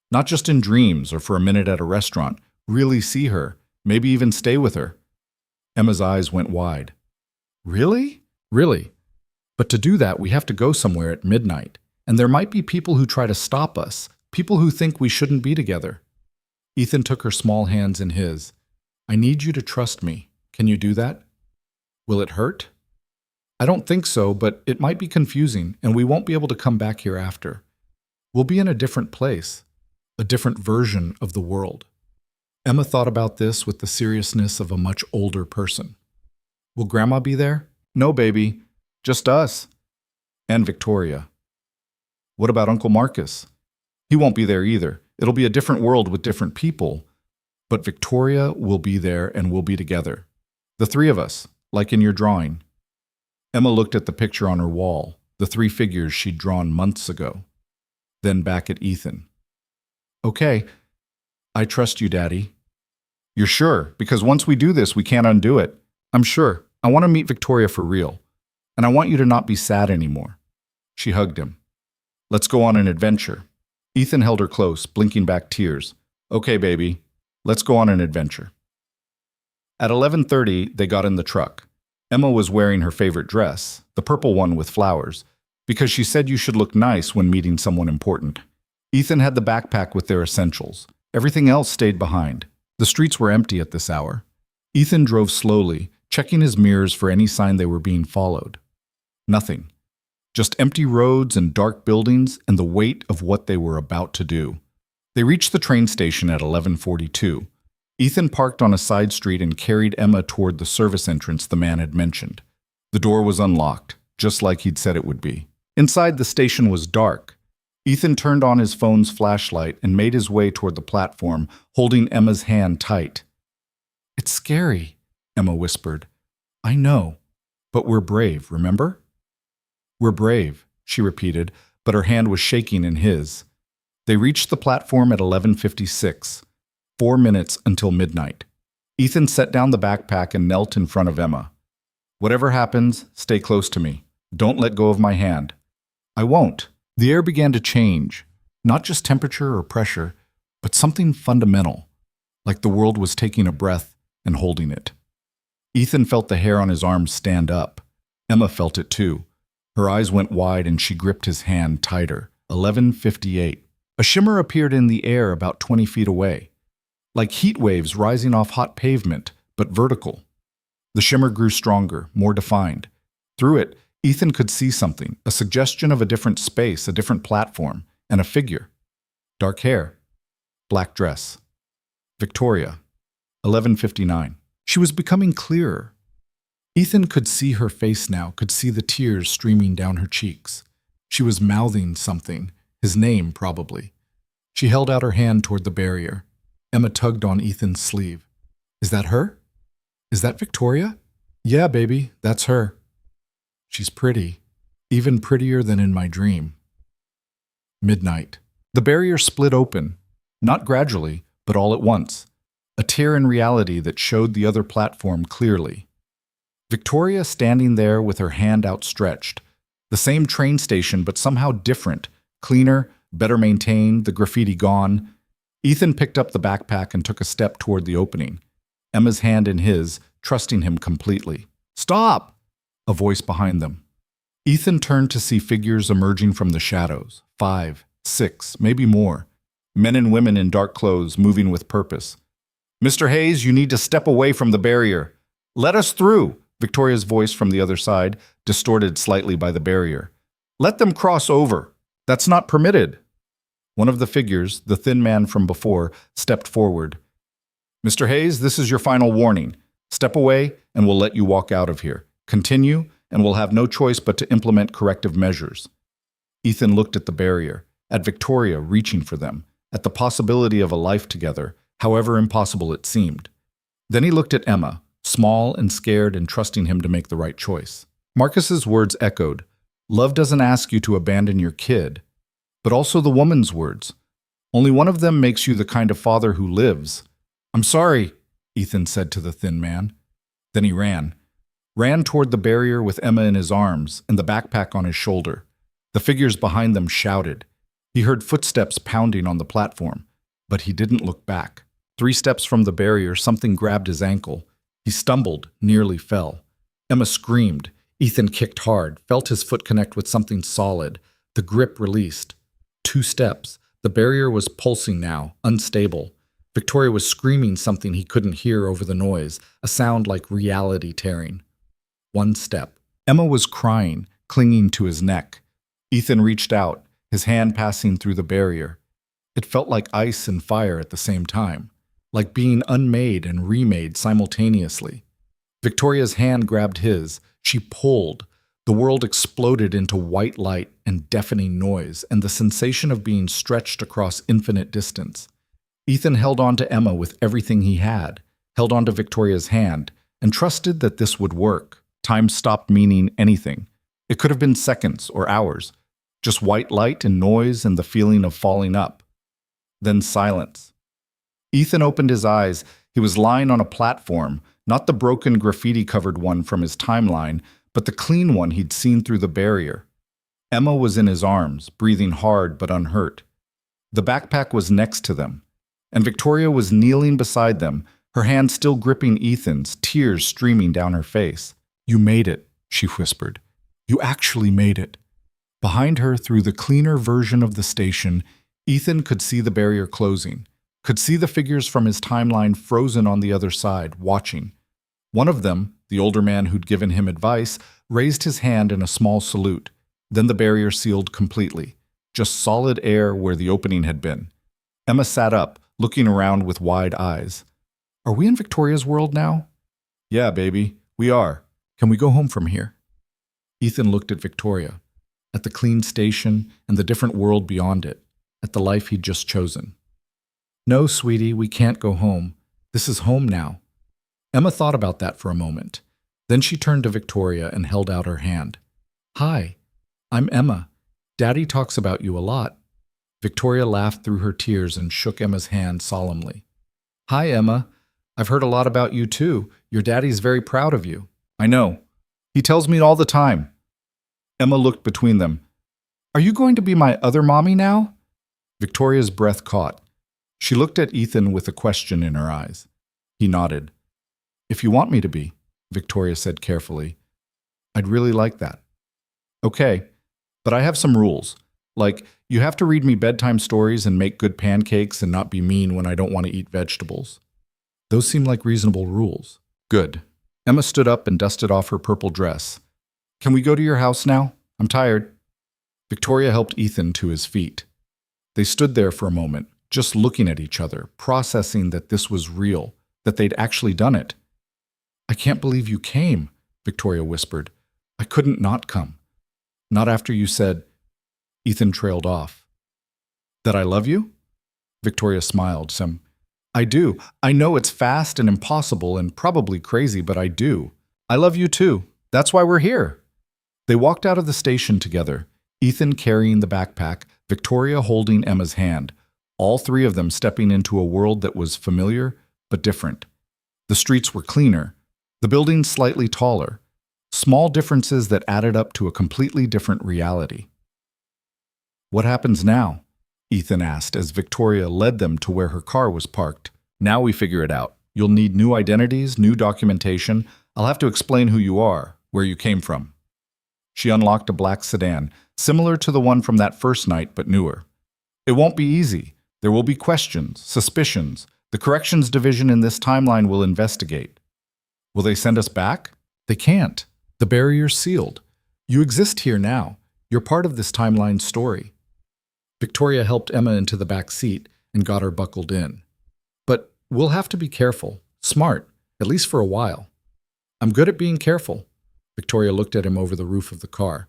[SPEAKER 1] Not just in dreams or for a minute at a restaurant. Really see her, maybe even stay with her. Emma's eyes went wide. Really? Really. But to do that, we have to go somewhere at midnight. And there might be people who try to stop us, people who think we shouldn't be together. Ethan took her small hands in his. I need you to trust me. Can you do that? Will it hurt? I don't think so, but it might be confusing, and we won't be able to come back here after. We'll be in a different place, a different version of the world. Emma thought about this with the seriousness of a much older person. Will Grandma be there? No, baby. Just us. And Victoria. What about Uncle Marcus? He won't be there either. It'll be a different world with different people. But Victoria will be there and we'll be together. The 3 of us, like in your drawing. Emma looked at the picture on her wall, the 3 figures she'd drawn months ago. Then back at Ethan. Okay, I trust you, Daddy. You're sure? Because once we do this, we can't undo it. I'm sure. I want to meet Victoria for real. And I want you to not be sad anymore. She hugged him. Let's go on an adventure. Ethan held her close, blinking back tears. Okay, baby. Let's go on an adventure. At 11:30, they got in the truck. Emma was wearing her favorite dress, the purple one with flowers. Because she said you should look nice when meeting someone important. Ethan had the backpack with their essentials. Everything else stayed behind. The streets were empty at this hour. Ethan drove slowly, checking his mirrors for any sign they were being followed. Nothing. Just empty roads and dark buildings and the weight of what they were about to do. They reached the train station at 11:42. Ethan parked on a side street and carried Emma toward the service entrance the man had mentioned. The door was unlocked, just like he'd said it would be. Inside, the station was dark. Ethan turned on his phone's flashlight and made his way toward the platform, holding Emma's hand tight. "It's scary," Emma whispered. "I know, but we're brave, remember?" "We're brave," she repeated, but her hand was shaking in his. They reached the platform at 11:56, 4 minutes until midnight. Ethan set down the backpack and knelt in front of Emma. "Whatever happens, stay close to me. Don't let go of my hand." "I won't." The air began to change, not just temperature or pressure, but something fundamental, like the world was taking a breath and holding it. Ethan felt the hair on his arms stand up. Emma felt it too. Her eyes went wide and she gripped his hand tighter. 11:58. A shimmer appeared in the air about 20 feet away, like heat waves rising off hot pavement, but vertical. The shimmer grew stronger, more defined. Through it, Ethan could see something, a suggestion of a different space, a different platform, and a figure. Dark hair, black dress. Victoria. 11:59. She was becoming clearer. Ethan could see her face now, could see the tears streaming down her cheeks. She was mouthing something, his name probably. She held out her hand toward the barrier. Emma tugged on Ethan's sleeve. "Is that her? Is that Victoria?" "Yeah, baby, that's her. She's pretty, even prettier than in my dream." Midnight. The barrier split open, not gradually, but all at once. A tear in reality that showed the other platform clearly. Victoria standing there with her hand outstretched. The same train station, but somehow different, cleaner, better maintained, the graffiti gone. Ethan picked up the backpack and took a step toward the opening. Emma's hand in his, trusting him completely. "Stop!" A voice behind them. Ethan turned to see figures emerging from the shadows. 5, 6, maybe more. Men and women in dark clothes, moving with purpose. "Mr. Hayes, you need to step away from the barrier." "Let us through," Victoria's voice from the other side, distorted slightly by the barrier. "Let them cross over. That's not permitted." One of the figures, the thin man from before, stepped forward. "Mr. Hayes, this is your final warning. Step away, and we'll let you walk out of here. Continue, and we'll have no choice but to implement corrective measures." Ethan looked at the barrier, at Victoria reaching for them, at the possibility of a life together, however impossible it seemed. Then he looked at Emma, small and scared and trusting him to make the right choice. Marcus's words echoed. Love doesn't ask you to abandon your kid, but also the woman's words. Only one of them makes you the kind of father who lives. "I'm sorry," Ethan said to the thin man. Then he ran toward the barrier with Emma in his arms and the backpack on his shoulder. The figures behind them shouted. He heard footsteps pounding on the platform, but he didn't look back. 3 steps from the barrier, something grabbed his ankle. He stumbled, nearly fell. Emma screamed. Ethan kicked hard, felt his foot connect with something solid. The grip released. 2 steps. The barrier was pulsing now, unstable. Victoria was screaming something he couldn't hear over the noise, a sound like reality tearing. 1 step. Emma was crying, clinging to his neck. Ethan reached out, his hand passing through the barrier. It felt like ice and fire at the same time, like being unmade and remade simultaneously. Victoria's hand grabbed his. She pulled. The world exploded into white light and deafening noise, and the sensation of being stretched across infinite distance. Ethan held on to Emma with everything he had, held on to Victoria's hand, and trusted that this would work. Time stopped meaning anything. It could have been seconds or hours, just white light and noise and the feeling of falling up. Then silence. Ethan opened his eyes. He was lying on a platform, not the broken graffiti-covered one from his timeline, but the clean one he'd seen through the barrier. Emma was in his arms, breathing hard but unhurt. The backpack was next to them, and Victoria was kneeling beside them, her hand still gripping Ethan's, tears streaming down her face. "You made it," she whispered. "You actually made it." Behind her, through the cleaner version of the station, Ethan could see the barrier closing, could see the figures from his timeline frozen on the other side, watching. One of them, the older man who'd given him advice, raised his hand in a small salute. Then the barrier sealed completely, just solid air where the opening had been. Emma sat up, looking around with wide eyes. Are we in Victoria's world now? Yeah, baby, we are. Can we go home from here? Ethan looked at Victoria, at the clean station and the different world beyond it, at the life he'd just chosen. No, sweetie, we can't go home. This is home now. Emma thought about that for a moment. Then she turned to Victoria and held out her hand. Hi, I'm Emma. Daddy talks about you a lot. Victoria laughed through her tears and shook Emma's hand solemnly. Hi, Emma. I've heard a lot about you too. Your daddy's very proud of you. I know. He tells me all the time. Emma looked between them. Are you going to be my other mommy now? Victoria's breath caught. She looked at Ethan with a question in her eyes. He nodded. If you want me to be, Victoria said carefully. I'd really like that. Okay, but I have some rules. Like, you have to read me bedtime stories and make good pancakes and not be mean when I don't want to eat vegetables. Those seem like reasonable rules. Good. Emma stood up and dusted off her purple dress. Can we go to your house now? I'm tired. Victoria helped Ethan to his feet. They stood there for a moment, just looking at each other, processing that this was real, that they'd actually done it. I can't believe you came, Victoria whispered. I couldn't not come. Not after you said, Ethan trailed off. That I love you? Victoria smiled some. I do. I know it's fast and impossible and probably crazy, but I do. I love you too. That's why we're here. They walked out of the station together, Ethan carrying the backpack, Victoria holding Emma's hand, all three of them stepping into a world that was familiar but different. The streets were cleaner, the buildings slightly taller, small differences that added up to a completely different reality. What happens now? Ethan asked as Victoria led them to where her car was parked. Now we figure it out. You'll need new identities, new documentation. I'll have to explain who you are, where you came from. She unlocked a black sedan, similar to the one from that first night, but newer. It won't be easy. There will be questions, suspicions. The corrections division in this timeline will investigate. Will they send us back? They can't. The barrier's sealed. You exist here now. You're part of this timeline's story. Victoria helped Emma into the back seat and got her buckled in. But we'll have to be careful, smart, at least for a while. I'm good at being careful. Victoria looked at him over the roof of the car.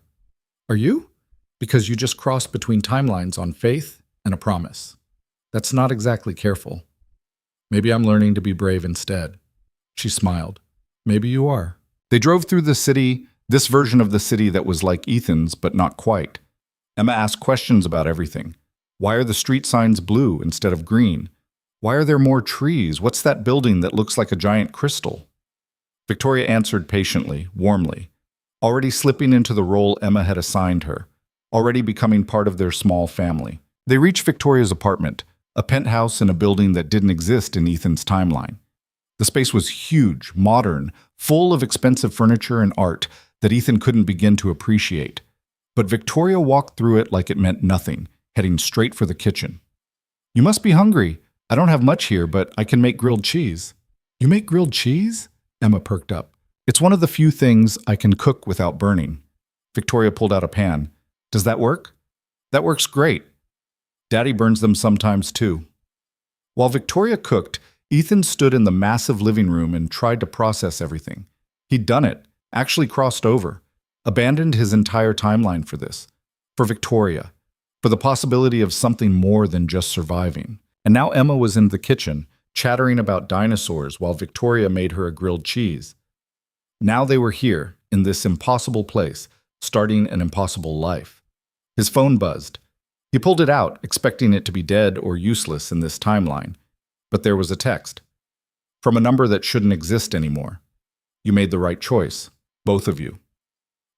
[SPEAKER 1] Are you? Because you just crossed between timelines on faith and a promise. That's not exactly careful. Maybe I'm learning to be brave instead. She smiled. Maybe you are. They drove through the city, this version of the city that was like Ethan's, but not quite. Emma asked questions about everything. Why are the street signs blue instead of green? Why are there more trees? What's that building that looks like a giant crystal? Victoria answered patiently, warmly, already slipping into the role Emma had assigned her, already becoming part of their small family. They reached Victoria's apartment, a penthouse in a building that didn't exist in Ethan's timeline. The space was huge, modern, full of expensive furniture and art that Ethan couldn't begin to appreciate. But Victoria walked through it like it meant nothing, heading straight for the kitchen. You must be hungry. I don't have much here, but I can make grilled cheese. You make grilled cheese? Emma perked up. It's one of the few things I can cook without burning. Victoria pulled out a pan. Does that work? That works great. Daddy burns them sometimes too. While Victoria cooked, Ethan stood in the massive living room and tried to process everything. He'd done it, actually crossed over, abandoned his entire timeline for this, for Victoria, for the possibility of something more than just surviving. And now Emma was in the kitchen, chattering about dinosaurs while Victoria made her a grilled cheese. Now they were here, in this impossible place, starting an impossible life. His phone buzzed. He pulled it out, expecting it to be dead or useless in this timeline. But there was a text. From a number that shouldn't exist anymore. You made the right choice, both of you.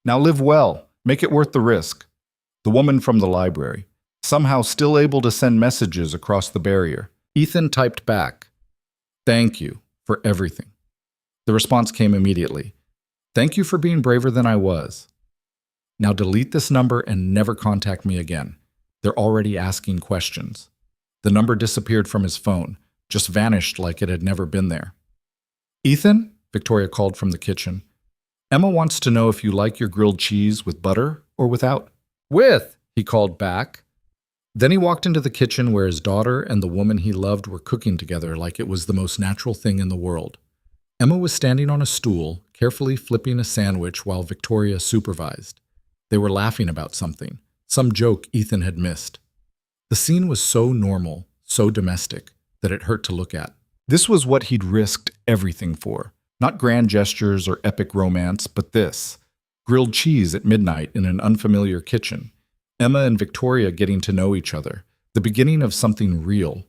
[SPEAKER 1] Now live well, make it worth the risk. The woman from the library, somehow still able to send messages across the barrier. Ethan typed back, "Thank you for everything." The response came immediately. "Thank you for being braver than I was."
[SPEAKER 2] Now delete this number and never contact me again. They're already asking questions. The number disappeared from his phone, just vanished like it had never been there. Ethan, Victoria called from the kitchen. Emma wants to know if you like your grilled cheese with butter or without. With, he called back. Then he walked into the kitchen where his daughter and the woman he loved were cooking together like it was the most natural thing in the world. Emma was standing on a stool, carefully flipping a sandwich while Victoria supervised. They were laughing about something, some joke Ethan had missed. The scene was so normal, so domestic, that it hurt to look at. This was what he'd risked everything for. Not grand gestures or epic romance, but this. Grilled cheese at midnight in an unfamiliar kitchen. Emma and Victoria getting to know each other. The beginning of something real.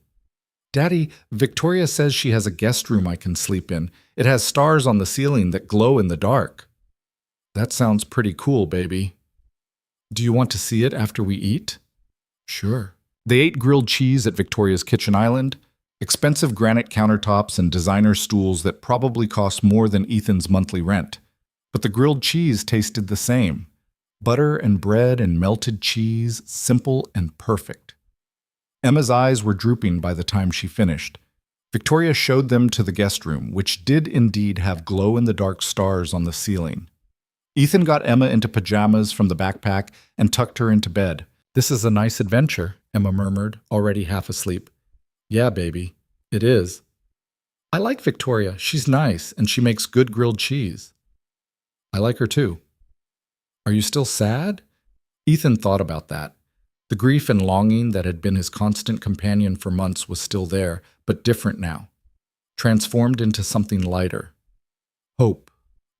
[SPEAKER 2] Daddy, Victoria says she has a guest room I can sleep in. It has stars on the ceiling that glow in the dark. That sounds pretty cool, baby. Do you want to see it after we eat? Sure. They ate grilled cheese at Victoria's kitchen island. Expensive granite countertops and designer stools that probably cost more than Ethan's monthly rent. But the grilled cheese tasted the same. Butter and bread and melted cheese, simple and perfect. Emma's eyes were drooping by the time she finished. Victoria showed them to the guest room, which did indeed have glow-in-the-dark stars on the ceiling. Ethan got Emma into pajamas from the backpack and tucked her into bed. This is a nice adventure, Emma murmured, already half asleep. Yeah, baby, it is. I like Victoria. She's nice, and she makes good grilled cheese. I like her too. Are you still sad? Ethan thought about that. The grief and longing that had been his constant companion for months was still there, but different now. Transformed into something lighter. Hope,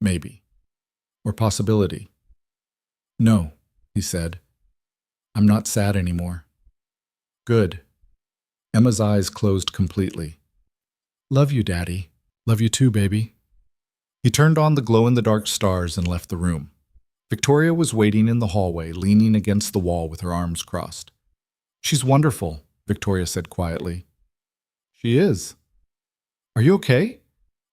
[SPEAKER 2] maybe. Or possibility. No, he said. I'm not sad anymore. Good. Emma's eyes closed completely. Love you, Daddy. Love you too, baby. He turned on the glow-in-the-dark stars and left the room. Victoria was waiting in the hallway, leaning against the wall with her arms crossed. She's wonderful, Victoria said quietly. She is. Are you okay?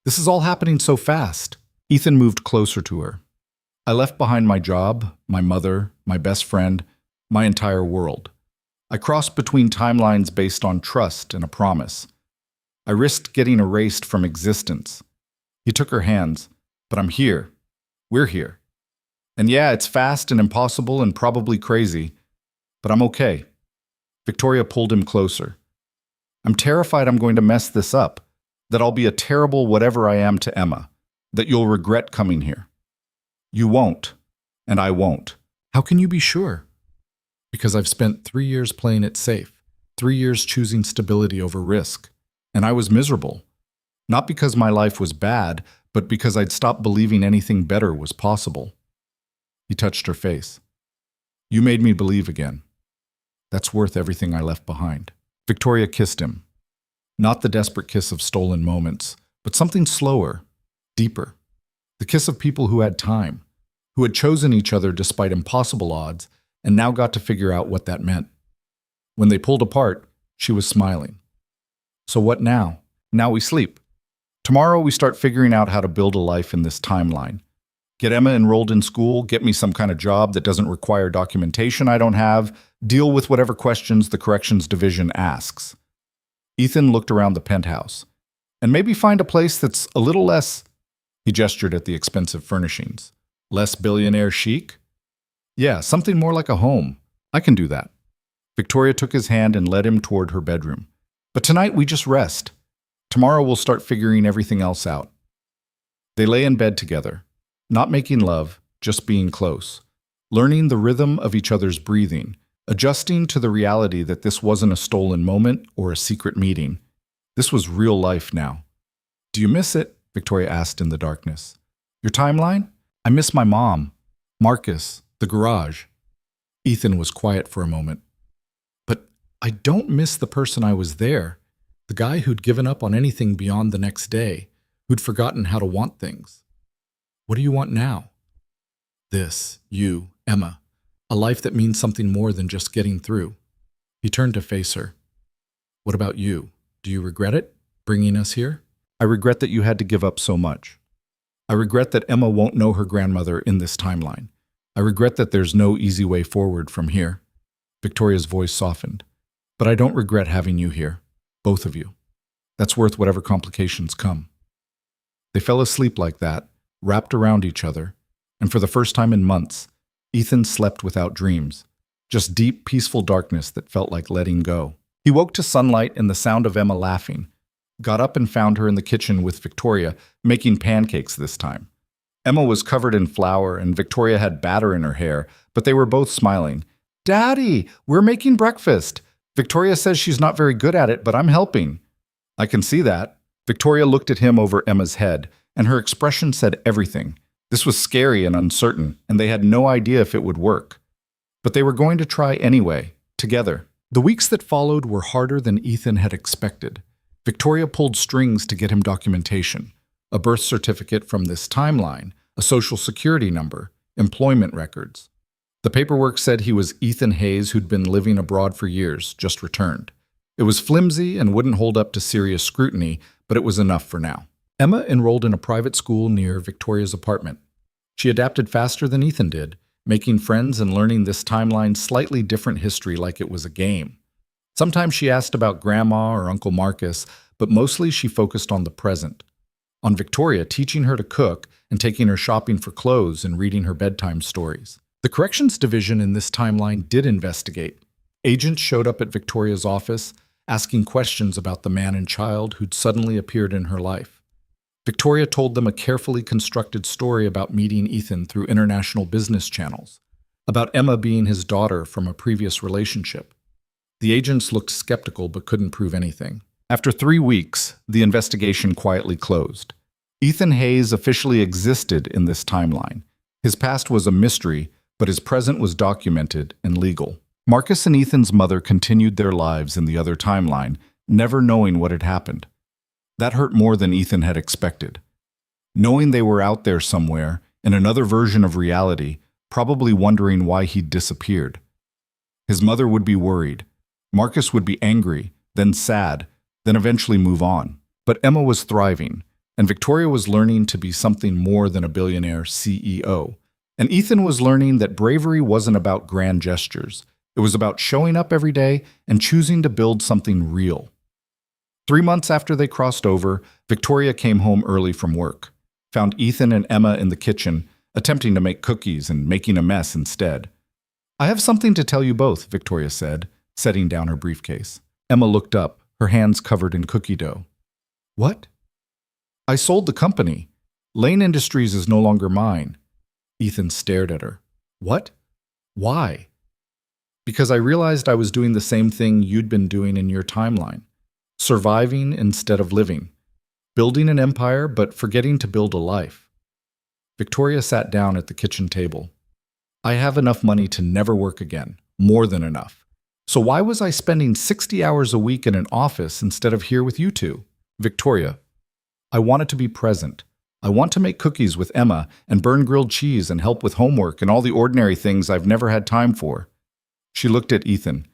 [SPEAKER 2] This is all happening so fast. Ethan moved closer to her. I left behind my job, my mother, my best friend, my entire world. I crossed between timelines based on trust and a promise. I risked getting erased from existence. He took her hands. But I'm here. We're here. And yeah, it's fast and impossible and probably crazy, but I'm okay. Victoria pulled him closer. I'm terrified I'm going to mess this up, that I'll be a terrible whatever I am to Emma, that you'll regret coming here. You won't, and I won't. How can you be sure? Because I've spent 3 years playing it safe, 3 years choosing stability over risk, and I was miserable. Not because my life was bad, but because I'd stopped believing anything better was possible. He touched her face. You made me believe again. That's worth everything I left behind. Victoria kissed him. Not the desperate kiss of stolen moments, but something slower, deeper. The kiss of people who had time, who had chosen each other despite impossible odds, and now got to figure out what that meant. When they pulled apart, she was smiling. So what now? Now we sleep. Tomorrow we start figuring out how to build a life in this timeline. Get Emma enrolled in school, get me some kind of job that doesn't require documentation I don't have, deal with whatever questions the corrections division asks. Ethan looked around the penthouse. And maybe find a place that's a little less, he gestured at the expensive furnishings, less billionaire chic? Yeah, something more like a home. I can do that. Victoria took his hand and led him toward her bedroom. But tonight we just rest. Tomorrow we'll start figuring everything else out. They lay in bed together. Not making love, just being close, learning the rhythm of each other's breathing, adjusting to the reality that this wasn't a stolen moment or a secret meeting. This was real life now. Do you miss it? Victoria asked in the darkness. Your timeline? I miss my mom, Marcus, the garage. Ethan was quiet for a moment. But I don't miss the person I was there, the guy who'd given up on anything beyond the next day, who'd forgotten how to want things. What do you want now? This, you, Emma, a life that means something more than just getting through. He turned to face her. What about you? Do you regret it, bringing us here? I regret that you had to give up so much. I regret that Emma won't know her grandmother in this timeline. I regret that there's no easy way forward from here. Victoria's voice softened. But I don't regret having you here, both of you. That's worth whatever complications come. They fell asleep like that, wrapped around each other, and for the first time in months, Ethan slept without dreams, just deep, peaceful darkness that felt like letting go. He woke to sunlight and the sound of Emma laughing, got up and found her in the kitchen with Victoria, making pancakes this time. Emma was covered in flour and Victoria had batter in her hair, but they were both smiling. "Daddy, we're making breakfast. Victoria says she's not very good at it, but I'm helping." "I can see that." Victoria looked at him over Emma's head, and her expression said everything. This was scary and uncertain, and they had no idea if it would work. But they were going to try anyway, together. The weeks that followed were harder than Ethan had expected. Victoria pulled strings to get him documentation, a birth certificate from this timeline, a social security number, employment records. The paperwork said he was Ethan Hayes, who'd been living abroad for years, just returned. It was flimsy and wouldn't hold up to serious scrutiny, but it was enough for now. Emma enrolled in a private school near Victoria's apartment. She adapted faster than Ethan did, making friends and learning this timeline's slightly different history like it was a game. Sometimes she asked about Grandma or Uncle Marcus, but mostly she focused on the present. On Victoria, teaching her to cook and taking her shopping for clothes and reading her bedtime stories. The corrections division in this timeline did investigate. Agents showed up at Victoria's office, asking questions about the man and child who'd suddenly appeared in her life. Victoria told them a carefully constructed story about meeting Ethan through international business channels, about Emma being his daughter from a previous relationship. The agents looked skeptical but couldn't prove anything. After 3 weeks, the investigation quietly closed. Ethan Hayes officially existed in this timeline. His past was a mystery, but his present was documented and legal. Marcus and Ethan's mother continued their lives in the other timeline, never knowing what had happened. That hurt more than Ethan had expected. Knowing they were out there somewhere, in another version of reality, probably wondering why he'd disappeared. His mother would be worried. Marcus would be angry, then sad, then eventually move on. But Emma was thriving, and Victoria was learning to be something more than a billionaire CEO. And Ethan was learning that bravery wasn't about grand gestures. It was about showing up every day and choosing to build something real. 3 months after they crossed over, Victoria came home early from work, found Ethan and Emma in the kitchen, attempting to make cookies and making a mess instead. "I have something to tell you both," Victoria said, setting down her briefcase. Emma looked up, her hands covered in cookie dough. "What?" "I sold the company. Lane Industries is no longer mine." Ethan stared at her. "What? Why?" "Because I realized I was doing the same thing you'd been doing in your timeline. Surviving instead of living. Building an empire, but forgetting to build a life." Victoria sat down at the kitchen table. "I have enough money to never work again. More than enough. So why was I spending 60 hours a week in an office instead of here with you two?" "Victoria, I wanted to be present. I want to make cookies with Emma and burn grilled cheese and help with homework and all the ordinary things I've never had time for." She looked at Ethan.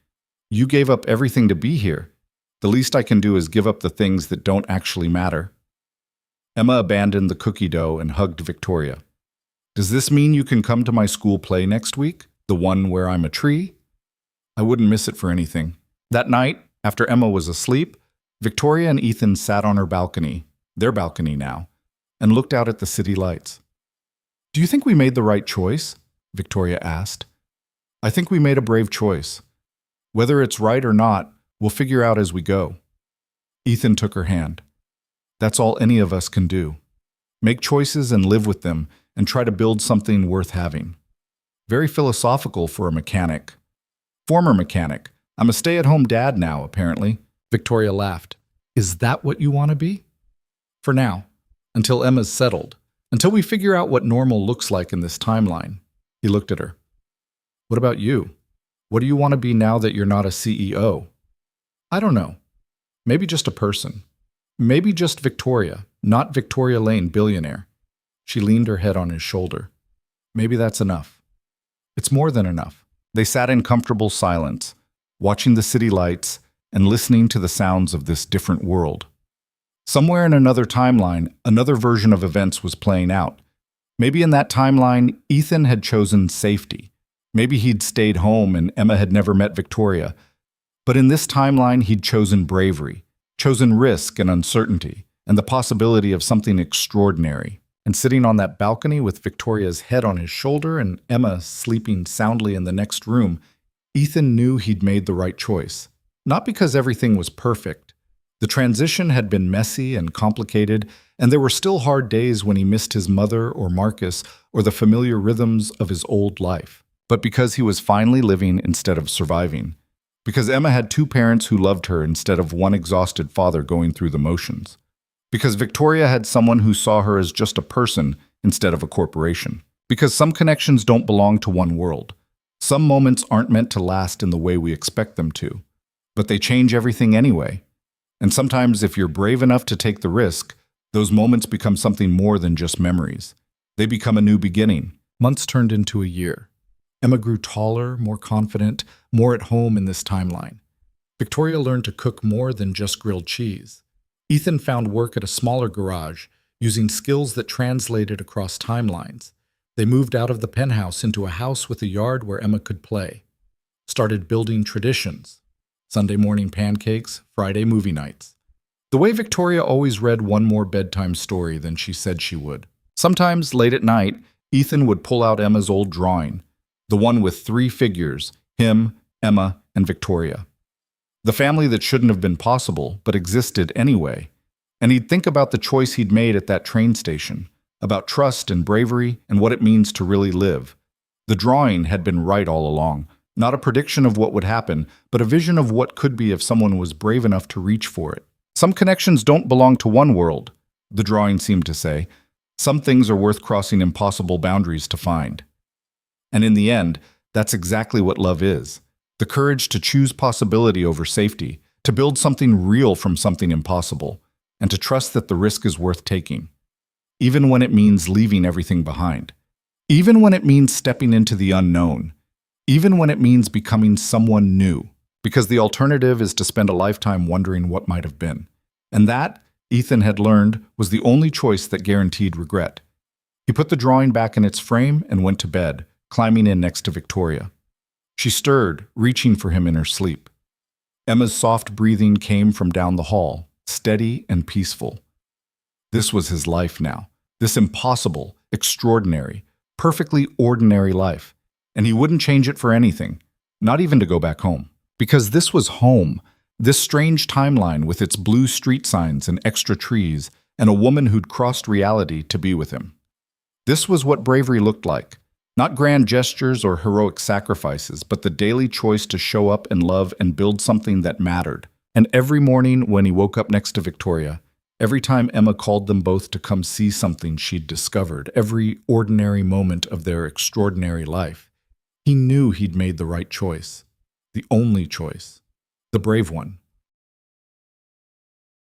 [SPEAKER 2] "You gave up everything to be here. The least I can do is give up the things that don't actually matter." Emma abandoned the cookie dough and hugged Victoria. "Does this mean you can come to my school play next week? The one where I'm a tree?" "I wouldn't miss it for anything." That night, after Emma was asleep, Victoria and Ethan sat on her balcony, their balcony now, and looked out at the city lights. "Do you think we made the right choice?" Victoria asked. "I think we made a brave choice. Whether it's right or not, we'll figure out as we go." Ethan took her hand. "That's all any of us can do. Make choices and live with them and try to build something worth having." Very philosophical for a mechanic. Former mechanic. I'm a stay-at-home dad now, apparently. Victoria laughed. "Is that what you want to be?" "For now. Until Emma's settled. Until we figure out what normal looks like in this timeline." He looked at her. "What about you? What do you want to be now that you're not a CEO?" "I don't know. Maybe just a person. Maybe just Victoria, not Victoria Lane, billionaire." She leaned her head on his shoulder. "Maybe that's enough." "It's more than enough." They sat in comfortable silence, watching the city lights and listening to the sounds of this different world. Somewhere in another timeline, another version of events was playing out.
[SPEAKER 1] Maybe in that timeline, Ethan had chosen safety. Maybe he'd stayed home and Emma had never met Victoria. But in this timeline, he'd chosen bravery, chosen risk and uncertainty, and the possibility of something extraordinary. And sitting on that balcony with Victoria's head on his shoulder and Emma sleeping soundly in the next room, Ethan knew he'd made the right choice. Not because everything was perfect. The transition had been messy and complicated, and there were still hard days when he missed his mother or Marcus or the familiar rhythms of his old life. But because he was finally living instead of surviving. Because Emma had two parents who loved her instead of one exhausted father going through the motions. Because Victoria had someone who saw her as just a person instead of a corporation. Because some connections don't belong to one world. Some moments aren't meant to last in the way we expect them to. But they change everything anyway. And sometimes if you're brave enough to take the risk, those moments become something more than just memories. They become a new beginning.
[SPEAKER 2] Months turned into a year. Emma grew taller, more confident, more at home in this timeline. Victoria learned to cook more than just grilled cheese. Ethan found work at a smaller garage, using skills that translated across timelines. They moved out of the penthouse into a house with a yard where Emma could play. Started building traditions. Sunday morning pancakes, Friday movie nights. The way Victoria always read one more bedtime story than she said she would. Sometimes, late at night, Ethan would pull out Emma's old drawing, the one with 3 figures, him, Emma, and Victoria. The family that shouldn't have been possible, but existed anyway. And he'd think about the choice he'd made at that train station, about trust and bravery and what it means to really live. The drawing had been right all along. Not a prediction of what would happen, but a vision of what could be if someone was brave enough to reach for it. Some connections don't belong to one world, the drawing seemed to say. Some things are worth crossing impossible boundaries to find. And in the end, that's exactly what love is. The courage to choose possibility over safety, to build something real from something impossible, and to trust that the risk is worth taking. Even when it means leaving everything behind. Even when it means stepping into the unknown. Even when it means becoming someone new, because the alternative is to spend a lifetime wondering what might have been. And that, Ethan had learned, was the only choice that guaranteed regret. He put the drawing back in its frame and went to bed, climbing in next to Victoria. She stirred, reaching for him in her sleep. Emma's soft breathing came from down the hall, steady and peaceful. This was his life now, this impossible, extraordinary, perfectly ordinary life. And he wouldn't change it for anything, not even to go back home. Because this was home, this strange timeline with its blue street signs and extra trees, and a woman who'd crossed reality to be with him. This was what bravery looked like. Not grand gestures or heroic sacrifices, but the daily choice to show up and love and build something that mattered. And every morning when he woke up next to Victoria, every time Emma called them both to come see something she'd discovered, every ordinary moment of their extraordinary life, he knew he'd made the right choice, the only choice, the brave one.